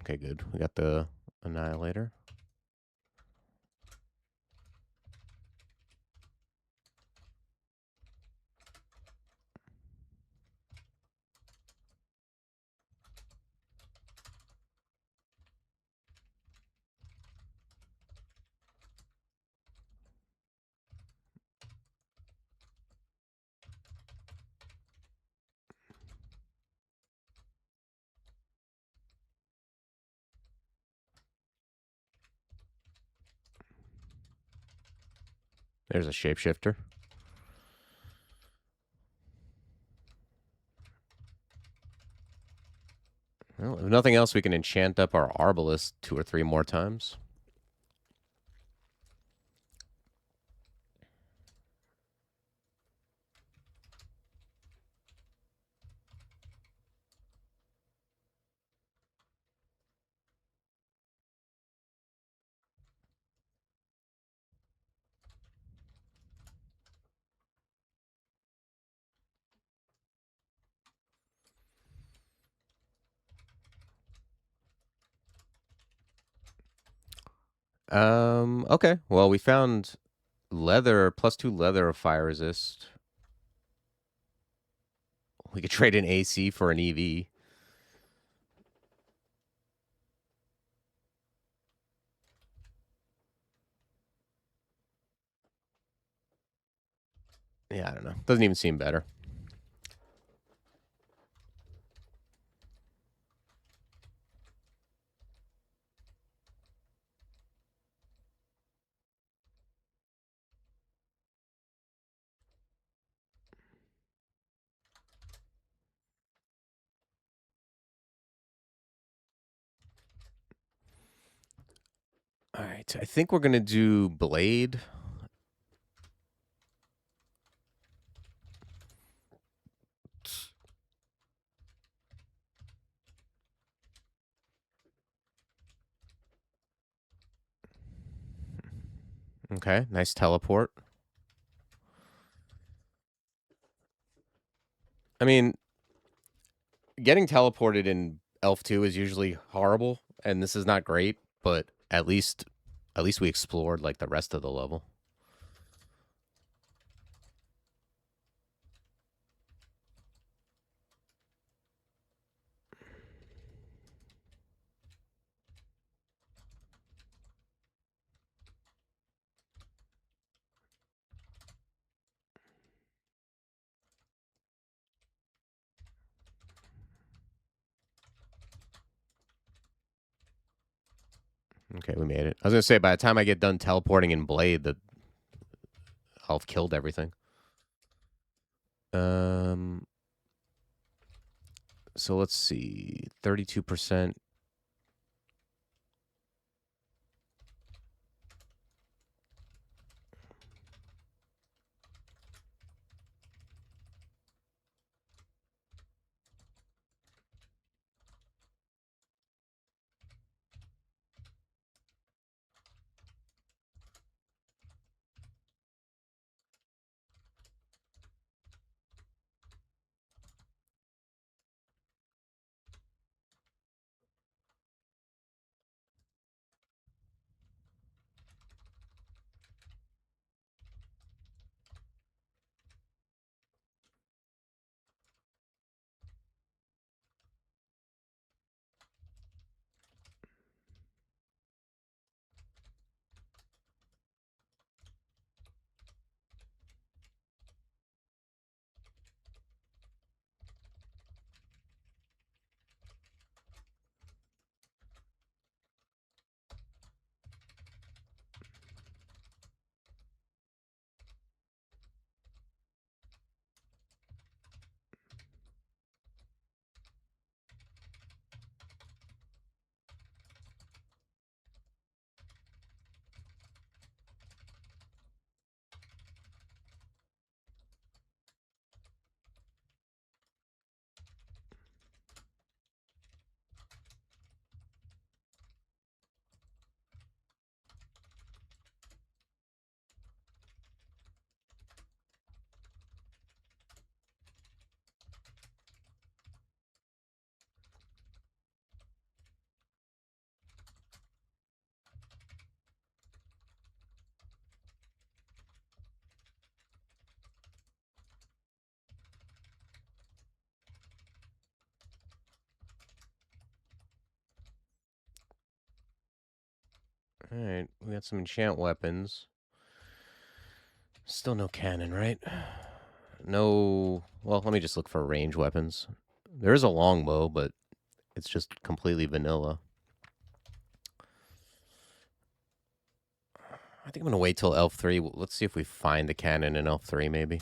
Speaker 1: Okay, good. We got the Annihilator. There's a shapeshifter. Well, if nothing else, we can enchant up our Arbalest 2 or 3 more times. Okay. Well, we found leather, +2 leather of fire resist. We could trade an AC for an EV. Yeah, I don't know. Doesn't even seem better. All right. I think we're going to do Blade. Okay. Nice teleport. I mean, getting teleported in Elf 2 is usually horrible, and this is not great, but at least we explored like the rest of the level. Okay, we made it. I was gonna say, by the time I get done teleporting in Blade, I'll have killed everything. So let's see, 32%. All right, we got some enchant weapons. Still no cannon, right? No. Well, let me just look for range weapons. There is a longbow, but it's just completely vanilla. I think I'm gonna wait till Elf 3. Let's see if we find a cannon in Elf 3, maybe.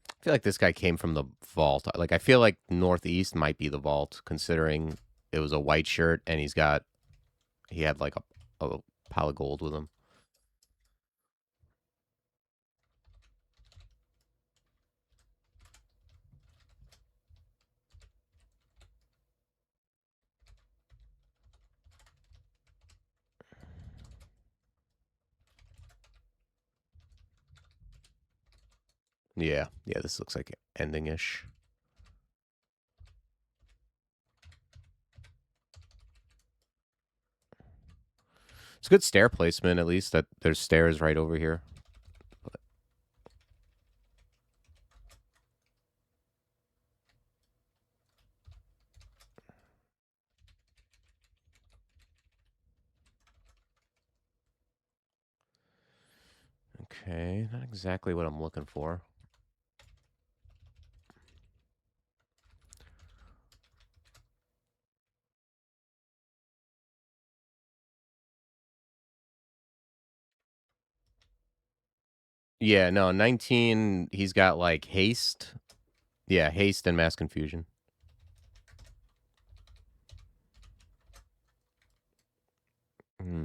Speaker 1: I feel like this guy came from the vault. Like, I feel like Northeast might be the vault, considering it was a white shirt and he had like a pile of gold with him. Yeah, this looks like ending-ish. It's good stair placement, at least, that there's stairs right over here. Okay, not exactly what I'm looking for. Yeah, no, 19, he's got, like, haste. Yeah, haste and mass confusion.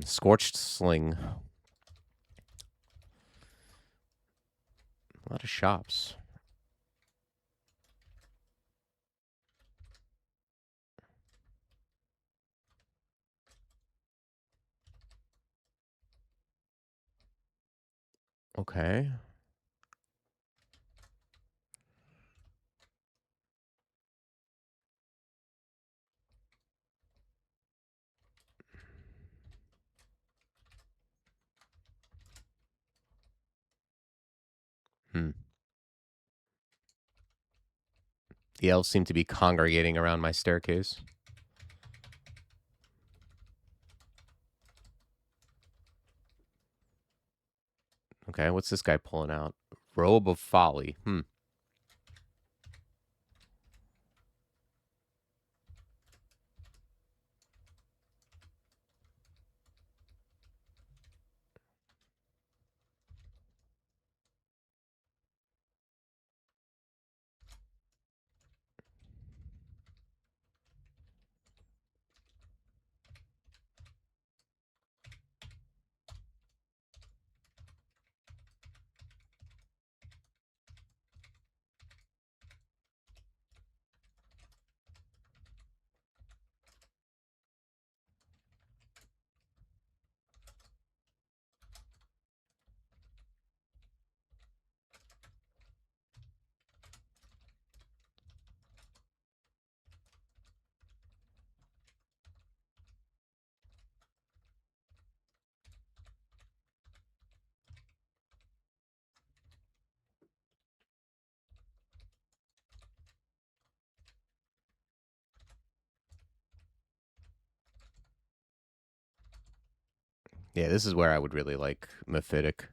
Speaker 1: Scorched sling. A lot of shops. Okay. The elves seem to be congregating around my staircase. Okay, what's this guy pulling out? Robe of Folly. Yeah, this is where I would really like Mephitic.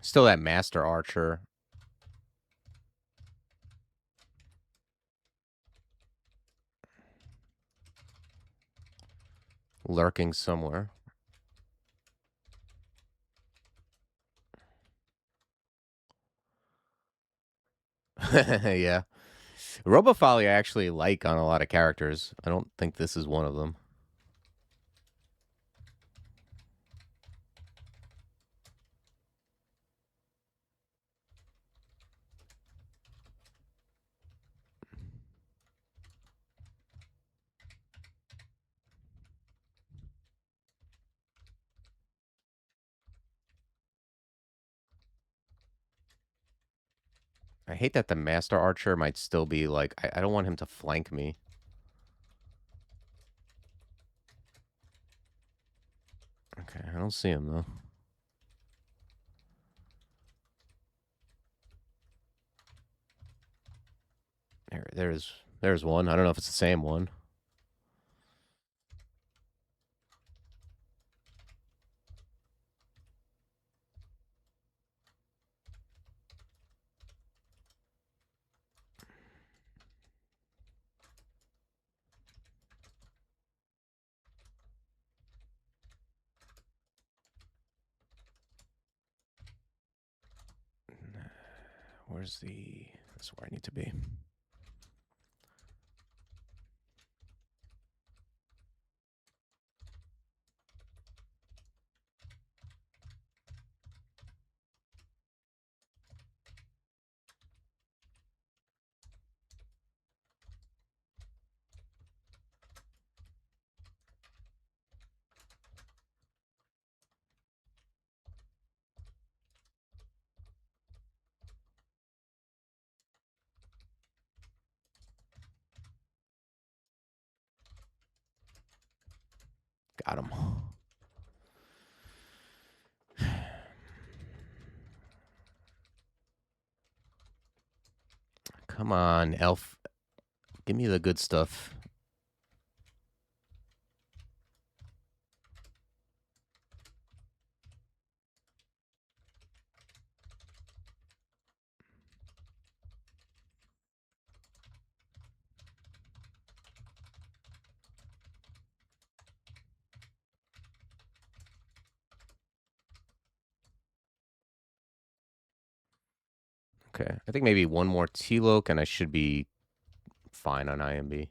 Speaker 1: Still that Master Archer. Lurking somewhere. Yeah. Robe of Folly I actually like on a lot of characters. I don't think this is one of them. I hate that the Master Archer might still be like... I don't want him to flank me. Okay, I don't see him, though. There's one. I don't know if it's the same one. Where's the... That's where I need to be. Got him. Come on, elf. Give me the good stuff. Okay. I think maybe one more T-Loc and I should be fine on IMB.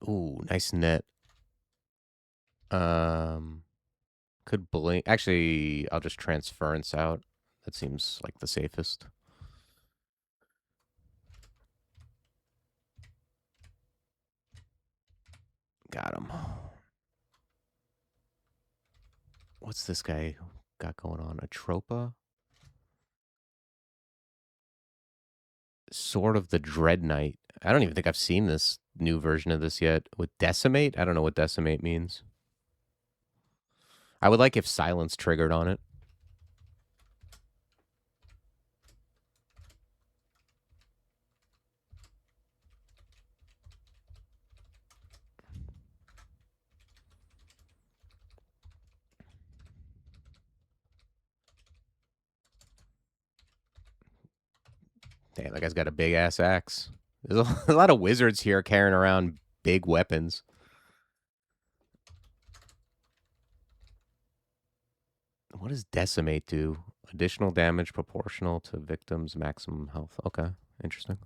Speaker 1: Ooh, nice net. Could blink. Actually, I'll just transference out. That seems like the safest. Got him. What's this guy got going on? Atropa? Sword of the Dread Knight. I don't even think I've seen this new version of this yet. With Decimate? I don't know what Decimate means. I would like if Silence triggered on it. Damn, that guy's got a big-ass axe. There's a lot of wizards here carrying around big weapons. What does Decimate do? Additional damage proportional to victim's maximum health. Okay, interesting.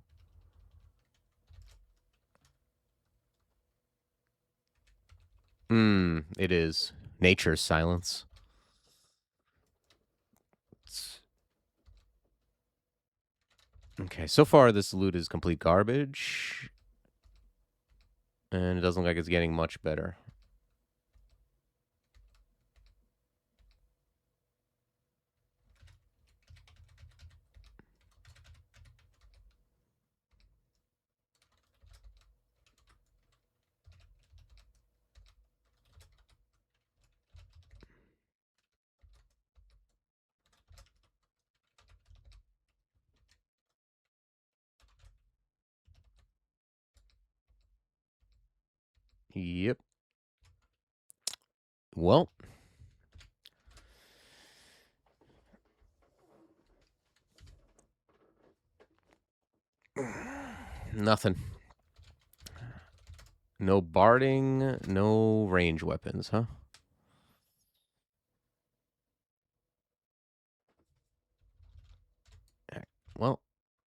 Speaker 1: It is. Nature's silence. Okay, so far this loot is complete garbage. And it doesn't look like it's getting much better. Yep. Well. Nothing. No barding, no range weapons, huh? Right. Well,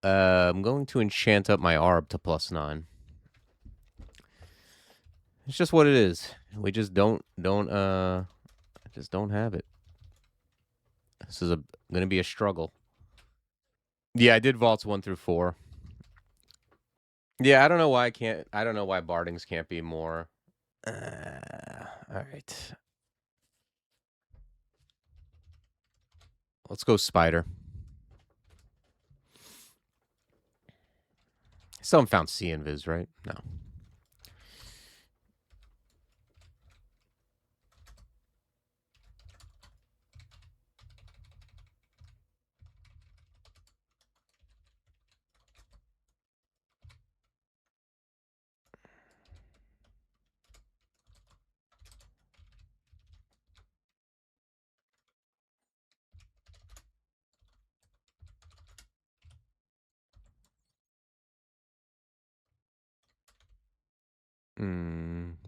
Speaker 1: I'm going to enchant up my Arb to +9. It's just what it is. We just don't have it. This is gonna be a struggle. Yeah, I did vaults 1 through 4. Yeah, I don't know why I don't know why bardings can't be more. All right. Let's go spider. Still haven't found C invis, right? No.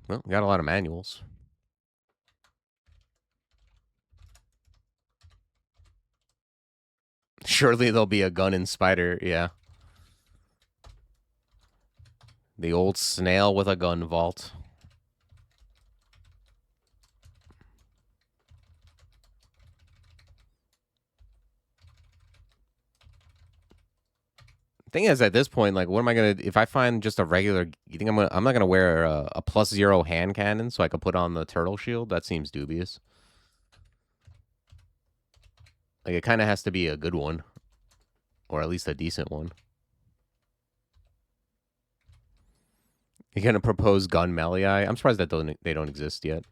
Speaker 1: Well, we got a lot of manuals. Surely there'll be a gun in spider, yeah. The old snail with a gun vault. Thing is, at this point, like, what am I gonna? If I find just a regular, you think I'm not gonna wear a +0 hand cannon so I could put on the turtle shield? That seems dubious. Like, it kind of has to be a good one, or at least a decent one. You're gonna propose gun melee? I'm surprised that they don't exist yet.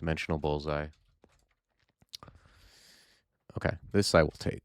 Speaker 1: Dimensional Bullseye. Okay, this I will take.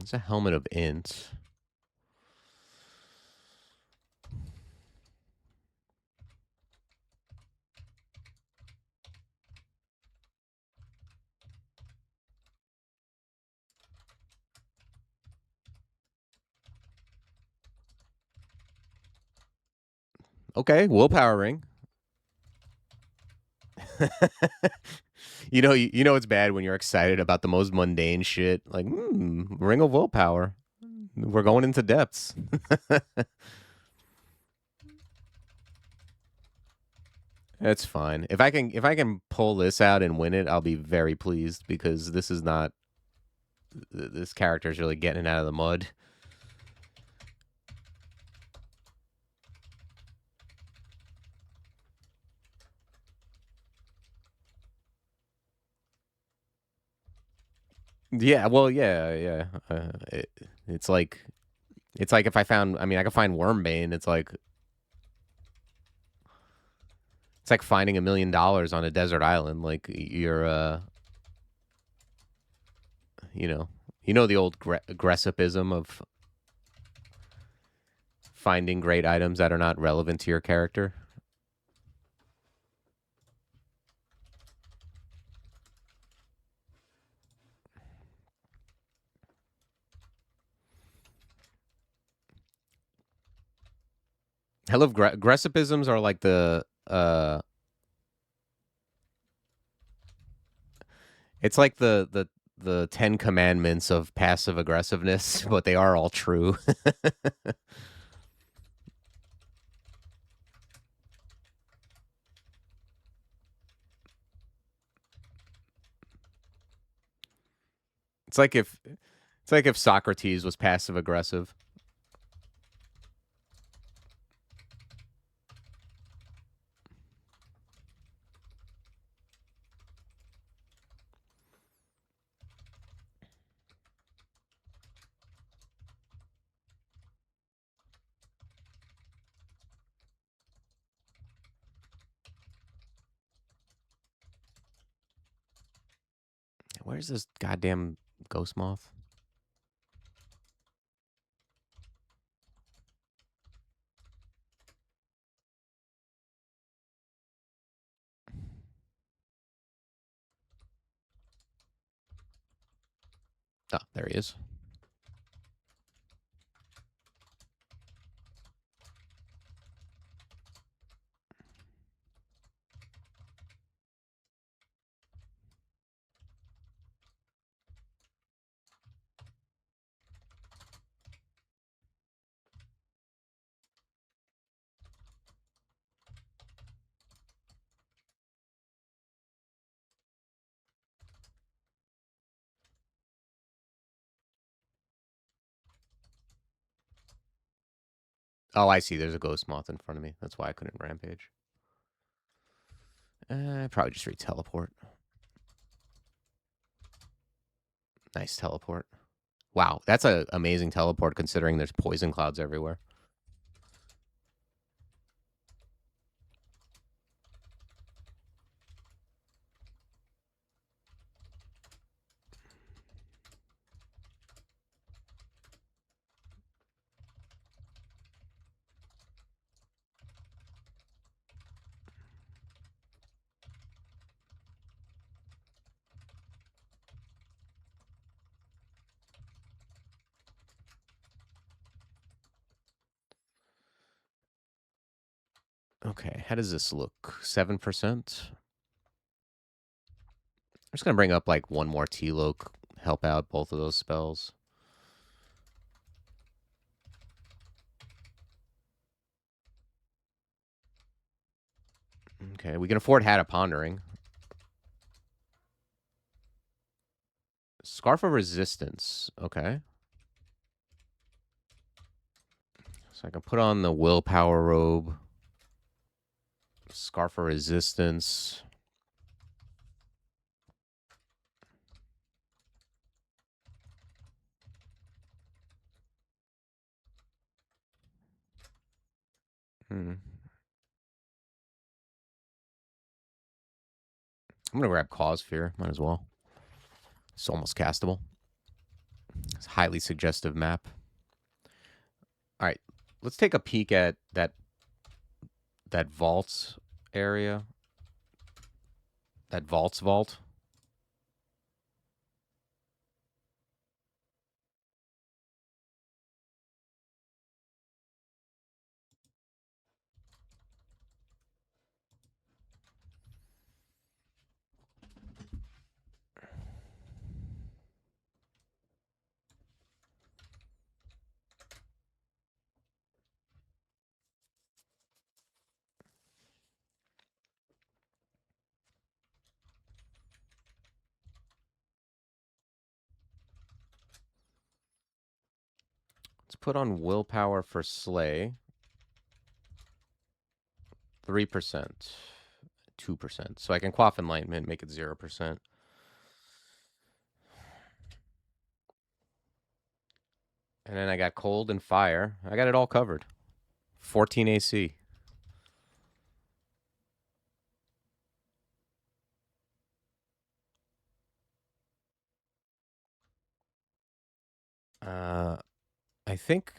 Speaker 1: It's a Helmet of Int. Okay, Willpower Ring. you know it's bad when you're excited about the most mundane shit. Like, Ring of Willpower. We're going into depths. That's fine. If I can pull this out and win it, I'll be very pleased because this is not this character's really getting it out of the mud. Yeah, well, yeah. It's like if I found, I mean, I could find Wormbane. It's like finding $1 million on a desert island. Like you're, you know the old aggressivism of finding great items that are not relevant to your character. I love aggressivisms are like it's like the 10 commandments of passive aggressiveness, but they are all true. It's like if Socrates was passive aggressive. Where's this goddamn ghost moth? Oh, there he is. Oh, I see. There's a ghost moth in front of me. That's why I couldn't rampage. Probably just re-teleport. Nice teleport. Wow, that's an amazing teleport considering there's poison clouds everywhere. Okay, how does this look? 7%? I'm just going to bring up like one more T-Loc, help out both of those spells. Okay, we can afford Hat of Pondering. Scarf of Resistance. Okay. So I can put on the Willpower Robe. Scarf of Resistance. I'm going to grab Cause Fear. Might as well. It's almost castable. It's a highly suggestive map. All right. Let's take a peek at that vaults area. That vault. Let's put on Willpower for Slay. 3%. 2%. So I can Quaff Enlightenment, make it 0%. And then I got Cold and Fire. I got it all covered. 14 AC. I think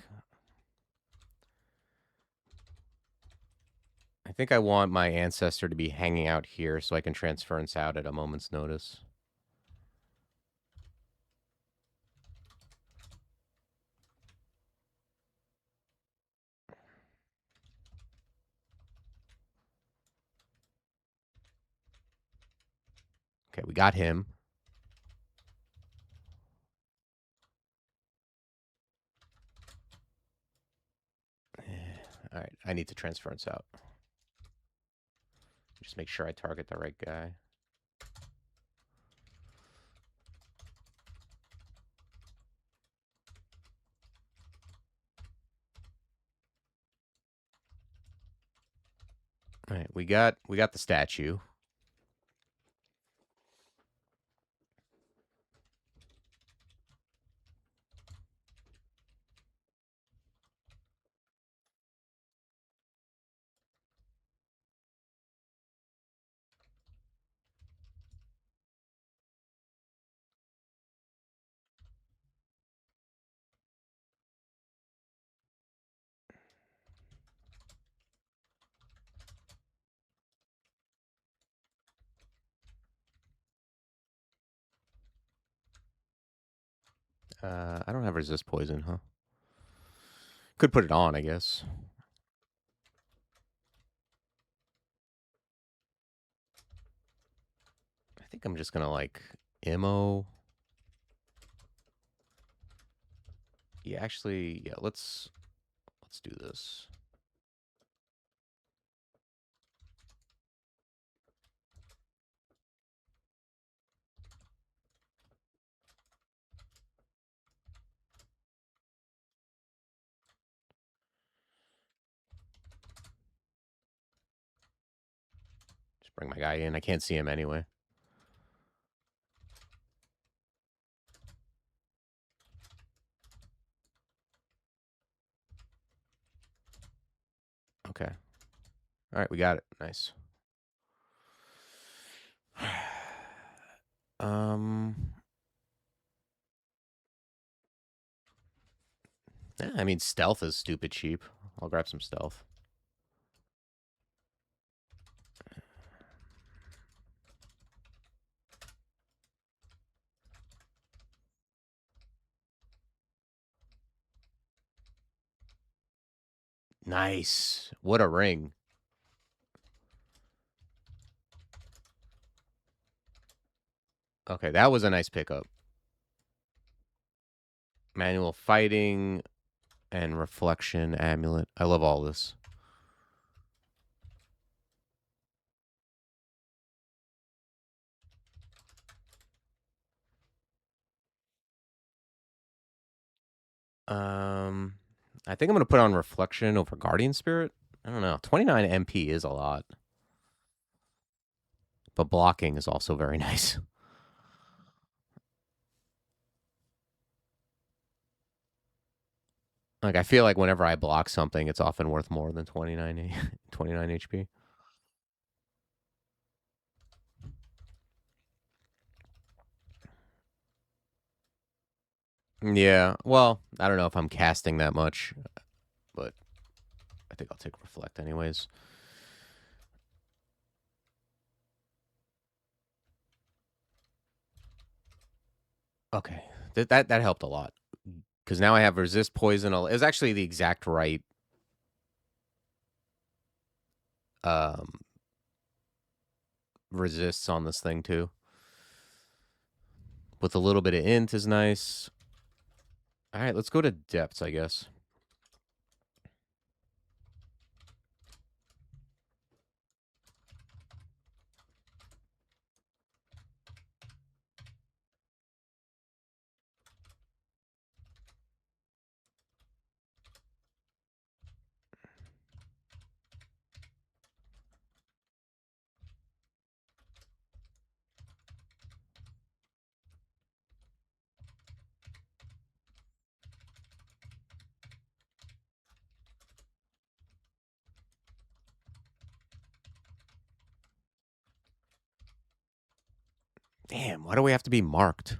Speaker 1: I want my Ancestor to be hanging out here so I can Transference out at a moment's notice. Okay, we got him. All right, I need to Transference out. Just make sure I target the right guy. All right, we got the statue. I don't have Resist Poison, huh? Could put it on, I guess. I think I'm just gonna like Immo. Yeah, actually, yeah. Let's do this. Just bring my guy in. I can't see him anyway. Okay. All right, we got it. Nice. Yeah, I mean, stealth is stupid cheap. I'll grab some stealth. Nice. What a ring. Okay, that was a nice pickup. Manual Fighting and Reflection Amulet. I love all this. I think I'm gonna put on Reflection over Guardian Spirit. I don't know. 29 MP is a lot. But blocking is also very nice. Like, I feel like whenever I block something, it's often worth more than 29 HP. Yeah, well, I don't know if I'm casting that much, but I think I'll take Reflect anyways. Okay, that helped a lot. Because now I have Resist Poison. It was actually the exact right resists on this thing, too. With a little bit of int is nice. All right, let's go to Depths, I guess. Damn, why do we have to be marked?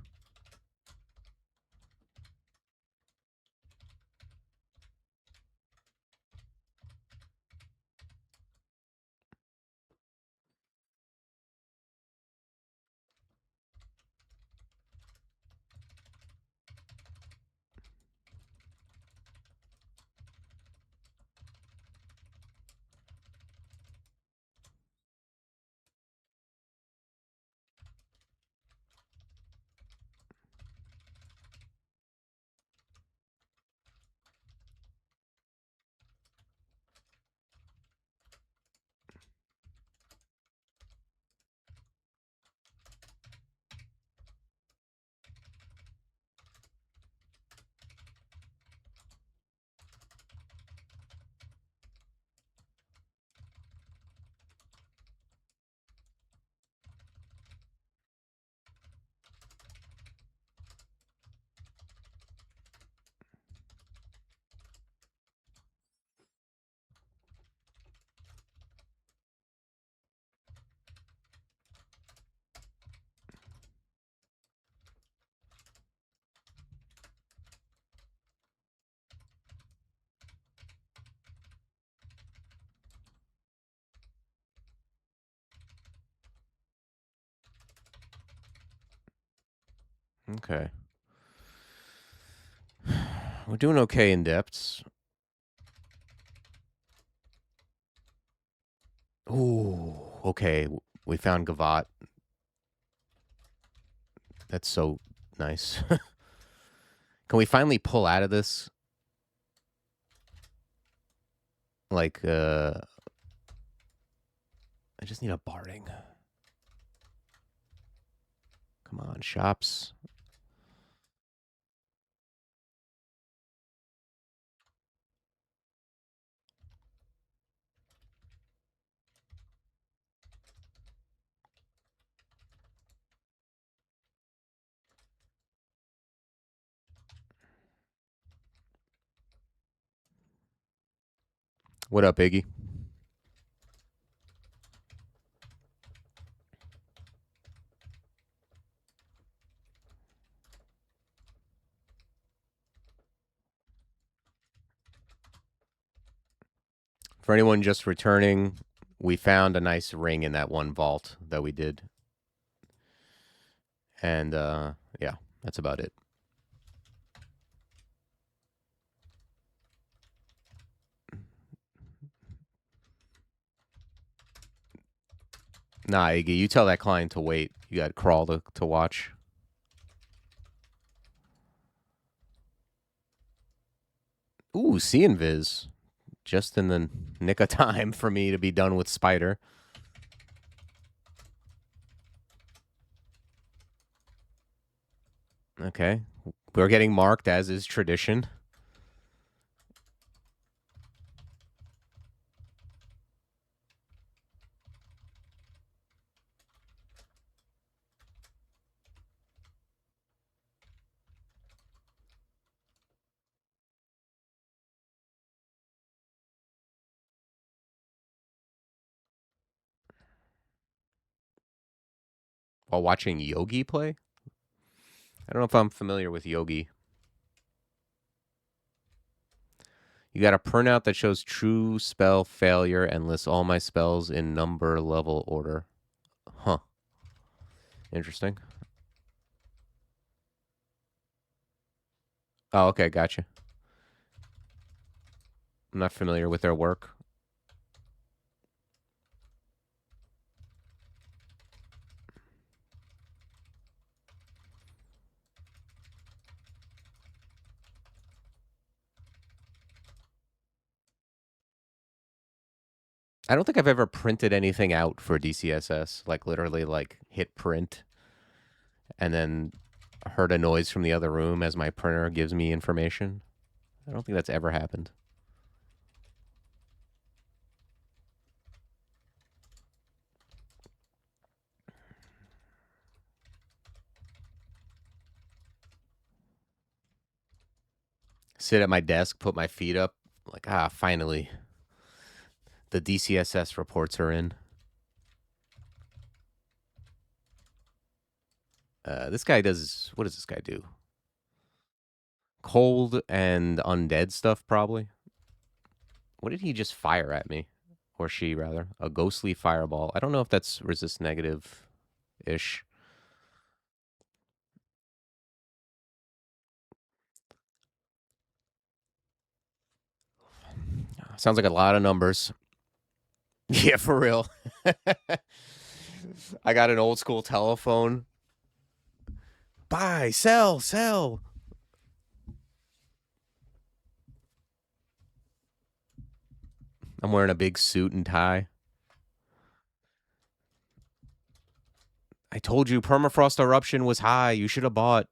Speaker 1: Okay. We're doing okay in Depths. Ooh, okay. We found Gavat. That's so nice. Can we finally pull out of this? Like, I just need a barding. Come on, shops. What up, Iggy? For anyone just returning, we found a nice ring in that one vault that we did. And, yeah, that's about it. Nah, Iggy, you tell that client to wait. You got Crawl to watch. Ooh, see Invis. Just in the nick of time for me to be done with Spider. Okay. We're getting marked, as is tradition. while watching Yogi play. I don't know if I'm familiar with Yogi. You got a printout that shows true spell failure and lists all my spells in number level order. Huh. Interesting. Oh, okay, gotcha. I'm not familiar with their work. I don't think I've ever printed anything out for DCSS, like literally like hit print and then heard a noise from the other room as my printer gives me information. I don't think that's ever happened. Sit at my desk, put my feet up, like, finally. The DCSS reports are in. This guy does, what does this guy do? Cold and undead stuff, probably. What did he just fire at me? Or she, rather. A ghostly fireball. I don't know if that's resist negative-ish. Sounds like a lot of numbers. Yeah, for real. I got an old school telephone. Buy, sell, sell. I'm wearing a big suit and tie. I told you permafrost eruption was high. You should have bought.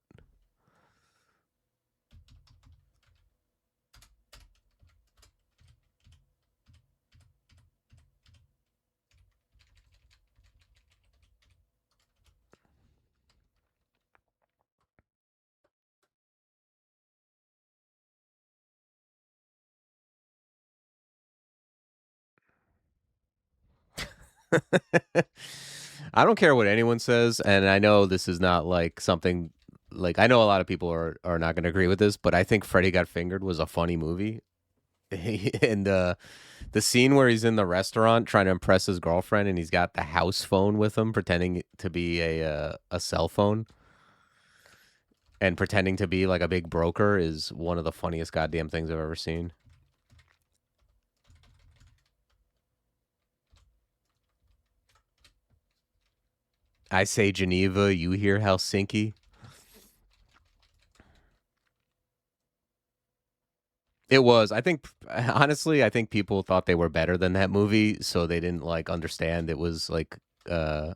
Speaker 1: I don't care what anyone says, and I know this is not like something like I know a lot of people are not going to agree with this, but I think Freddy Got Fingered was a funny movie. And the scene where he's in the restaurant trying to impress his girlfriend and he's got the house phone with him pretending to be a cell phone and pretending to be like a big broker is one of the funniest goddamn things I've ever seen. I say Geneva, you hear Helsinki. It was. I think honestly, I think people thought they were better than that movie, so they didn't like understand it was uh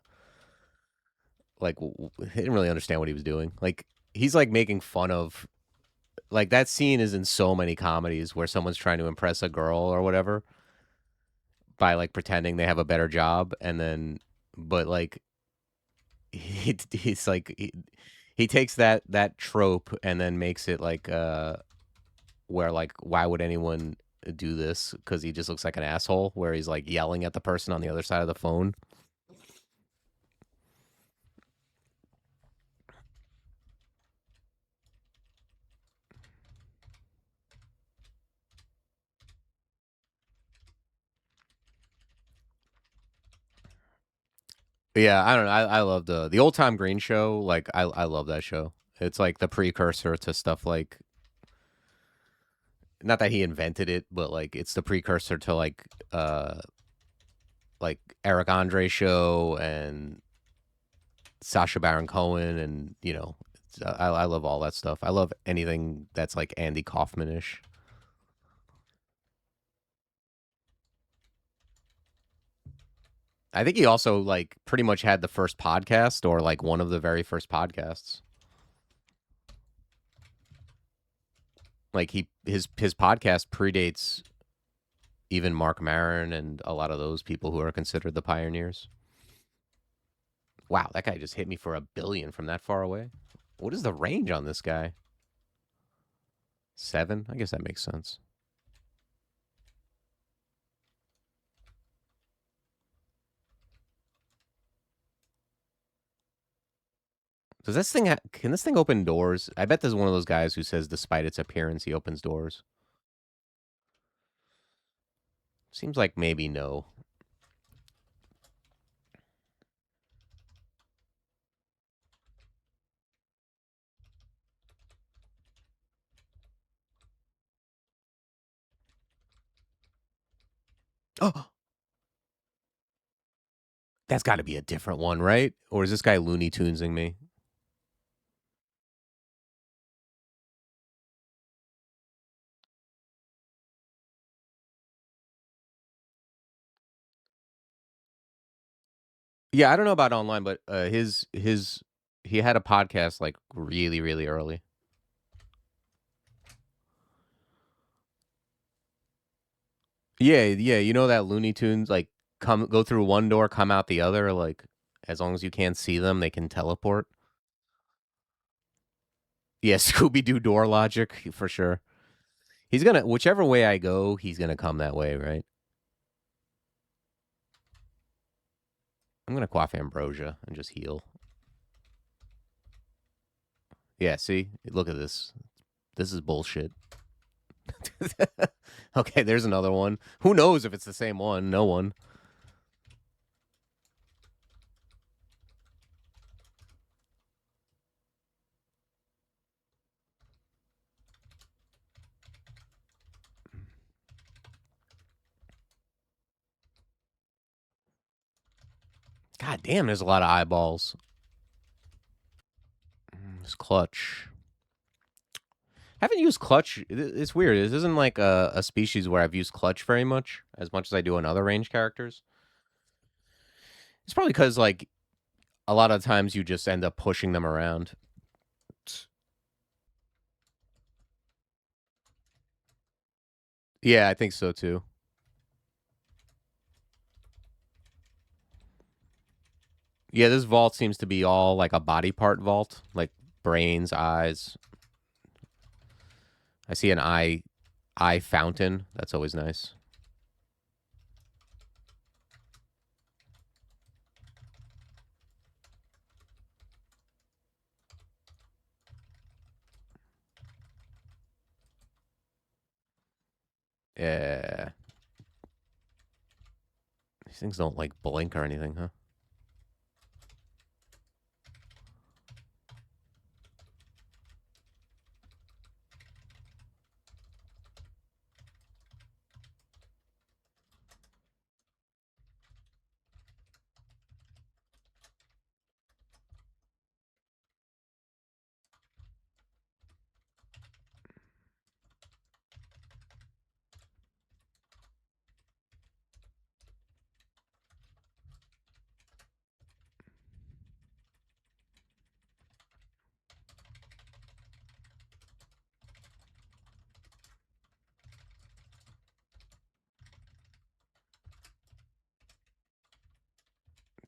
Speaker 1: they didn't really understand what he was doing. Like he's like making fun of like that scene is in so many comedies where someone's trying to impress a girl or whatever by like pretending they have a better job and then but like he's like he takes that trope and then makes it like where like why would anyone do this because he just looks like an asshole where he's like yelling at the person on the other side of the phone. But yeah, I don't know. I love the old time green show. Like I love that show. It's like the precursor to stuff not that he invented it, but like it's the precursor to like Eric Andre show and Sacha Baron Cohen and I love all that stuff. I love anything that's like Andy Kaufman-ish. I think he also like pretty much had the first podcast or like one of the very first podcasts. Like his podcast predates even Mark Maron and a lot of those people who are considered the pioneers. Wow, that guy just hit me for 1 billion from that far away. What is the range on this guy? 7? I guess that makes sense. Does this thing can this thing open doors? I bet there's one of those guys who says despite its appearance, he opens doors. Seems like maybe no. Oh, that's got to be a different one, right? Or is this guy Looney Tunesing me? Yeah, I don't know about online, but he had a podcast like really, really early. Yeah, yeah, you know that Looney Tunes like go through one door, come out the other, like as long as you can't see them, they can teleport. Yeah, Scooby Doo door logic for sure. He's gonna whichever way I go, he's gonna come that way, right? I'm gonna quaff ambrosia and just heal. Yeah, see, look at this. This is bullshit. Okay, there's another one. Who knows if it's the same one? No one. God damn, there's a lot of eyeballs. It's clutch. Haven't used clutch. It's weird. This isn't like a species where I've used clutch very much, as I do on other range characters. It's probably because like a lot of times you just end up pushing them around. Yeah, I think so too. Yeah, this vault seems to be all like a body part vault, like brains, eyes. I see an eye fountain. That's always nice. Yeah. These things don't like blink or anything, huh?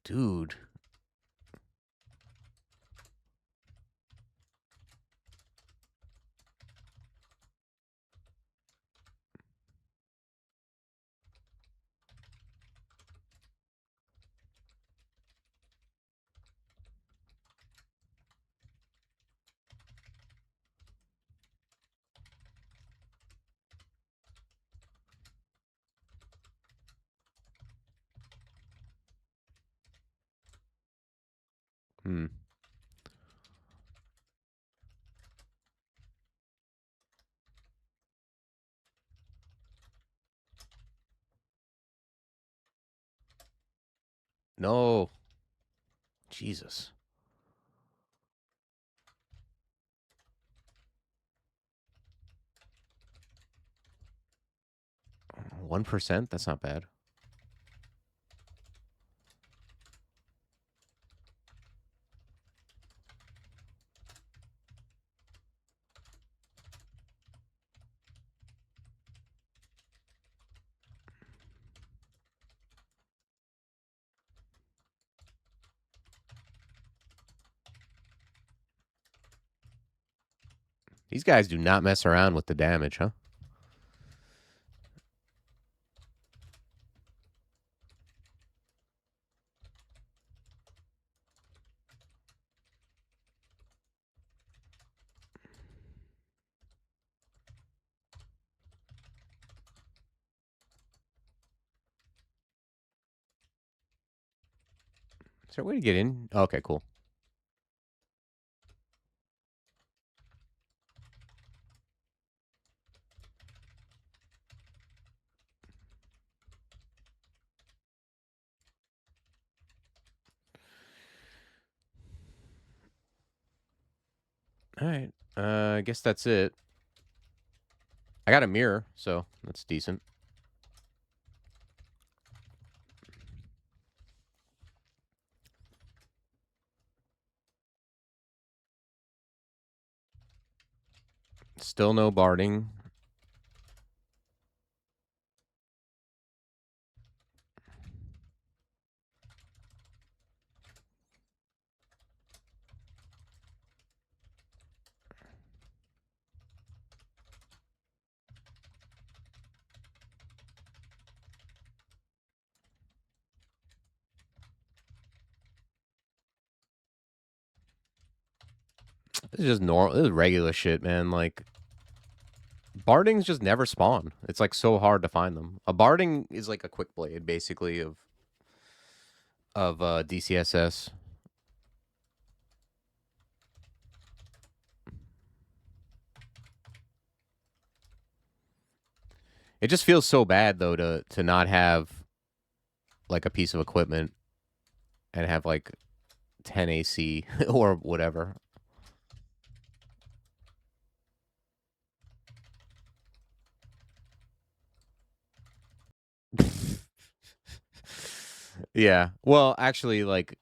Speaker 1: Dude. Hmm. No. Jesus. 1%? That's not bad. These guys do not mess around with the damage, huh? there a way to get in? Okay, cool. All right. I guess that's it. I got a mirror, so that's decent. Still no barding. This is just normal. This is regular shit, man. Like, bardings just never spawn. It's like so hard to find them. A barding is like a quick blade, basically, of DCSS. It just feels so bad though to not have like a piece of equipment and have like 10 AC or whatever. Yeah. Well, actually, like,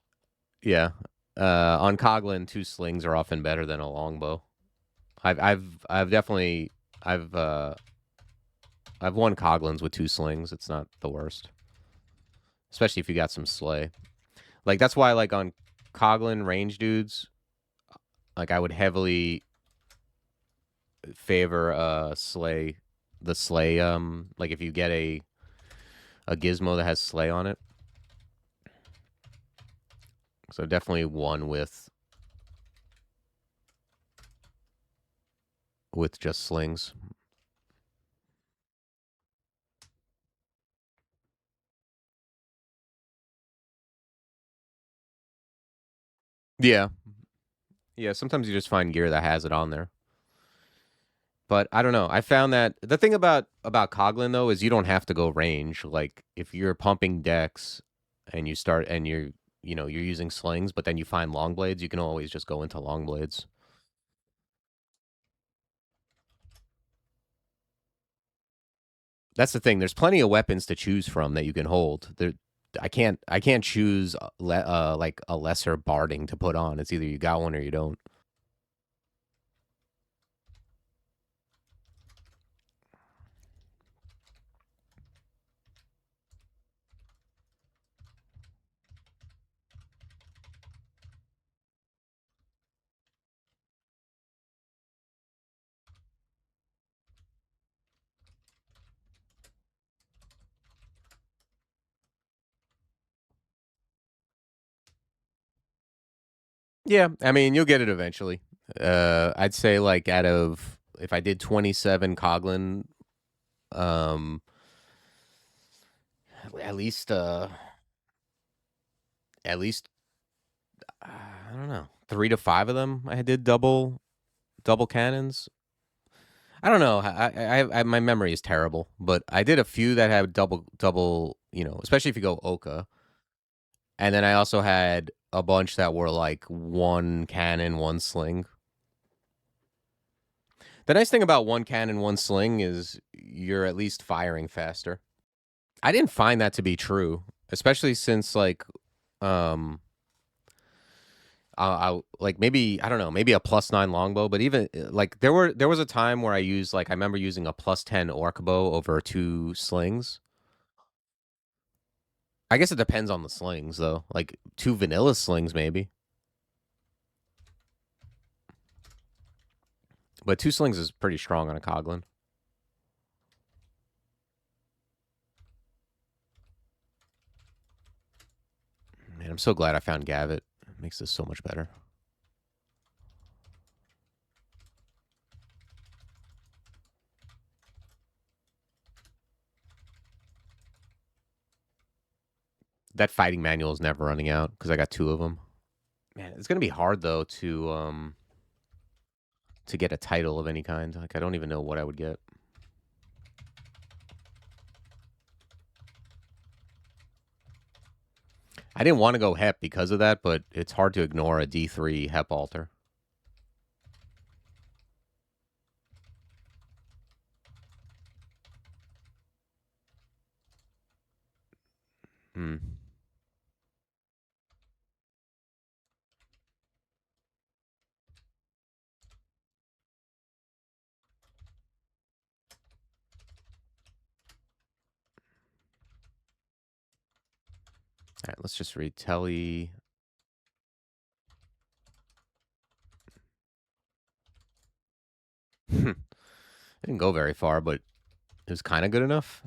Speaker 1: yeah. On Coglin, 2 slings are often better than a longbow. I've definitely I've uh I've won Coglins with 2 slings. It's not the worst, especially if you got some slay. Like that's why like on Coglin range dudes, like I would heavily favor the slay like if you get a gizmo that has slay on it. So definitely one with just slings. Yeah. Yeah, sometimes you just find gear that has it on there. But I don't know. I found that the thing about Coglin though is you don't have to go range. Like if you're pumping decks and you start and you're using slings, but then you find long blades, you can always just go into long blades. That's the thing. There's plenty of weapons to choose from that you can hold. I can't choose like a lesser barding to put on. It's either you got one or you don't. Yeah, I mean you'll get it eventually. I'd say like out of if I did 27 Coglin, um, at least at least I don't know 3 to 5 of them I did double cannons. I don't know. My memory is terrible, but I did a few that had double. Especially if you go Oka, and then I also had a bunch that were like 1 cannon, 1 sling. The nice thing about 1 cannon, 1 sling is you're at least firing faster. I didn't find that to be true, especially since like um I like maybe I don't know, maybe a +9 longbow, but even like there was a time where I used like I remember using a +10 orc bow over 2 slings. I guess it depends on the slings though. Like 2 vanilla slings maybe. But 2 slings is pretty strong on a Coglin. Man, I'm so glad I found Gavit. It makes this so much better. That fighting manual is never running out because I got 2 of them. Man, it's gonna be hard though to get a title of any kind. Like I don't even know what I would get. I didn't want to go Hep because of that, but it's hard to ignore a D3 Hep altar. Hmm. All right, let's just read Telly. It didn't go very far, but it was kind of good enough.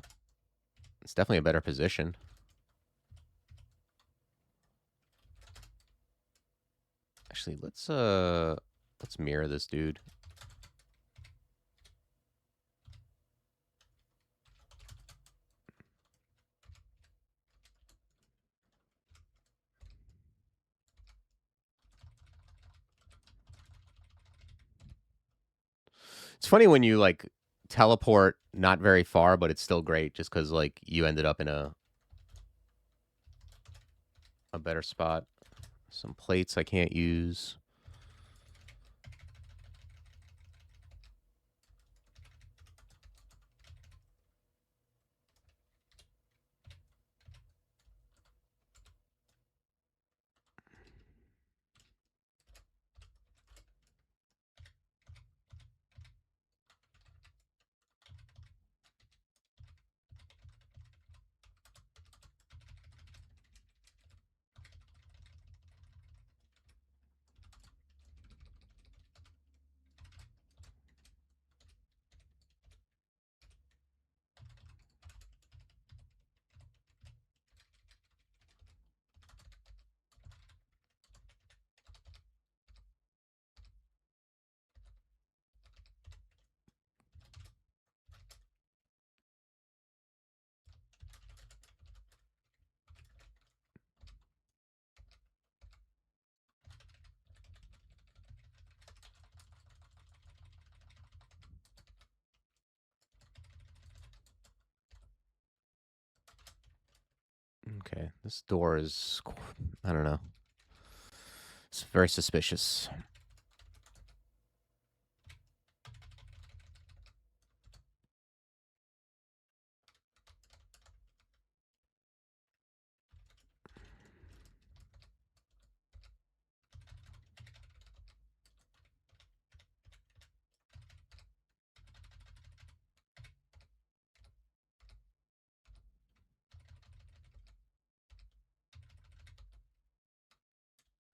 Speaker 1: It's definitely a better position. Actually, let's mirror this dude. It's funny when you like teleport not very far, but it's still great just because like you ended up in a better spot. Some plates I can't use. Okay, this door is, I don't know. It's very suspicious.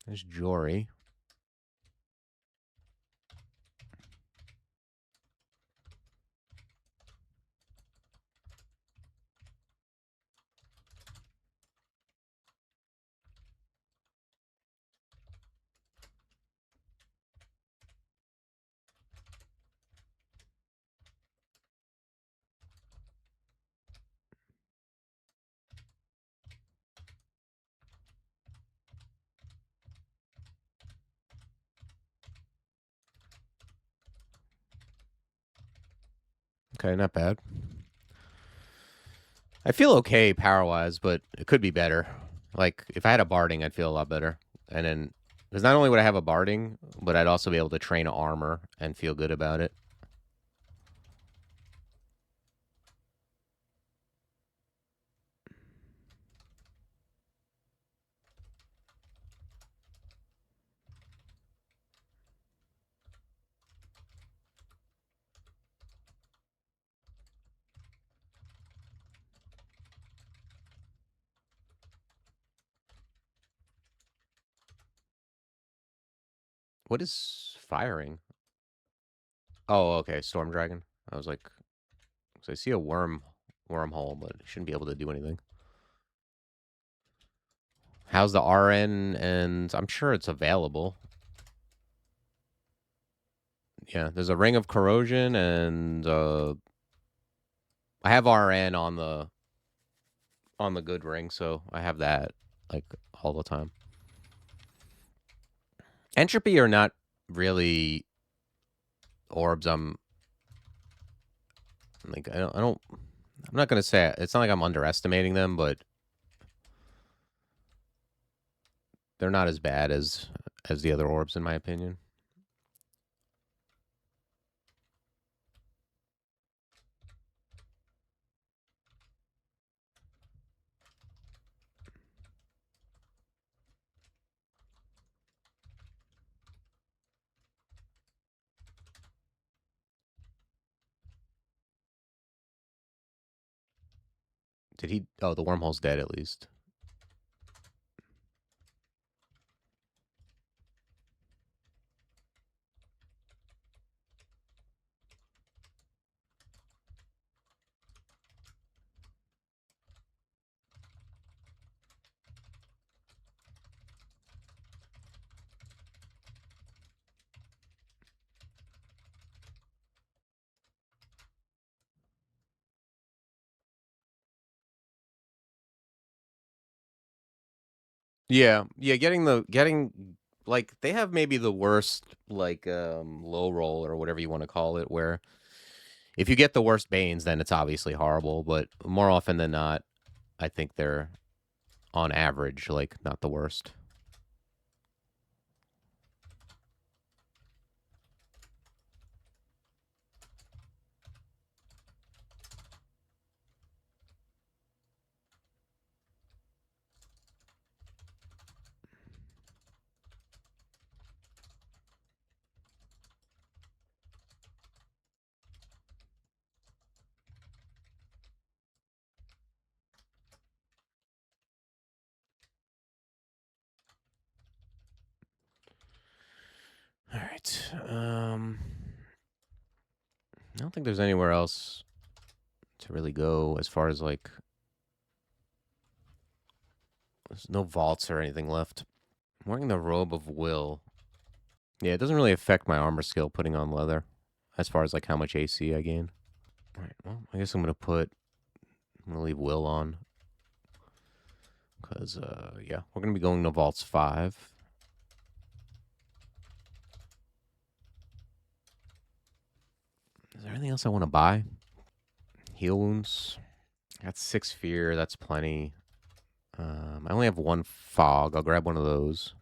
Speaker 1: There's Jory. Okay, not bad. I feel okay power-wise, but it could be better. Like, if I had a barding, I'd feel a lot better. And then, because not only would I have a barding, but I'd also be able to train armor and feel good about it. What is firing? Oh, okay, Storm Dragon. I was like, so I see a wormhole, but it shouldn't be able to do anything. How's the RN? And I'm sure it's available. Yeah, there's a Ring of Corrosion, and I have RN on the on the good ring, so I have that like all the time. Entropy are not really orbs. I'm like I don't. I'm not gonna say it's not like I'm underestimating them, but they're not as bad as the other orbs in my opinion. Did he? Oh, the wormhole's dead at least. Yeah, yeah. Getting like they have maybe the worst like low roll or whatever you want to call it, where if you get the worst Banes, then it's obviously horrible. But more often than not, I think they're on average like not the worst. All right. I don't think there's anywhere else to really go as far as like there's no vaults or anything left. I'm wearing the robe of will. Yeah, it doesn't really affect my armor skill putting on leather as far as like how much AC I gain. All right. Well, I guess I'm gonna leave will on because yeah, we're gonna be going to vaults 5. Is there anything else I want to buy? Heal wounds. I got 6 fear. That's plenty. I only have 1 fog. I'll grab one of those.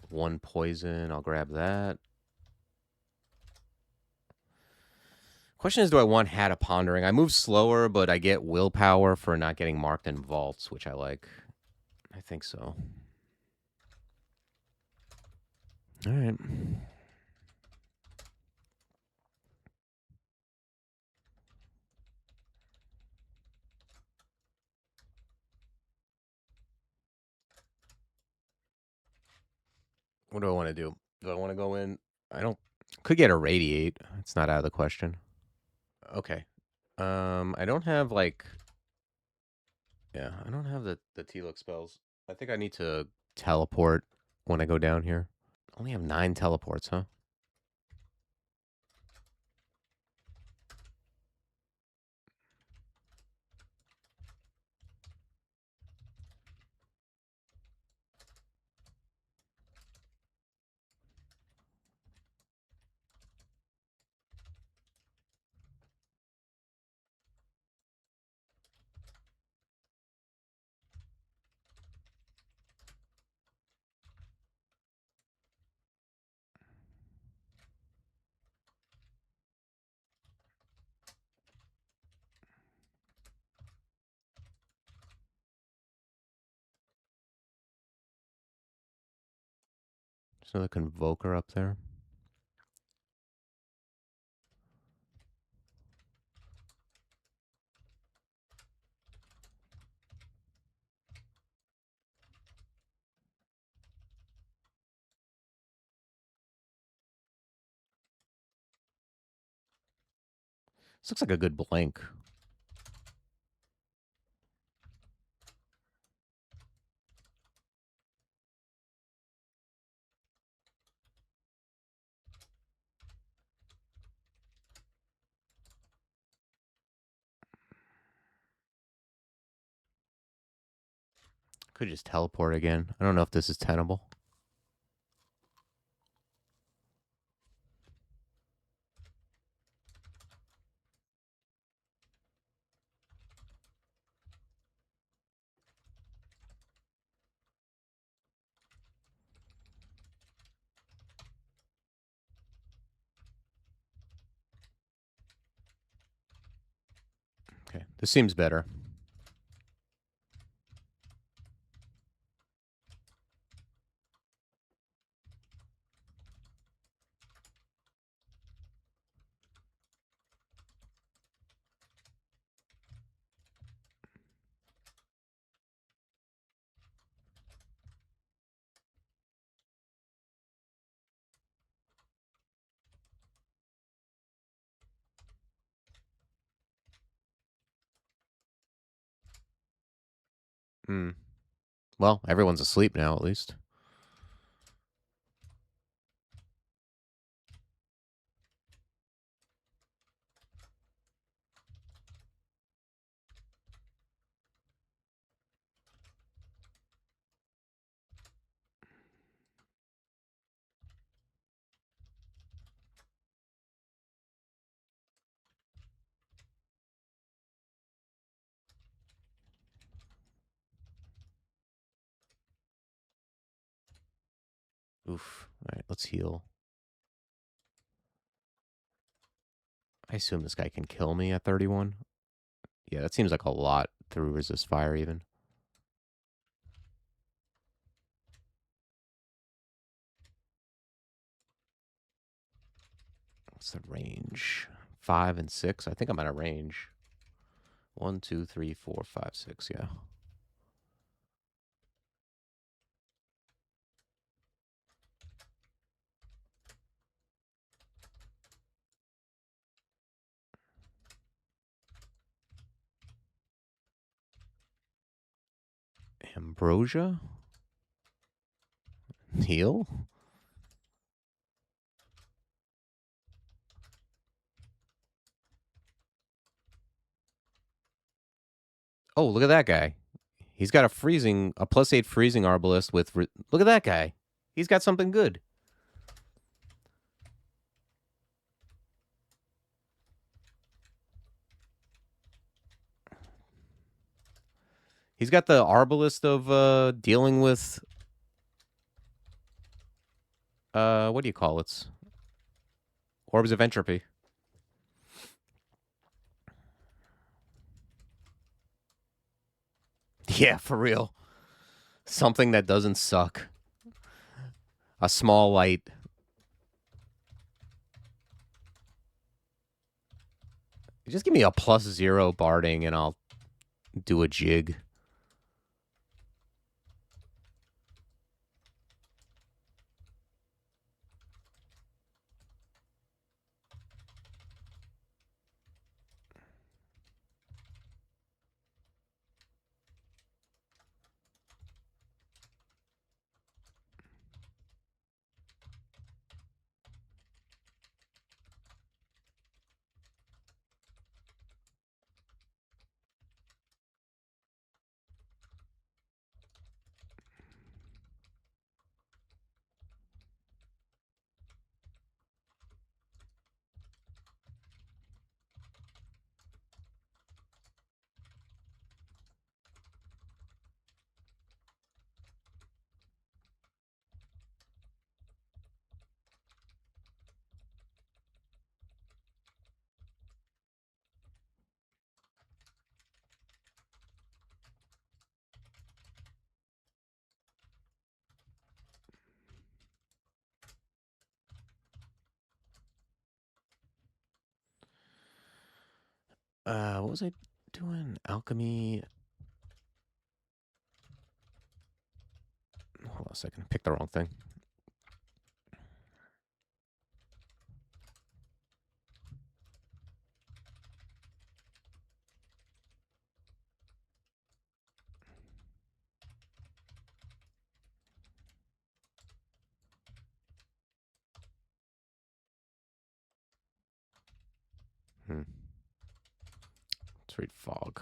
Speaker 1: 1 poison. I'll grab that. Question is, do I want Hat of Pondering? I move slower, but I get willpower for not getting marked in vaults, which I like. I think so. All right. What do I want to do? Do I want to go in? I don't. Could get a radiate. It's not out of the question. Okay. I don't have like. Yeah, I don't have the T-look spells. I think I need to teleport when I go down here. Only have 9 teleports, huh? There's another Convoker up there. This looks like a good blank. Could just teleport again. I don't know if this is tenable. Okay, this seems better. Hmm. Well, everyone's asleep now, at least. Oof. All right, let's heal. I assume this guy can kill me at 31. Yeah, that seems like a lot through resist fire even. What's the range? 5 and 6. I think I'm out of range. 1, 2, 3, 4, 5, 6. Yeah. Ambrosia? Heal? Oh, look at that guy. He's got a +8 freezing arbalist with... Look at that guy. He's got something good. He's got the arbalist of dealing with... what do you call it? Orbs of Entropy. Yeah, for real. Something that doesn't suck. A small light. Just give me a +0 barding and I'll do a jig. What was I doing? Alchemy. Hold on a second. I picked the wrong thing. Let's read Fog.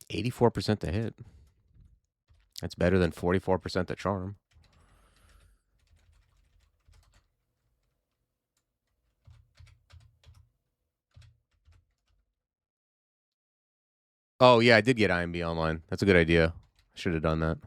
Speaker 1: 84% to hit. That's better than 44% to charm. Oh, yeah, I did get IMB online. That's a good idea. I should have done that.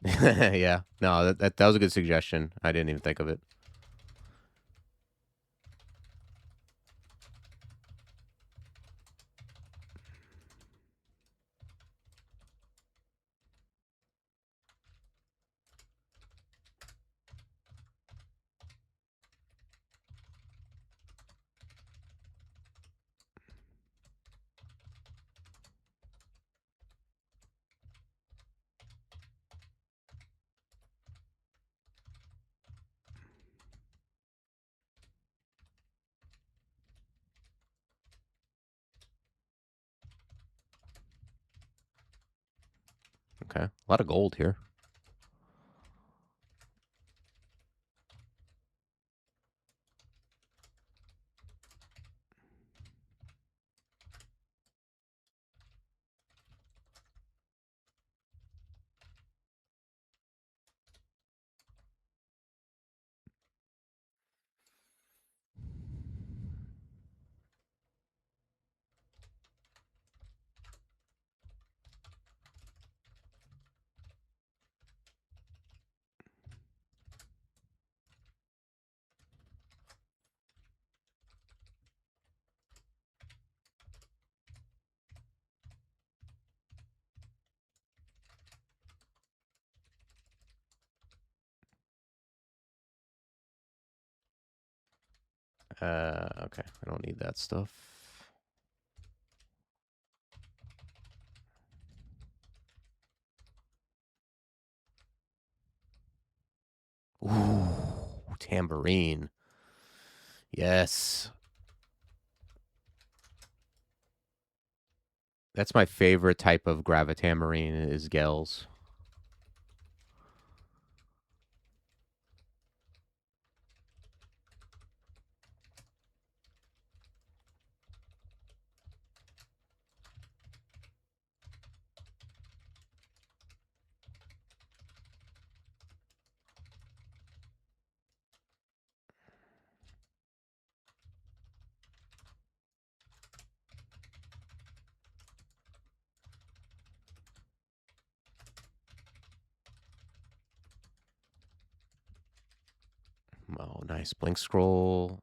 Speaker 1: Yeah. No, that was a good suggestion. I didn't even think of it. Okay. A lot of gold here. Okay. I don't need that stuff. Ooh, tambourine. Yes. That's my favorite type of gravitamorine is Gales. Oh, nice. Blink scroll.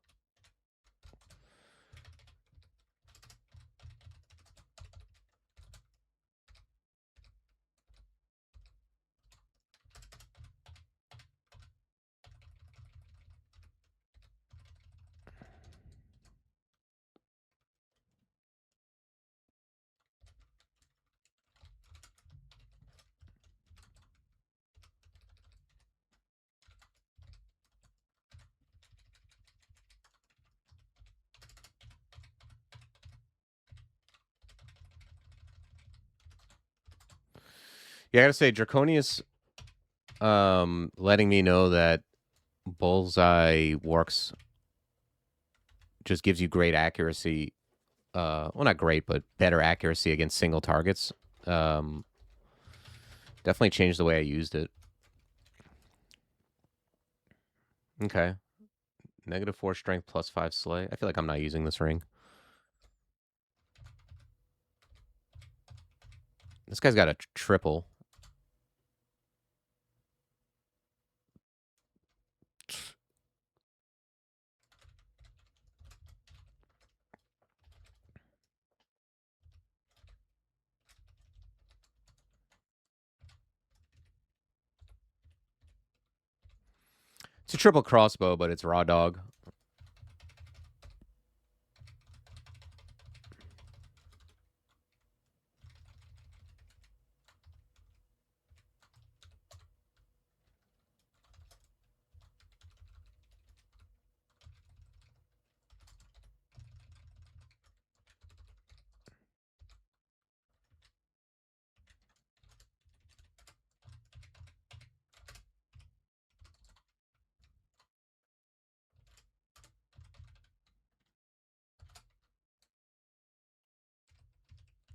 Speaker 1: Yeah, I gotta say, Draconius letting me know that Bullseye works just gives you great accuracy. Well, not great, but better accuracy against single targets. Definitely changed the way I used it. Okay. -4 strength, +5 slay. I feel like I'm not using this ring. This guy's got a triple. It's a triple crossbow, but it's raw dog.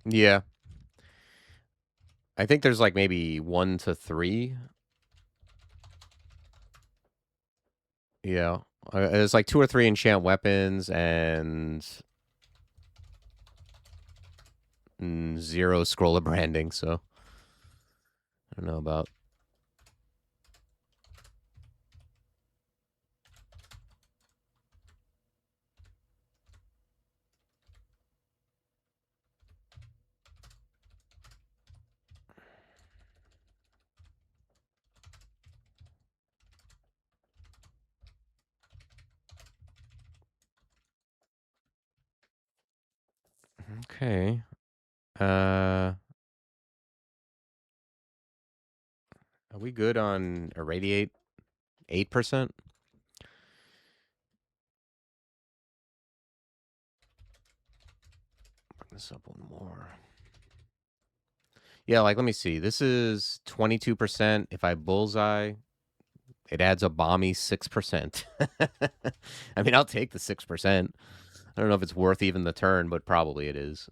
Speaker 1: Yeah. I think there's like maybe 1 to 3. Yeah. There's like 2 or 3 enchant weapons and 0 scroll of branding, so I don't know about. Okay. Are we good on irradiate? 8%? Bring this up one more. Yeah, like let me see. This is 22%. If I bullseye, it adds a balmy 6%. I mean, I'll take the 6%. I don't know if it's worth even the turn, but probably it is.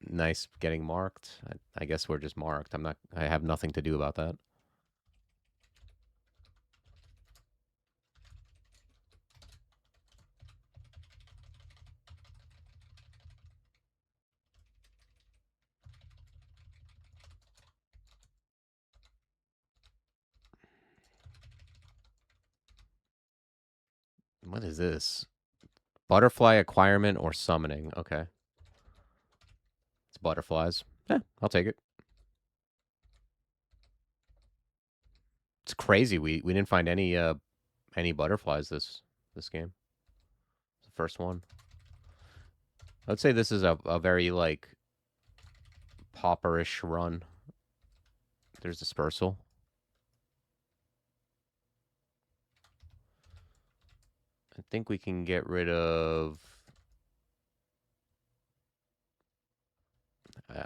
Speaker 1: Nice getting marked. I guess we're just marked. I have nothing to do about that. What is this? Butterfly acquirement or summoning. Okay. It's butterflies. Yeah, I'll take it. It's crazy. We didn't find any butterflies this game. It's the first one. I would say this is a very like pauperish run. There's dispersal. I think we can get rid of.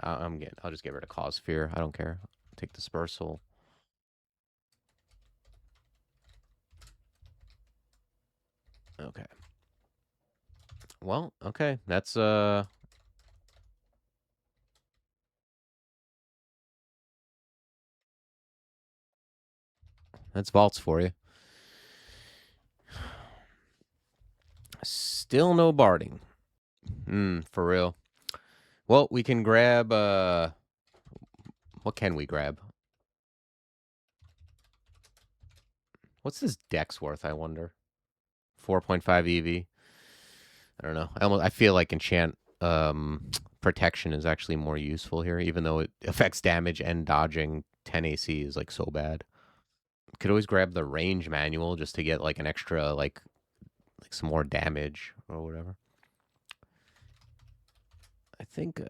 Speaker 1: I'll just get rid of cause fear. I don't care. Take dispersal. Okay. Well, okay. That's vaults for you. Still no barding. For real. Well, we can grab what can we grab? What's this dex worth, I wonder? 4.5 EV. I don't know. I feel like enchant protection is actually more useful here, even though it affects damage and dodging. 10 AC is like so bad. Could always grab the range manual just to get like an extra like some more damage or whatever. I think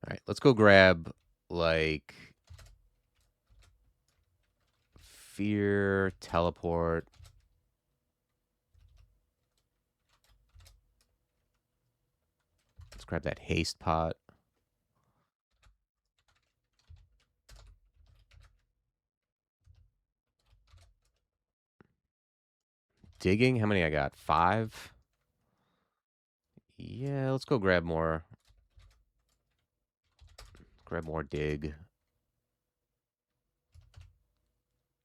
Speaker 1: All right, let's go grab like fear, teleport. Let's grab that haste pot. Digging? How many I got? 5? Yeah, let's go grab more. Grab more dig.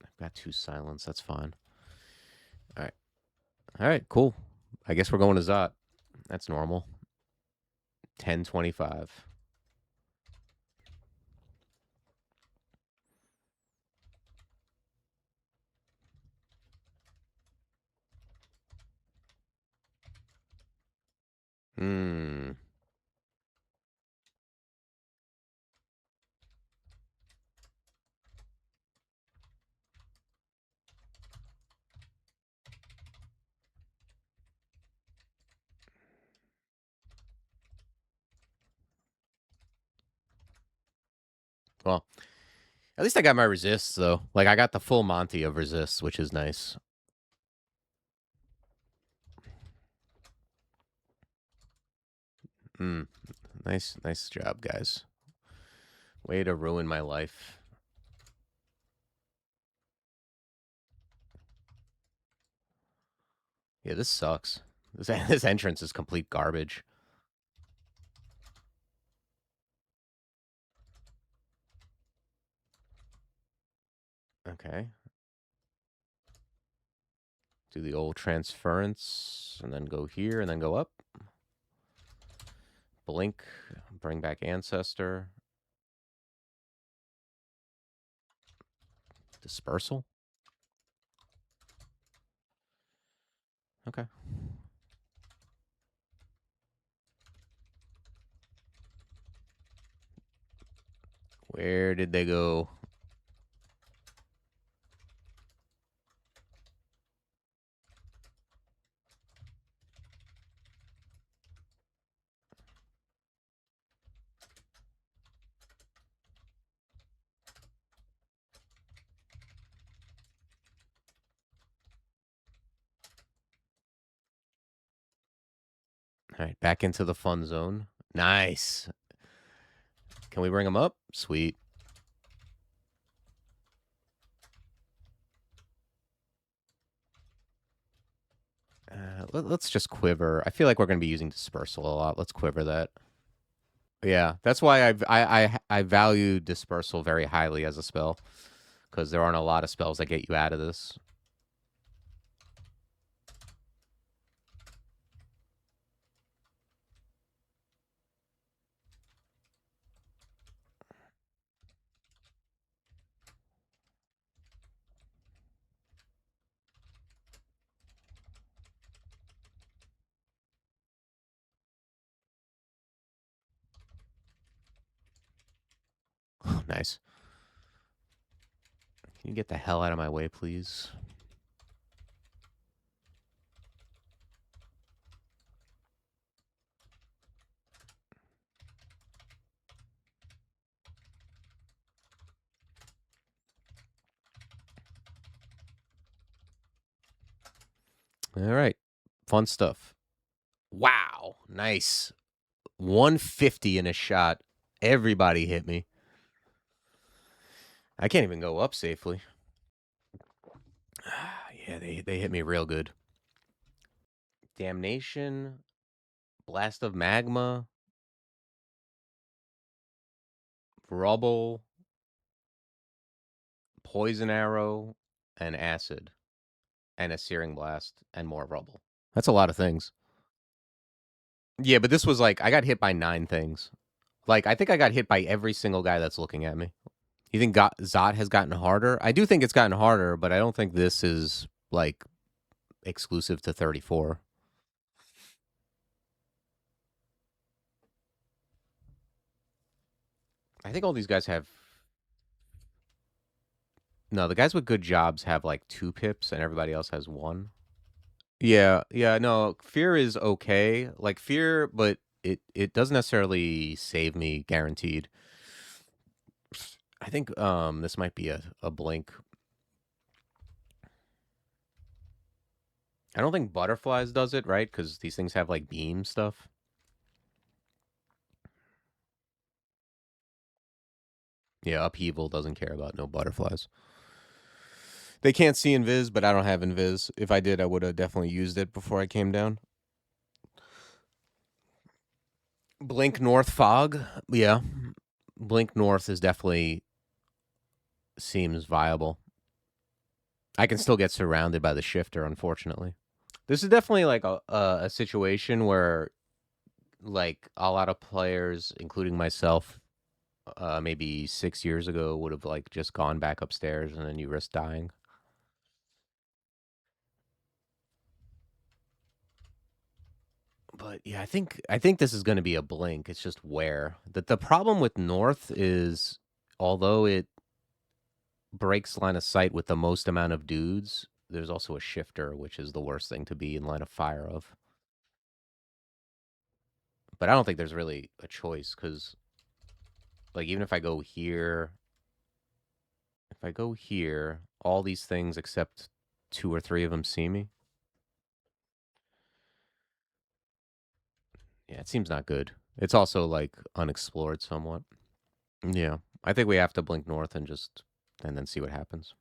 Speaker 1: I've got 2 silence. That's fine. All right. All right, cool. I guess we're going to Zot. That's normal. 1025. Well, at least I got my resists, though. Like, I got the full Monty of resists, which is nice. Nice job, guys. Way to ruin my life. Yeah, this sucks. This entrance is complete garbage. Okay. Do the old transference, and then go here, and then go up. Blink, bring back Ancestor. Dispersal? Okay. Where did they go? All right, back into the fun zone. Nice. Can we bring them up? Sweet. Let's just quiver. I feel like we're going to be using dispersal a lot. Let's quiver that. Yeah, that's why I value dispersal very highly as a spell, because there aren't a lot of spells that get you out of this. Nice. Can you get the hell out of my way, please? All right. Fun stuff. Wow. Nice. 150 in a shot. Everybody hit me. I can't even go up safely. Yeah, they hit me real good. Damnation. Blast of Magma. Rubble. Poison Arrow. And Acid. And a Searing Blast. And more Rubble. That's a lot of things. Yeah, but this was like, I got hit by 9 things. Like, I think I got hit by every single guy that's looking at me. You think Zot has gotten harder? I do think it's gotten harder, but I don't think this is, like, exclusive to 34. I think all these guys have... No, the guys with good jobs have, like, 2 pips, and everybody else has 1. Yeah, no, Fear is okay. Like, Fear, but it doesn't necessarily save me, guaranteed. I think this might be a blink. I don't think Butterflies does it, right? Because these things have, like, beam stuff. Yeah, Upheaval doesn't care about no Butterflies. They can't see Invis, but I don't have Invis. If I did, I would have definitely used it before I came down. Blink North Fog. Yeah. Blink North is definitely seems viable. I can still get surrounded by the shifter, unfortunately. This is definitely like a situation where, like, a lot of players, including myself, maybe 6 years ago, would have, like, just gone back upstairs and then you risk dying. But yeah, I think this is going to be a blink. It's just where. The problem with North is, although it breaks line of sight with the most amount of dudes, there's also a shifter, which is the worst thing to be in line of fire of. But I don't think there's really a choice, because, like, even if I go here, all these things except 2 or 3 of them see me. Yeah, it seems not good. It's also, like, unexplored somewhat. Yeah, I think we have to blink North and then see what happens.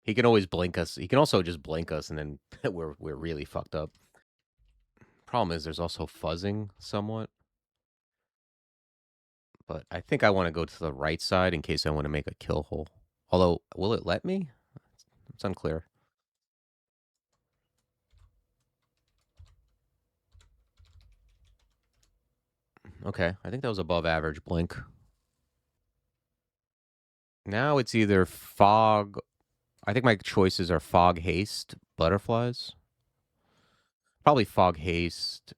Speaker 1: He can always blink us. He can also just blink us, and then we're really fucked up. Problem is, there's also fuzzing somewhat. But I think I want to go to the right side in case I want to make a kill hole. Although, will it let me? It's unclear. Okay, I think that was above average blink. Now it's either fog. I think my choices are fog haste, butterflies. Probably fog haste.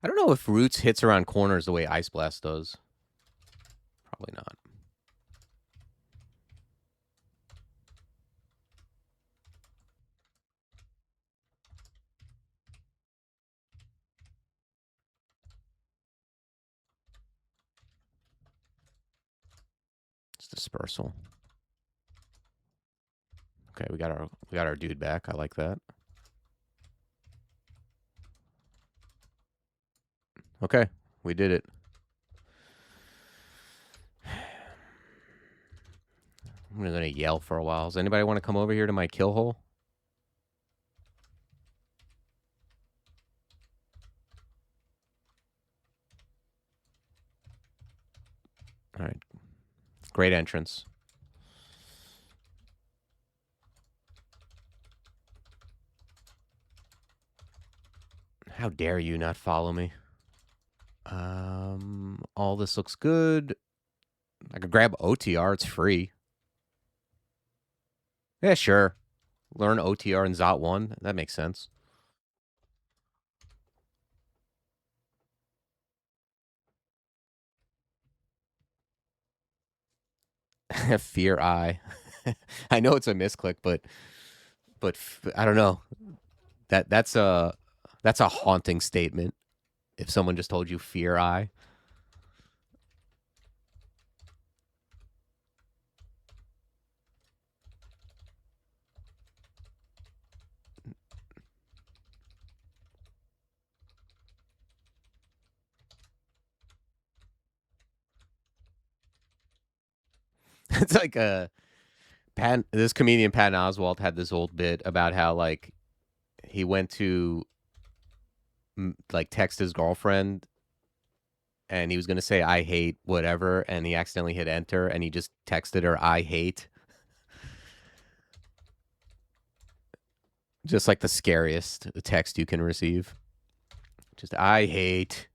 Speaker 1: I don't know if Roots hits around corners the way Ice Blast does. Probably not. It's dispersal. Okay, we got our dude back. I like that. Okay, we did it. I'm gonna yell for a while. Does anybody want to come over here to my kill hole? All right. Great entrance. How dare you not follow me? All this looks good. I could grab OTR. It's free. Yeah, sure. Learn OTR in Zot 1. That makes sense. Fear Eye. I know it's a misclick, but I don't know. That's a haunting statement. If someone just told you Fear Eye. It's like this comedian Patton Oswalt had this old bit about how like he went to like text his girlfriend and he was going to say I hate whatever and he accidentally hit enter and he just texted her I hate. Just like the scariest text you can receive. Just I hate.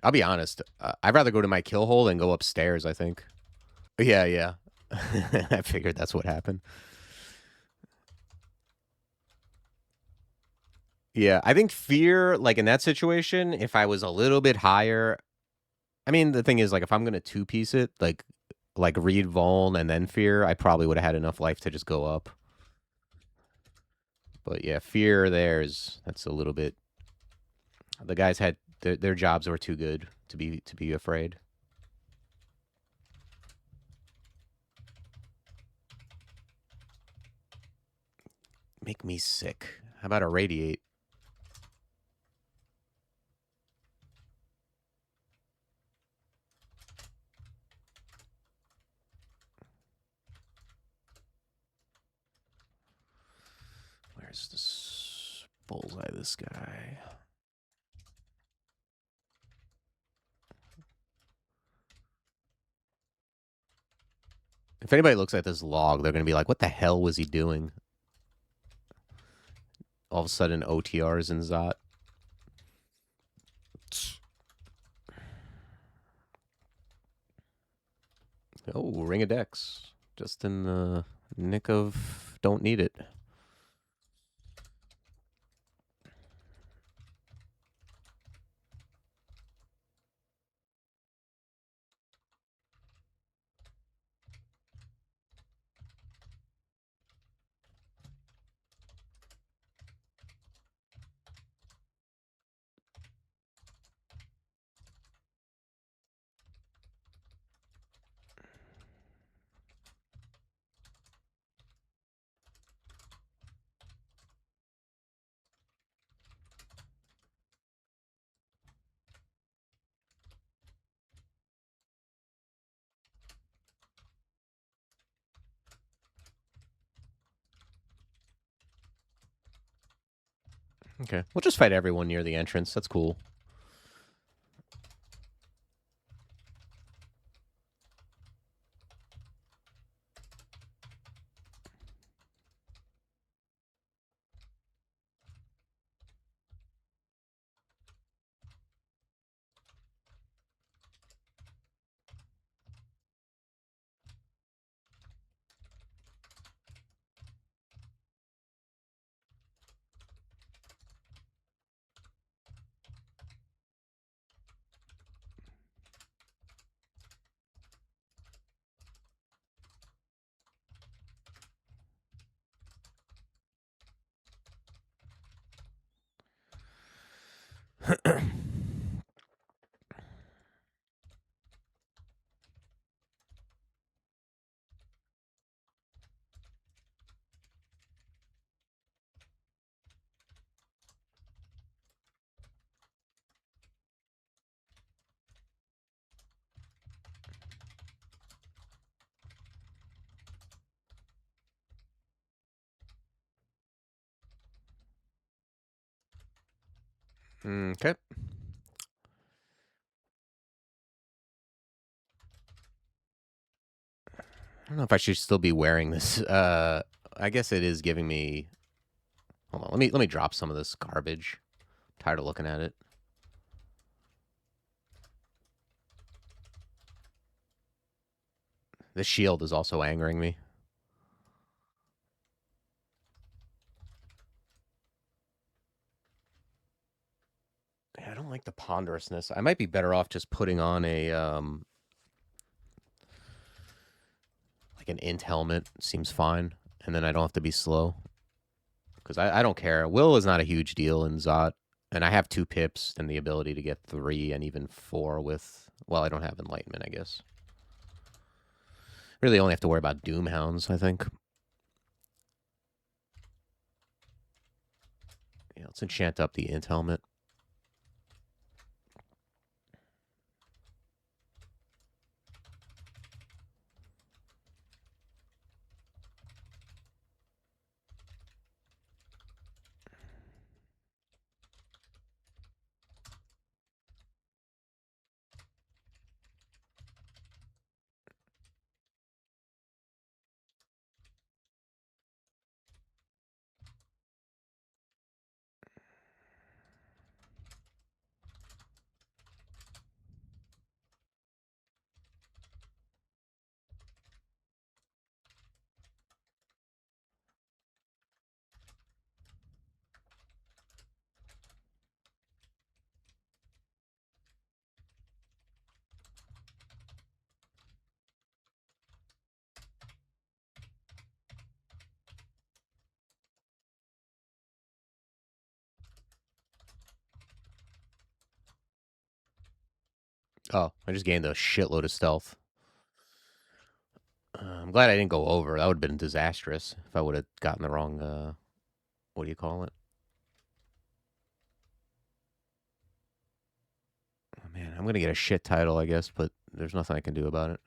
Speaker 1: I'll be honest. I'd rather go to my kill hole than go upstairs, I think. Yeah, yeah. I figured that's what happened. Yeah, I think fear, like in that situation, if I was a little bit higher, I mean, the thing is, like, if I'm gonna two-piece it, like read Vuln and then fear, I probably would have had enough life to just go up. But yeah, fear that's a little bit. The guys had their jobs were too good to be afraid. Make me sick. How about a radiate? Where's this bullseye? This guy. If anybody looks at this log, they're gonna be like, "What the hell was he doing?" All of a sudden, OTRs in Zot. Oh, Ring of Dex. Just in the nick of don't need it. Okay. We'll just fight everyone near the entrance. That's cool. Okay. I don't know if I should still be wearing this. I guess it is giving me. Hold on. Let me drop some of this garbage. I'm tired of looking at it. The shield is also angering me. Yeah, I don't like the ponderousness. I might be better off just putting on a like an int helmet. Seems fine, and then I don't have to be slow. Because I don't care. Will is not a huge deal in Zot, and I have 2 pips and the ability to get 3 and even 4 with. Well, I don't have Enlightenment, I guess. Really only have to worry about Doomhounds, I think. Yeah, let's enchant up the int helmet. Oh, I just gained a shitload of stealth. I'm glad I didn't go over. That would have been disastrous if I would have gotten the wrong, what do you call it? Oh, man, I'm going to get a shit title, I guess, but there's nothing I can do about it.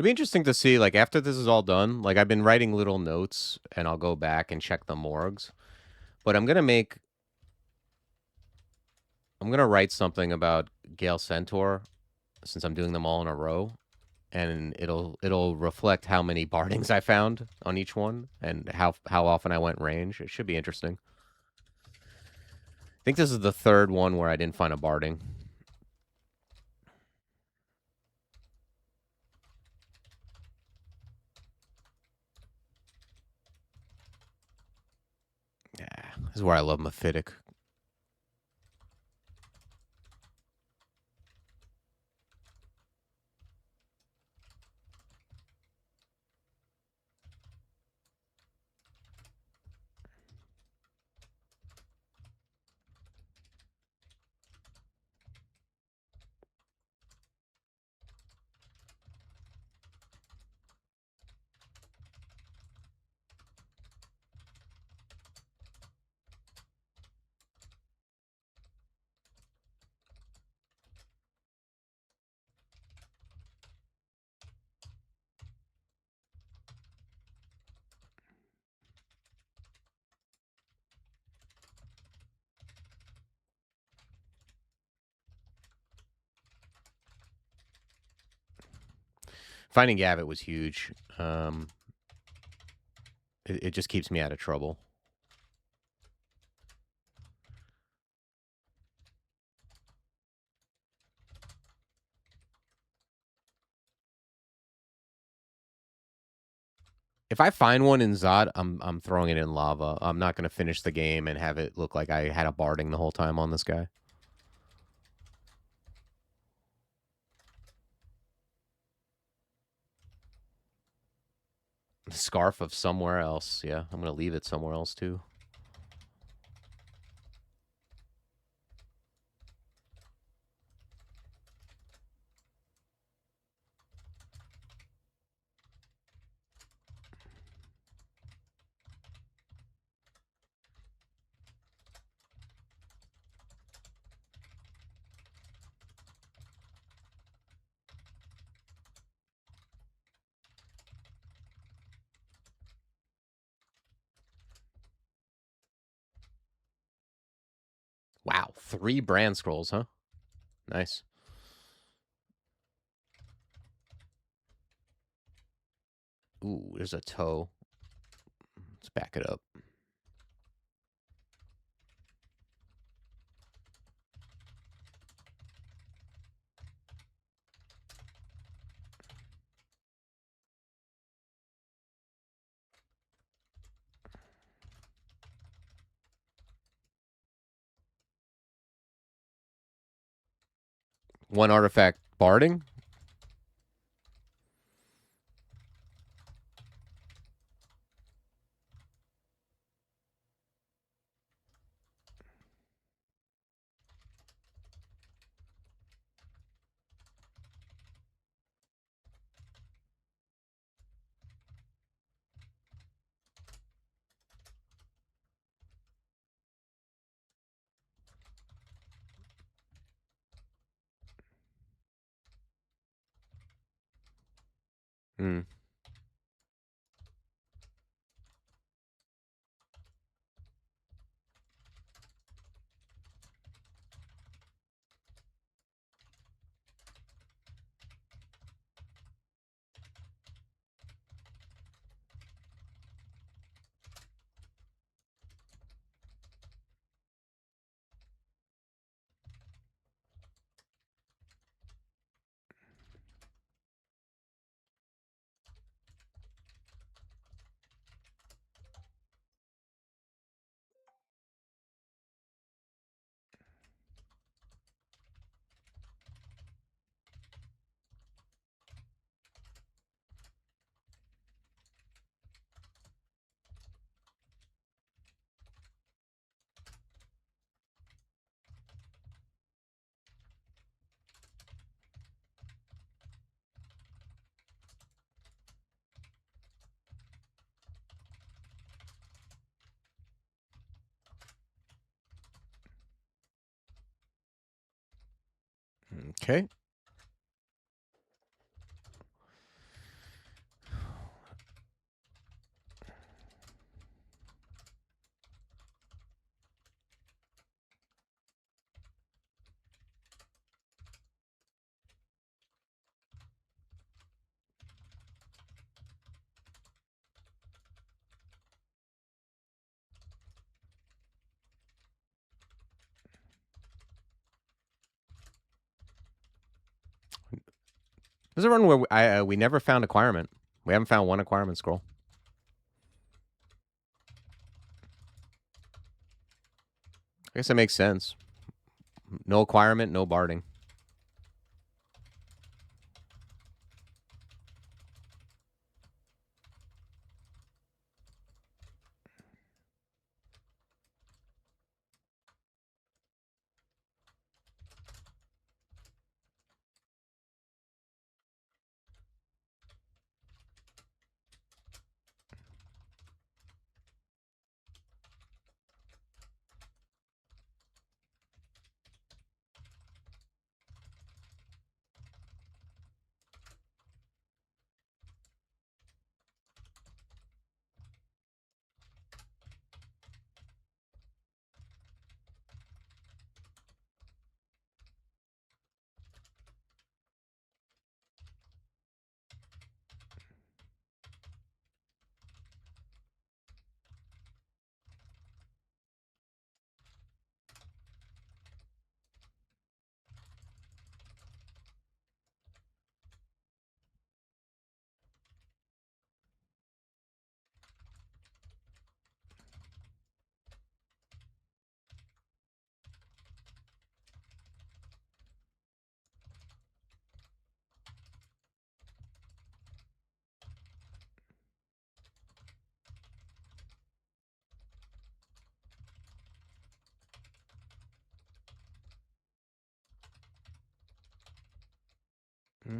Speaker 1: It'd be interesting to see, like, after this is all done, like, I've been writing little notes, and I'll go back and check the morgues, but I'm gonna write something about Gale Centaur, since I'm doing them all in a row, and it'll reflect how many bardings I found on each one, and how often I went range. It should be interesting. I think this is the third one where I didn't find a barding. Yeah, this is where I love Mephitic. Finding Gavit was huge. It just keeps me out of trouble. If I find one in Zod, I'm throwing it in lava. I'm not gonna finish the game and have it look like I had a barding the whole time on this guy. Scarf of somewhere else. Yeah, I'm gonna leave it somewhere else too. Wow, 3 brand scrolls, huh? Nice. Ooh, there's a toe. Let's back it up. One artifact barding. Hmm. Okay. There's a run where we never found acquirement. We haven't found one acquirement scroll. I guess that makes sense. No acquirement, no barding.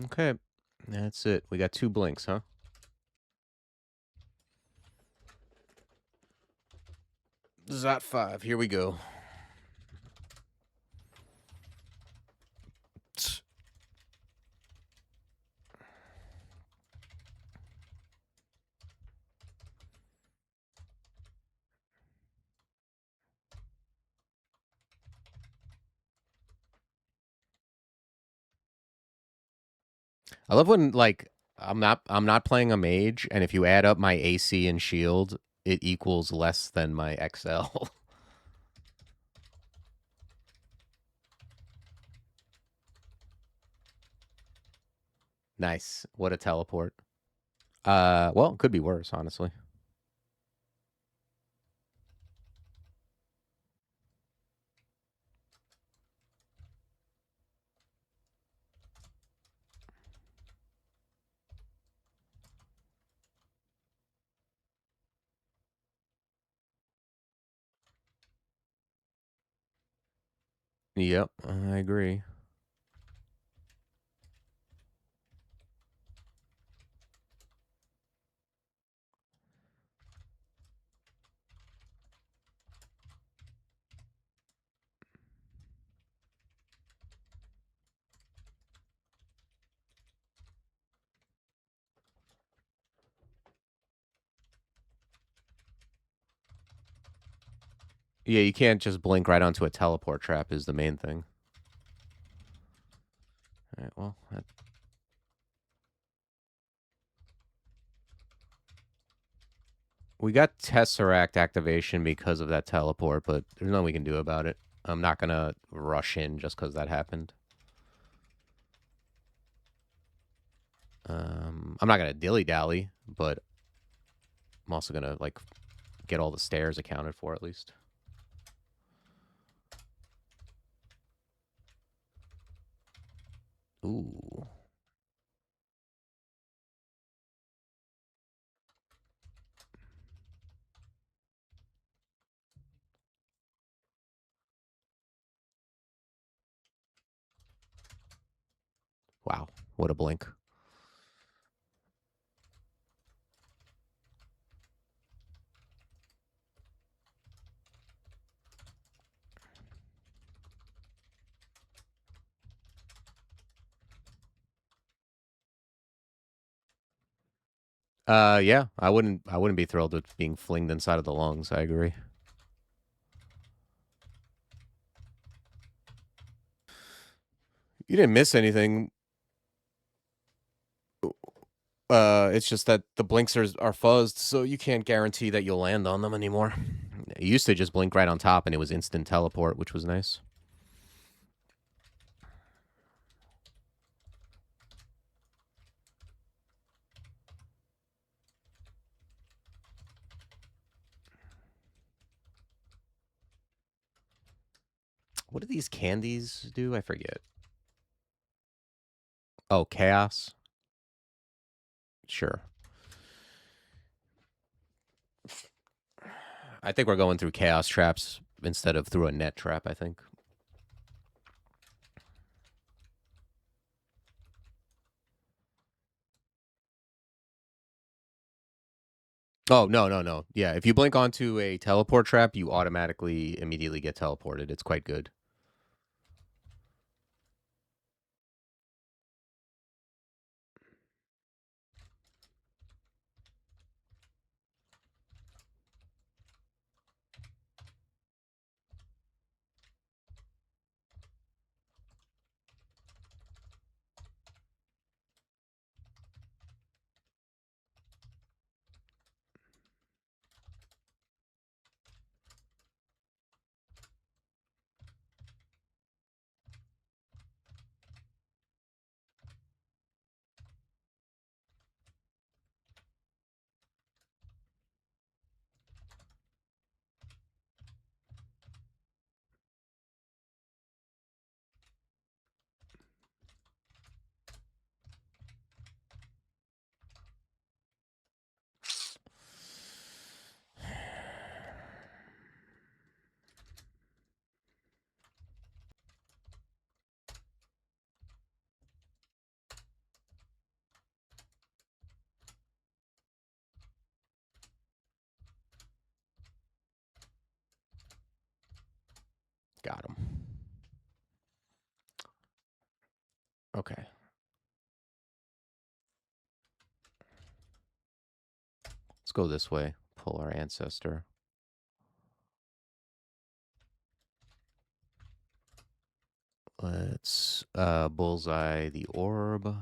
Speaker 1: Okay. That's it. We got 2 blinks, huh? Zot 5. Here we go. I love when, like, I'm not playing a mage, and if you add up my AC and shield, it equals less than my XL. Nice. What a teleport. Well, it could be worse, honestly. Yep, I agree. Yeah, you can't just blink right onto a teleport trap is the main thing. All right, well, we got Tesseract activation because of that teleport, but there's nothing we can do about it. I'm not going to rush in just because that happened. I'm not going to dilly-dally, but I'm also going to, like, get all the stairs accounted for at least. Ooh. Wow, what a blink. Yeah, I wouldn't be thrilled with being flinged inside of the lungs. I agree. You didn't miss anything. It's just that the blinks are fuzzed, so you can't guarantee that you'll land on them anymore. It used to just blink right on top, and it was instant teleport, which was nice. What do these candies do? I forget. Oh, chaos? Sure. I think we're going through chaos traps instead of through a net trap, I think. Oh, no, no, no. Yeah, if you blink onto a teleport trap, you automatically immediately get teleported. It's quite good. Got him. Okay. Let's go this way. Pull our ancestor. Let's bullseye the orb.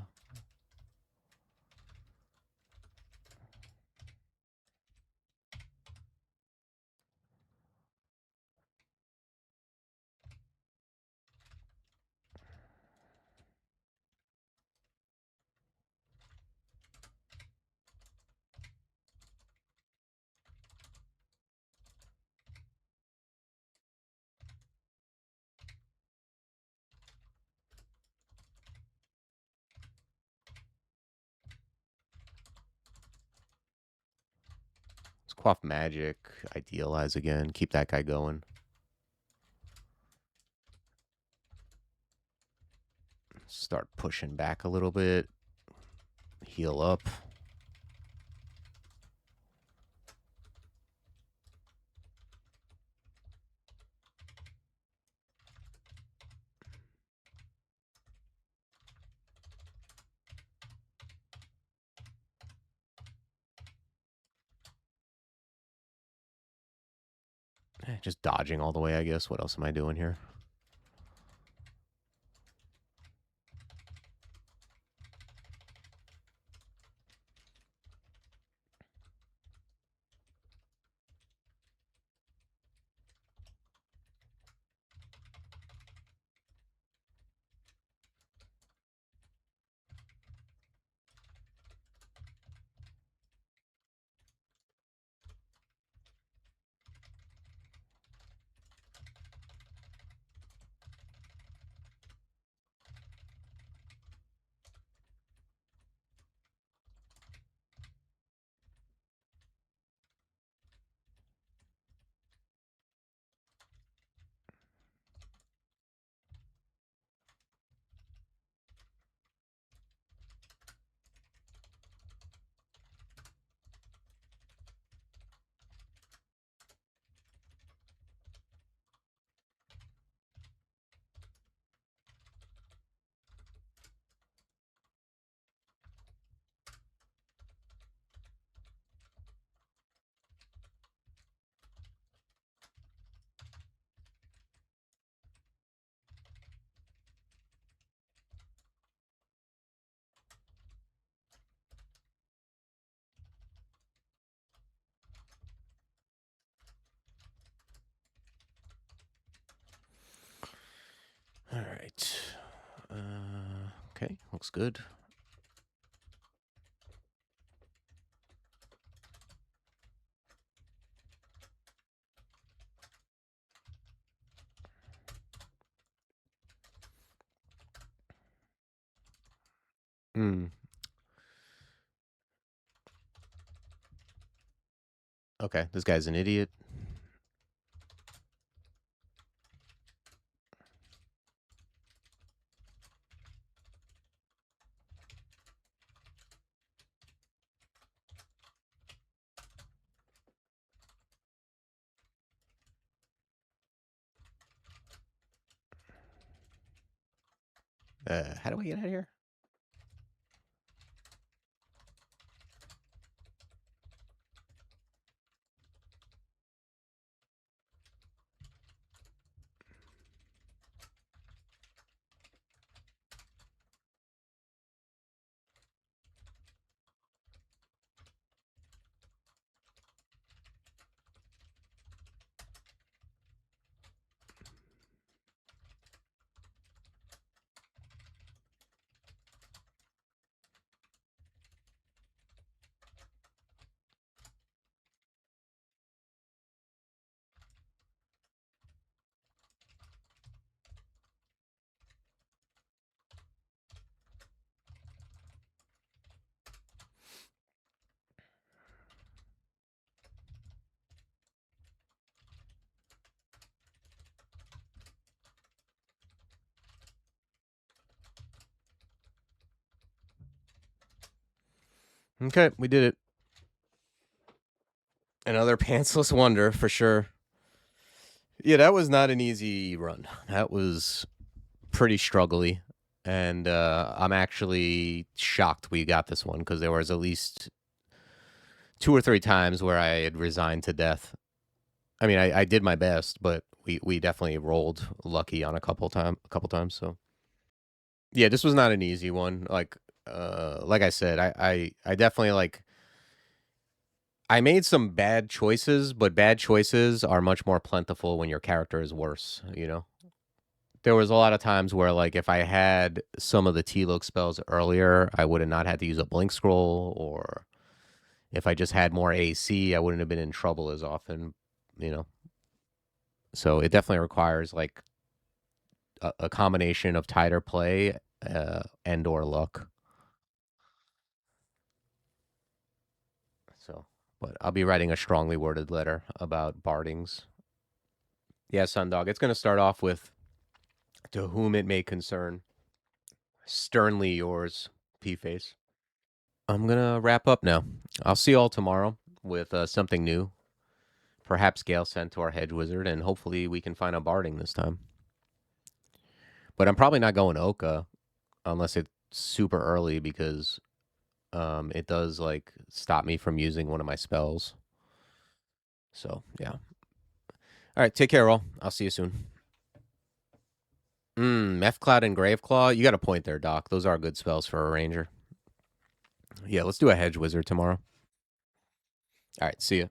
Speaker 1: Let's quaff magic. Idealize again. Keep that guy going. Start pushing back a little bit. Heal up. Just dodging all the way, I guess. What else am I doing here? All right. Okay, looks good. Okay, this guy's an idiot. How do I get out of here? Okay, we did it. Another pantsless wonder for sure. Yeah, that was not an easy run. That was pretty struggly. And I'm actually shocked we got this one because there was at least 2 or 3 times where I had resigned to death. I mean, I did my best, but we definitely rolled lucky on a couple times. So yeah, this was not an easy one. Like I said, I definitely like. I made some bad choices, but bad choices are much more plentiful when your character is worse, you know? There was a lot of times where, like, if I had some of the T-Look spells earlier, I would have not had to use a Blink Scroll, or if I just had more AC, I wouldn't have been in trouble as often, you know? So it definitely requires, like, a combination of tighter play and or luck. So, but I'll be writing a strongly worded letter about bardings. Yeah, Sundog. It's going to start off with, "To whom it may concern, sternly yours, P-Face." I'm going to wrap up now. I'll see you all tomorrow with something new. Perhaps Gale Centaur Hedge Wizard, and hopefully we can find a barding this time. But I'm probably not going Oka unless it's super early because it does, like, stop me from using one of my spells. So, yeah. All right, take care, all. I'll see you soon. Meth Cloud and Graveclaw. You got a point there, Doc. Those are good spells for a ranger. Yeah, let's do a Hedge Wizard tomorrow. All right, see ya.